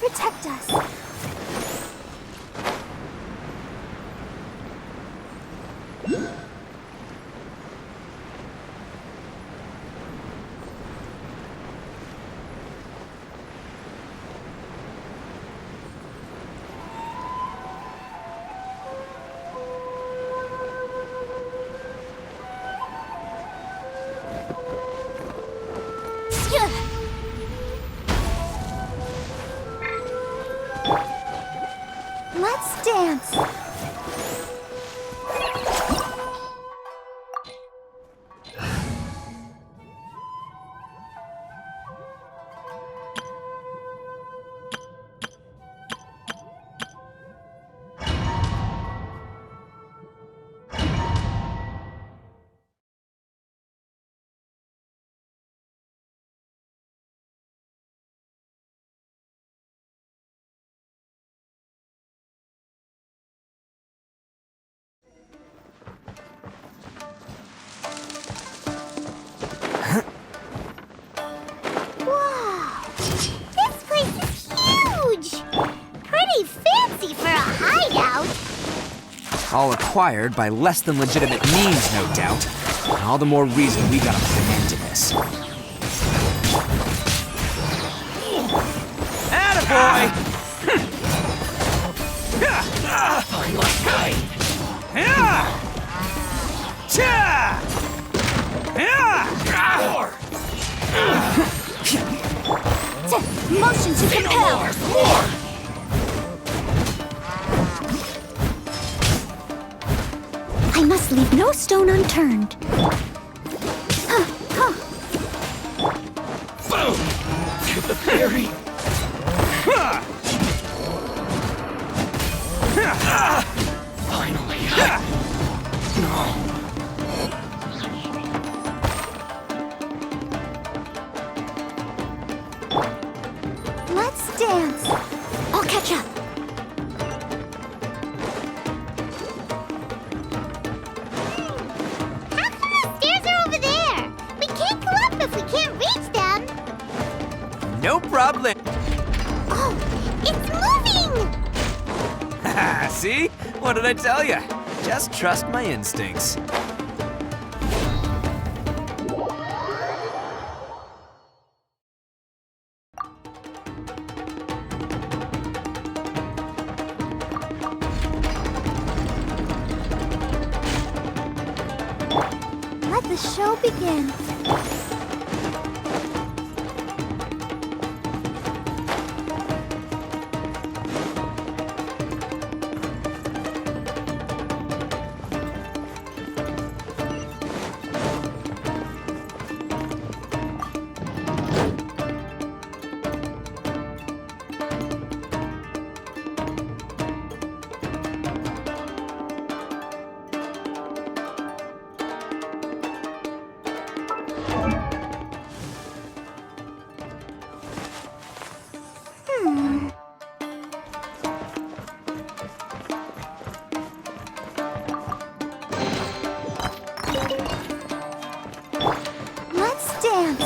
protect us. Let's dance. Wow, this place is huge! Pretty fancy for a hideout. All acquired by less than legitimate means, no doubt. All the more reason we gotta put an end to this. Attaboy! Motion to compel. I must leave no stone unturned. Boom! To the fairy! Finally! No! Let's dance. I'll catch up. How come the stairs are over there? We can't go up if we can't reach them. No problem. Oh, it's moving! See? What did I tell you? Just trust my instincts. Let the show begin. Let's dance.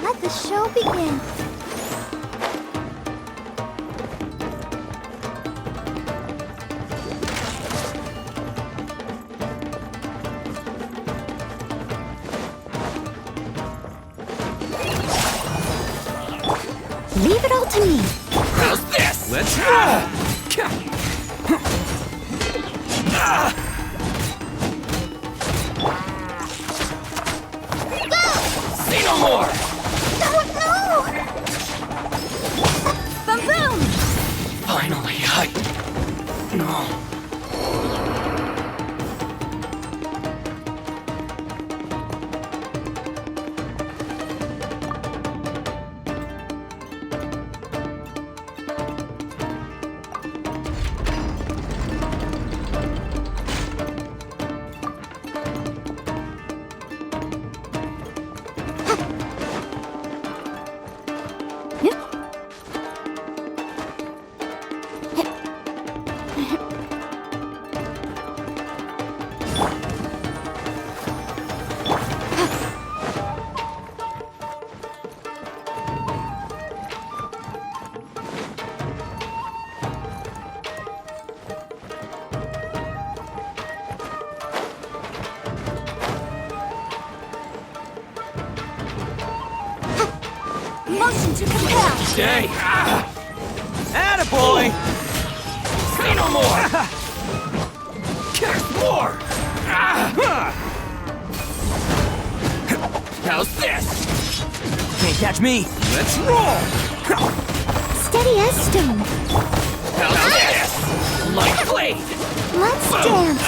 Let the show begin. Leave it all to me. How's this? Let's roll! Say no more! Oh no! Boom boom! Finally, No. Motion to compel. Stay! Attaboy! Say no more! There's more! How's this? Can't catch me. Let's roll! Steady as stone. How's this? Light blade! Let's dance.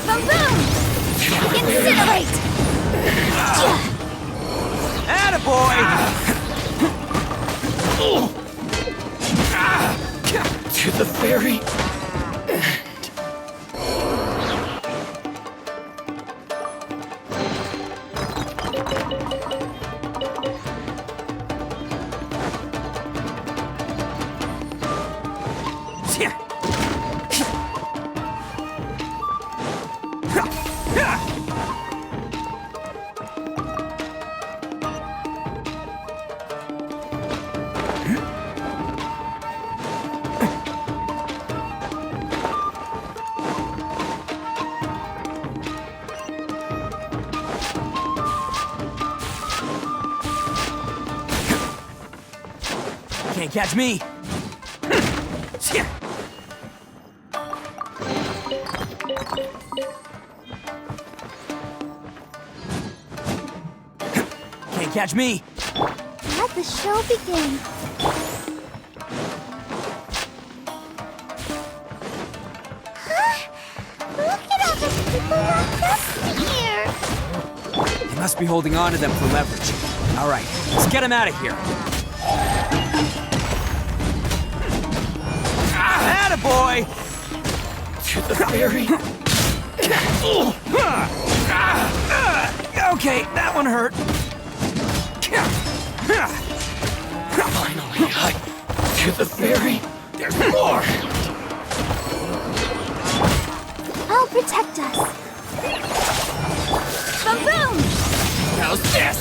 Boom boom! Incinerate! Attaboy! To the very Can't catch me. Can't catch me. Let the show begin. Look at all the people locked up here. They must be holding on to them for leverage. All right, let's get them out of here. Attaboy! to the very Okay, that one hurt. finally to the very there's more! I'll protect us. Boom boom! How's this?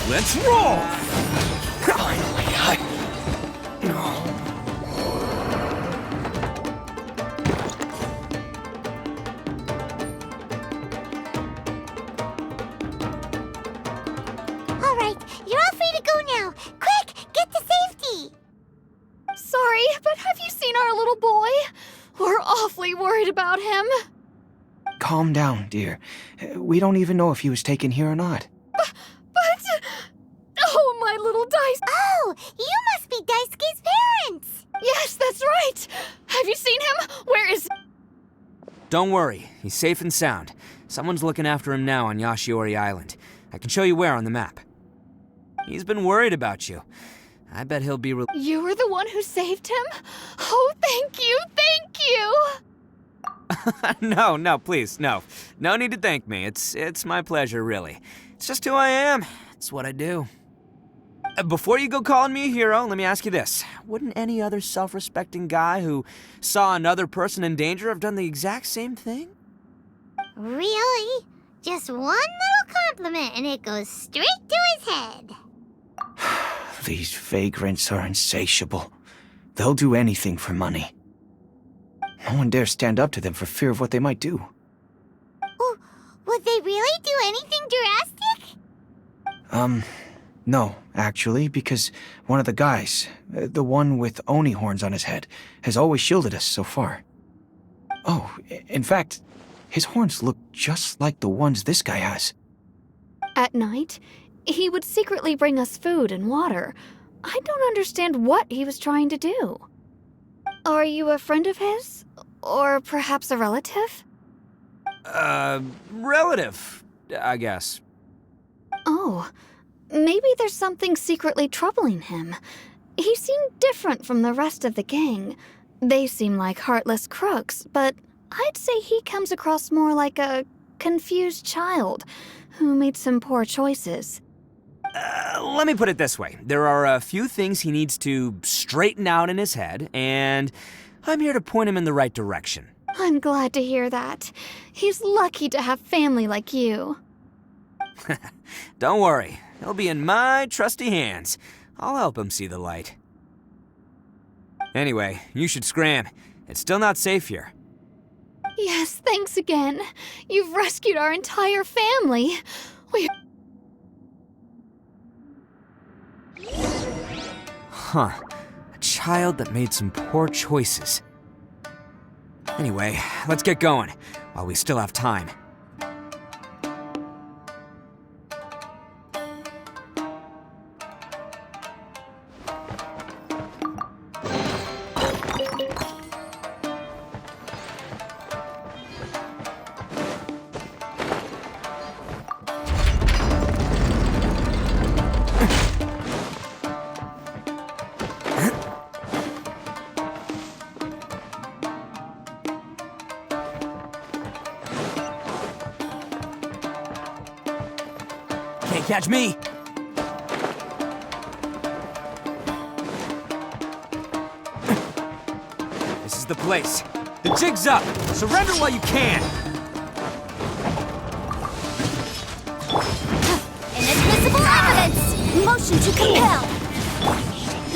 Let's roll! Finally, no. All right, you're all free to go now. Quick, get to safety. Sorry, but have you seen our little boy? We're awfully worried about him. Calm down, dear. We don't even know if he was taken here or not. But... Oh, my little Dice... Oh, you must be Daisuke's parents. Yes, that's right! Have you seen him? Where is... Don't worry, he's safe and sound. Someone's looking after him now on Yashiori Island. I can show you where on the map. He's been worried about you. I bet he'll be You were the one who saved him? Oh, thank you, thank you! No, please, no. No need to thank me. It's my pleasure, really. It's just who I am. It's what I do. Before you go calling me a hero, let me ask you this. Wouldn't any other self-respecting guy who saw another person in danger have done the exact same thing? Really? Just one little compliment and it goes straight to his head. These vagrants are insatiable. They'll do anything for money. No one dares stand up to them for fear of what they might do. Oh, would they really do anything drastic? No, actually, because one of the guys, the one with Oni horns on his head, has always shielded us so far. Oh, in fact, his horns look just like the ones this guy has. At night, he would secretly bring us food and water. I don't understand what he was trying to do. Are you a friend of his? Or perhaps a relative? Relative, I guess. Oh, maybe there's something secretly troubling him. He seemed different from the rest of the gang. They seem like heartless crooks, but I'd say he comes across more like a confused child who made some poor choices. Let me put it this way. There are a few things he needs to straighten out in his head, and I'm here to point him in the right direction. I'm glad to hear that. He's lucky to have family like you. Don't worry. He'll be in my trusty hands. I'll help him see the light. Anyway, you should scram. It's still not safe here. Yes, thanks again. You've rescued our entire family. Huh. A child that made some poor choices. Anyway, let's get going, while we still have time. Can't catch me! This is the place. The jig's up! Surrender while you can! Inadmissible evidence! Motion to compel!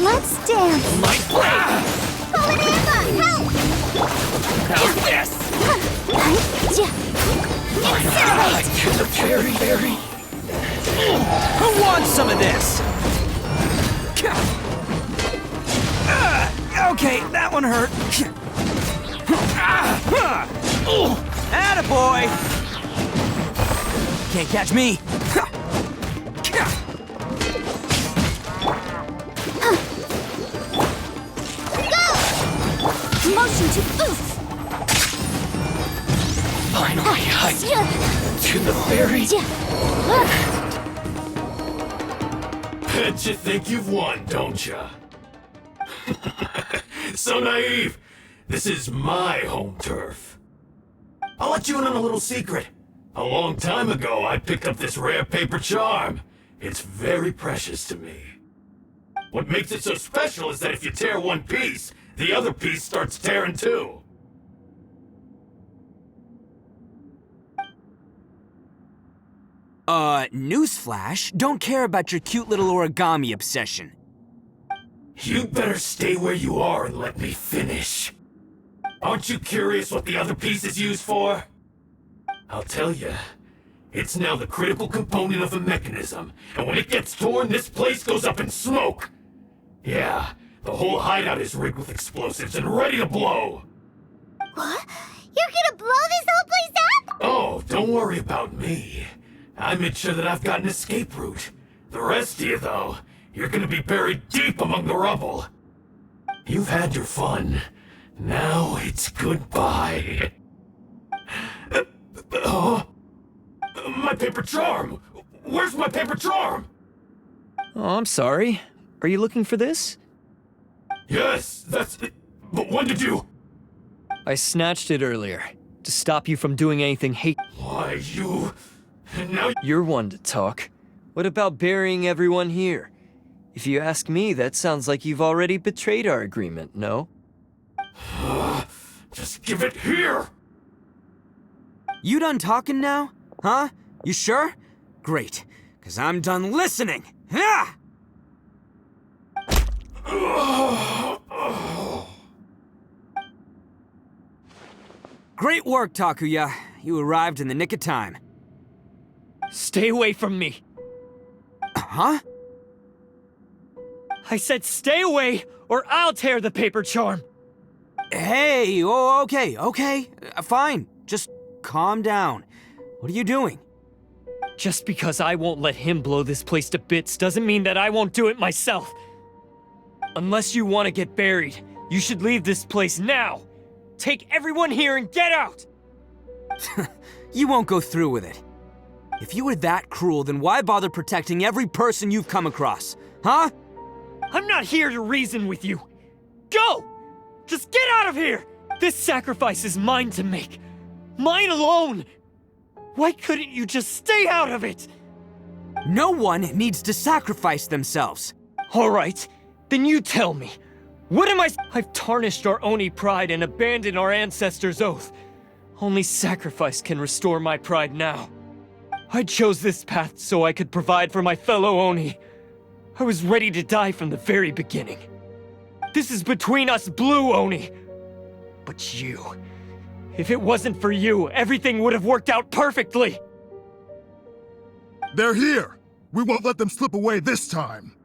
Let's dance! My blade! Fallen Amber, help! How's this? Incinerate! To the very. Who wants some of this? Okay, that one hurt. Attaboy! Can't catch me. Go! Motion to boost! Finally, to the very. Bet you think you've won, don't ya? So naive. This is my home turf. I'll let you in on a little secret. A long time ago, I picked up this rare paper charm. It's very precious to me. What makes it so special is that if you tear one piece, the other piece starts tearing too. Newsflash, don't care about your cute little origami obsession. You'd better stay where you are and let me finish. Aren't you curious what the other piece is used for? I'll tell you. It's now the critical component of a mechanism, and when it gets torn, this place goes up in smoke. Yeah, the whole hideout is rigged with explosives and ready to blow. What? You're gonna blow this whole place up? Oh, don't worry about me. I made sure that I've got an escape route. The rest of you, though, you're gonna be buried deep among the rubble. You've had your fun. Now it's goodbye. My paper charm! Where's my paper charm? Oh, I'm sorry. Are you looking for this? Yes, that's it. But when did you... I snatched it earlier, to stop you from doing anything Why, you... And now... You're one to talk. What about burying everyone here? If you ask me, that sounds like you've already betrayed our agreement, no? Just give it here! You done talking now? Huh? You sure? Great, 'cause I'm done listening. Ah! Great work, Takuya. You arrived in the nick of time. Stay away from me! Huh? I said stay away, or I'll tear the paper charm! Hey, oh, okay. Fine. Just calm down. What are you doing? Just because I won't let him blow this place to bits doesn't mean that I won't do it myself. Unless you want to get buried, you should leave this place now. Take everyone here and get out! You won't go through with it. If you were that cruel, then why bother protecting every person you've come across? Huh? I'm not here to reason with you. Go! Just get out of here! This sacrifice is mine to make. Mine alone! Why couldn't you just stay out of it? No one needs to sacrifice themselves. All right, then you tell me. What am I? I've tarnished our Oni pride and abandoned our ancestors' oath. Only sacrifice can restore my pride now. I chose this path so I could provide for my fellow Oni. I was ready to die from the very beginning. This is between us Blue Oni. But you... If it wasn't for you, everything would have worked out perfectly! They're here! We won't let them slip away this time!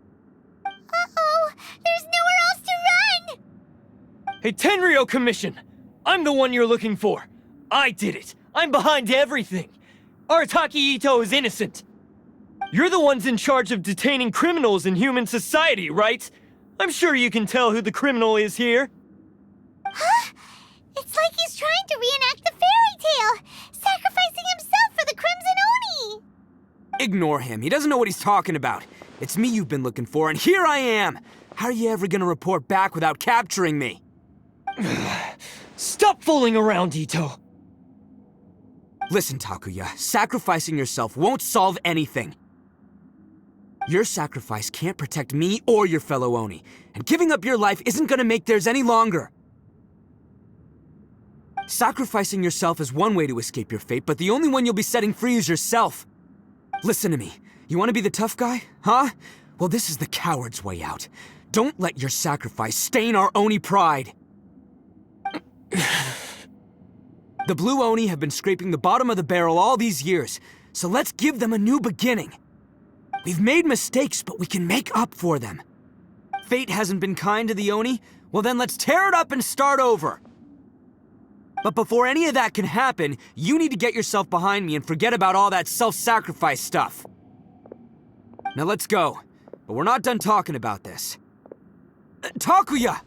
Uh-oh! There's nowhere else to run! Hey, Tenryo Commission! I'm the one you're looking for! I did it! I'm behind everything! Arataki Ito is innocent! You're the ones in charge of detaining criminals in human society, right? I'm sure you can tell who the criminal is here. Huh? It's like he's trying to reenact the fairy tale, sacrificing himself for the Crimson Oni! Ignore him. He doesn't know what he's talking about. It's me you've been looking for, and here I am! How are you ever gonna report back without capturing me? Stop fooling around, Ito! Listen, Takuya, sacrificing yourself won't solve anything. Your sacrifice can't protect me or your fellow Oni, and giving up your life isn't gonna make theirs any longer. Sacrificing yourself is one way to escape your fate, but the only one you'll be setting free is yourself. Listen to me. You want to be the tough guy, huh? Well, this is the coward's way out. Don't let your sacrifice stain our Oni pride. The Blue Oni have been scraping the bottom of the barrel all these years, so let's give them a new beginning. We've made mistakes, but we can make up for them. Fate hasn't been kind to the Oni? Well then let's tear it up and start over. But before any of that can happen, you need to get yourself behind me and forget about all that self-sacrifice stuff. Now let's go. But we're not done talking about this. Takuya!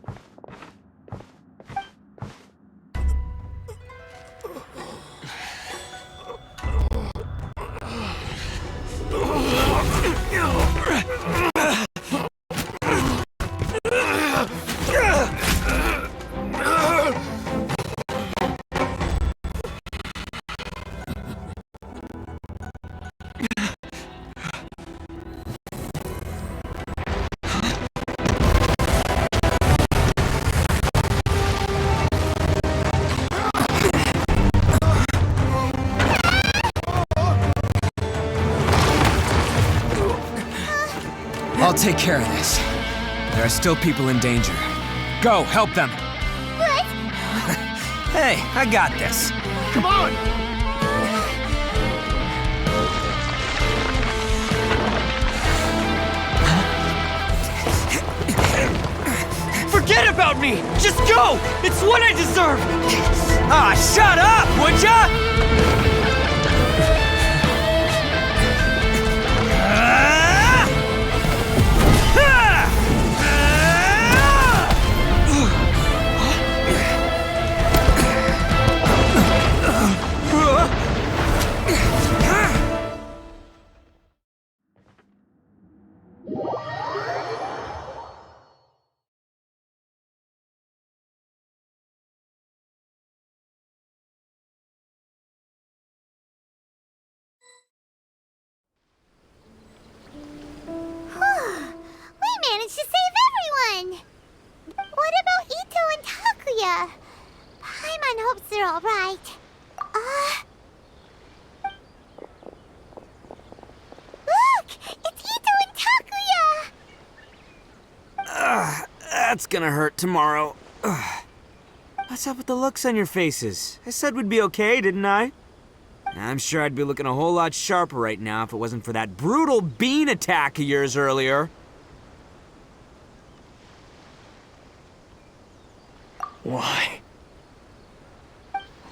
I'll take care of this. There are still people in danger. Go, help them! What? Hey, I got this. Come on! Forget about me! Just go! It's what I deserve! Ah, shut up, would ya? We managed to save everyone! What about Ito and Takuya? Paimon hopes they're alright. Look! It's Ito and Takuya! That's gonna hurt tomorrow. What's up with the looks on your faces? I said we'd be okay, didn't I? I'm sure I'd be looking a whole lot sharper right now if it wasn't for that brutal bean attack of yours earlier. Why?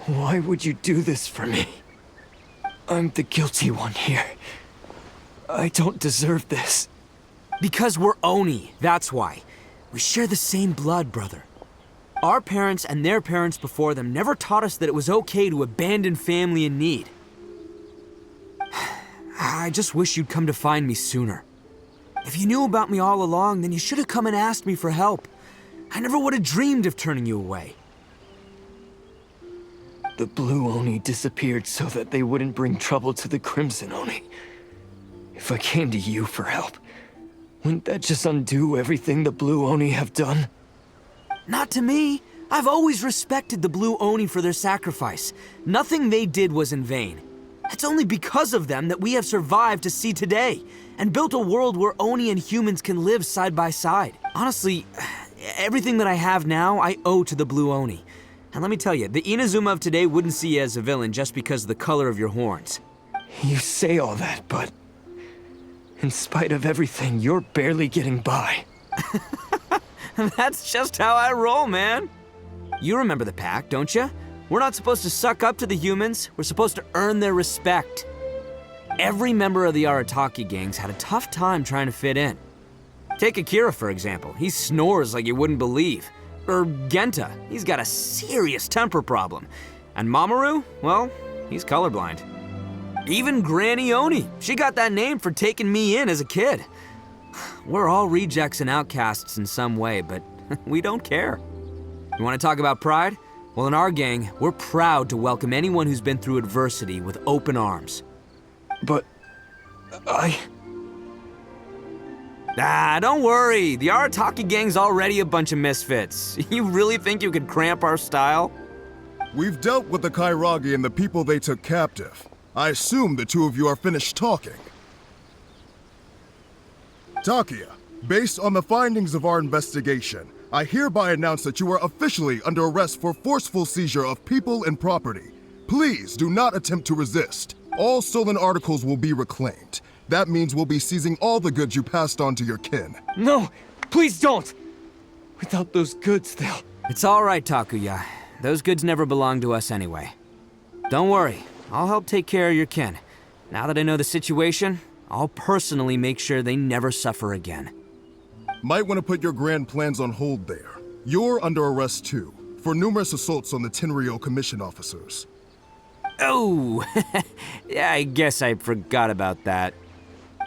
Why would you do this for me? I'm the guilty one here. I don't deserve this. Because we're Oni, that's why. We share the same blood, brother. Our parents and their parents before them never taught us that it was okay to abandon family in need. I just wish you'd come to find me sooner. If you knew about me all along, then you should have come and asked me for help. I never would have dreamed of turning you away. The Blue Oni disappeared so that they wouldn't bring trouble to the Crimson Oni. If I came to you for help, wouldn't that just undo everything the Blue Oni have done? Not to me. I've always respected the Blue Oni for their sacrifice. Nothing they did was in vain. It's only because of them that we have survived to see today, and built a world where Oni and humans can live side by side. Honestly, everything that I have now, I owe to the Blue Oni. And let me tell you, the Inazuma of today wouldn't see you as a villain just because of the color of your horns. You say all that, but in spite of everything, you're barely getting by. That's just how I roll, man. You remember the pact, don't you? We're not supposed to suck up to the humans. We're supposed to earn their respect. Every member of the Arataki gangs had a tough time trying to fit in. Take Akira, for example. He snores like you wouldn't believe. Or Genta. He's got a serious temper problem. And Mamoru, well, he's colorblind. Even Granny Oni. She got that name for taking me in as a kid. We're all rejects and outcasts in some way, but we don't care. You want to talk about pride? Well, in our gang, we're proud to welcome anyone who's been through adversity with open arms. But don't worry. The Arataki gang's already a bunch of misfits. You really think you could cramp our style? We've dealt with the Kairagi and the people they took captive. I assume the two of you are finished talking. Takia, based on the findings of our investigation, I hereby announce that you are officially under arrest for forceful seizure of people and property. Please do not attempt to resist. All stolen articles will be reclaimed. That means we'll be seizing all the goods you passed on to your kin. No, please don't! Without those goods, they'll... It's all right, Takuya. Those goods never belonged to us anyway. Don't worry, I'll help take care of your kin. Now that I know the situation, I'll personally make sure they never suffer again. Might want to put your grand plans on hold there. You're under arrest too, for numerous assaults on the Tenryou Commission officers. Oh, yeah, I guess I forgot about that.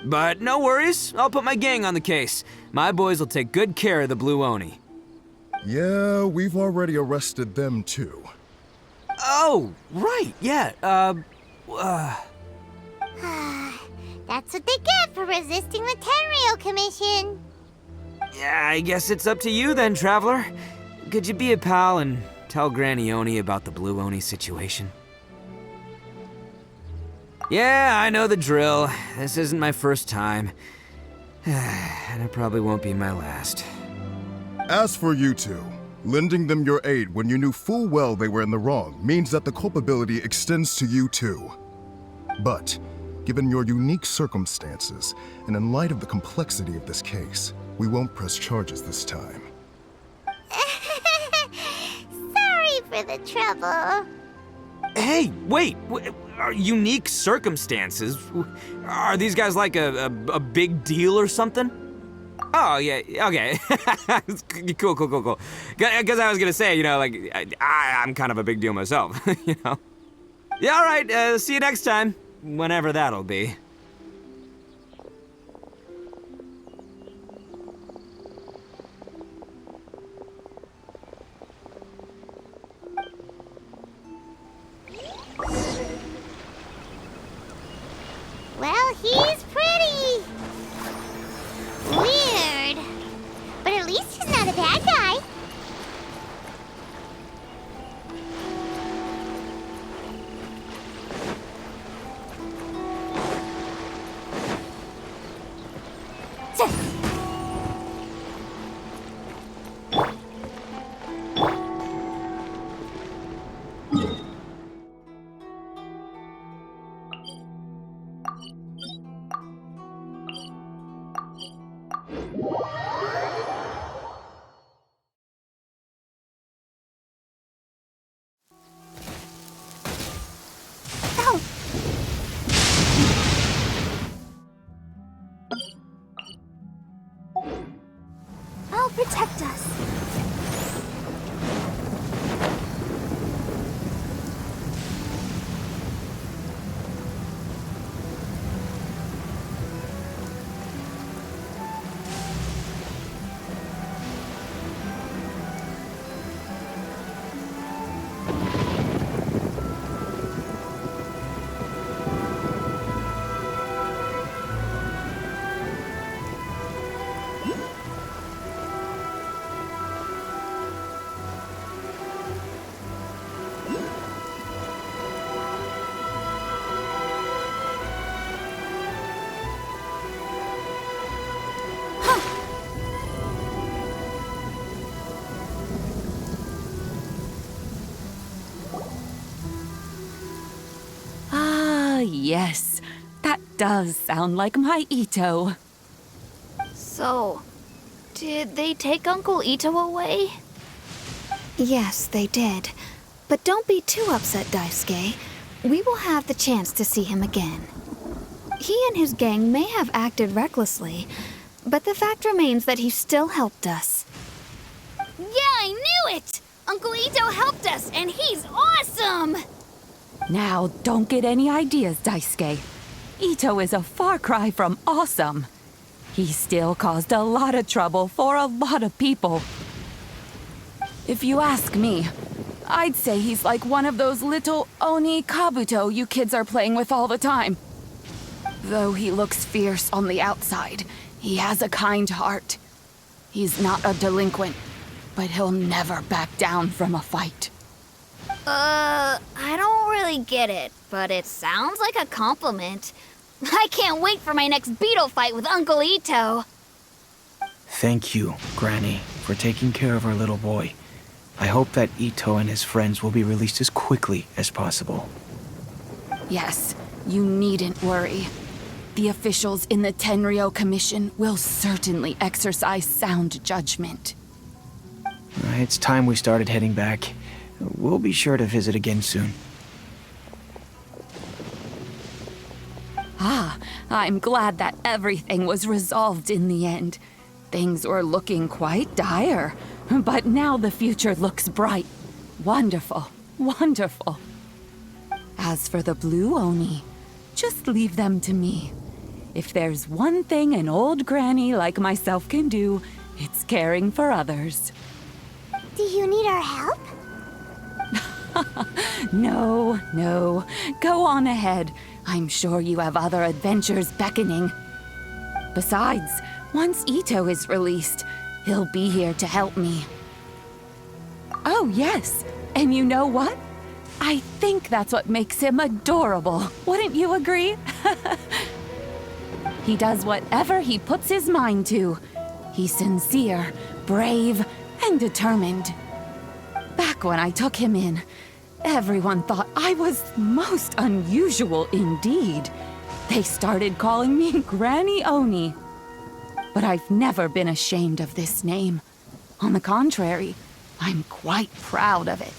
But no worries, I'll put my gang on the case. My boys will take good care of the Blue Oni. Yeah, we've already arrested them too. Oh, right, yeah, That's what they get for resisting the Tenryou Commission. Yeah, I guess it's up to you then, Traveler. Could you be a pal and tell Granny Oni about the Blue Oni situation? Yeah, I know the drill. This isn't my first time. And it probably won't be my last. As for you two, lending them your aid when you knew full well they were in the wrong means that the culpability extends to you too. But, given your unique circumstances, and in light of the complexity of this case, we won't press charges this time. Sorry for the trouble. Hey, wait! Unique circumstances? Are these guys like a big deal or something? Oh, yeah, okay. Cool. Because I was gonna say, you know, like, I'm kind of a big deal myself, you know? Yeah, all right, see you next time. Whenever that'll be. Well, he's pretty. Weird. But at least he's not a bad guy. I'll protect us. yes. That does sound like my Ito. So, did they take Uncle Ito away? Yes, they did. But don't be too upset, Daisuke. We will have the chance to see him again. He and his gang may have acted recklessly, but the fact remains that he still helped us. Yeah, I knew it! Uncle Ito helped us, and he's awesome! Now, don't get any ideas, Daisuke. Ito is a far cry from awesome. He still caused a lot of trouble for a lot of people. If you ask me, I'd say he's like one of those little Oni Kabuto you kids are playing with all the time. Though he looks fierce on the outside, he has a kind heart. He's not a delinquent, but he'll never back down from a fight. I don't really get it, but it sounds like a compliment. I can't wait for my next beetle fight with Uncle Ito. Thank you, Granny, for taking care of our little boy. I hope that Ito and his friends will be released as quickly as possible. Yes, you needn't worry. The officials in the Tenryo Commission will certainly exercise sound judgment. It's time we started heading back. We'll be sure to visit again soon. Ah, I'm glad that everything was resolved in the end. Things were looking quite dire, but now the future looks bright. Wonderful, wonderful. As for the Blue Oni, just leave them to me. If there's one thing an old granny like myself can do, it's caring for others. Do you need our help? No, no. Go on ahead. I'm sure you have other adventures beckoning. Besides, once Ito is released, he'll be here to help me. Oh, yes. And you know what? I think that's what makes him adorable. Wouldn't you agree? He does whatever he puts his mind to. He's sincere, brave, and determined. Back when I took him in, everyone thought I was most unusual indeed. They started calling me Granny Oni. But I've never been ashamed of this name. On the contrary, I'm quite proud of it.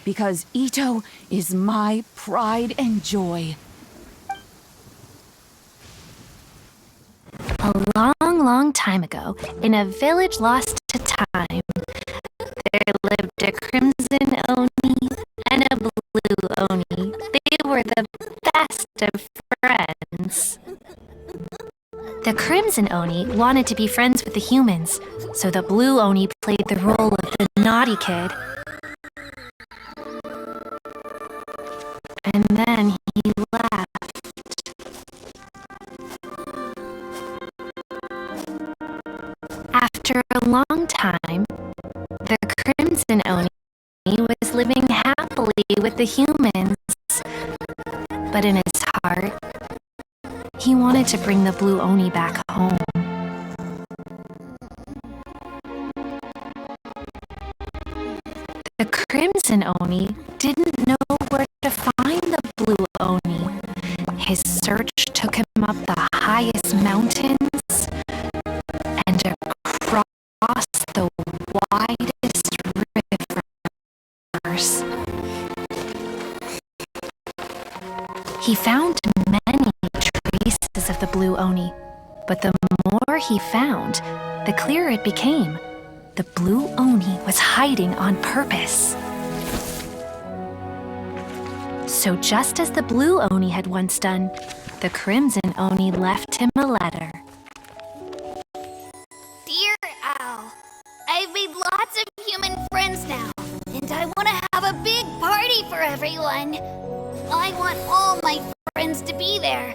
Because Ito is my pride and joy. A long, long time ago, in a village lost to time, there lived a crimson Oni and a blue Oni. They were the best of friends. The crimson Oni wanted to be friends with the humans, so the blue Oni played the role of the naughty kid. And then he left. After a long time, the crimson Oni was living happily with the humans. But in his heart, he wanted to bring the blue Oni back home. The crimson Oni didn't know where to find the blue Oni. His search took him up the highest mountains and across the widest rivers. He found many traces of the blue Oni, but the more he found, the clearer it became. The blue Oni was hiding on purpose. So just as the blue Oni had once done, the crimson Oni left him a letter. Dear Al, I've made lots of human friends now, and I want to have a big party for everyone. I want all my friends to be there.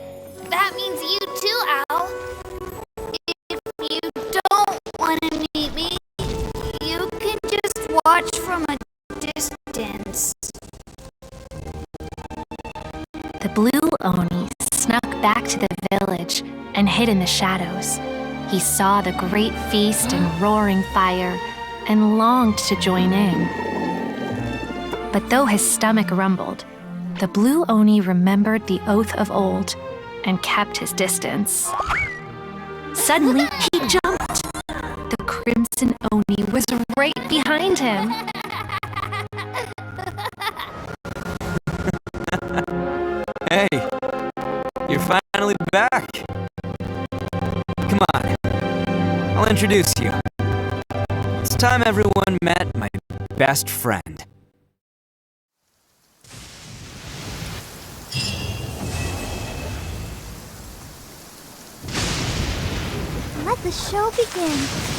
That means you too, Al. If you don't want to meet me, you can just watch from a distance. The blue Oni snuck back to the village and hid in the shadows. He saw the great feast and roaring fire and longed to join in. But though his stomach rumbled, The blue Oni remembered the oath of old and kept his distance. Suddenly, he jumped. The crimson Oni was right behind him. Hey, you're finally back. Come on, I'll introduce you. It's time everyone met my best friend. Let the show begin.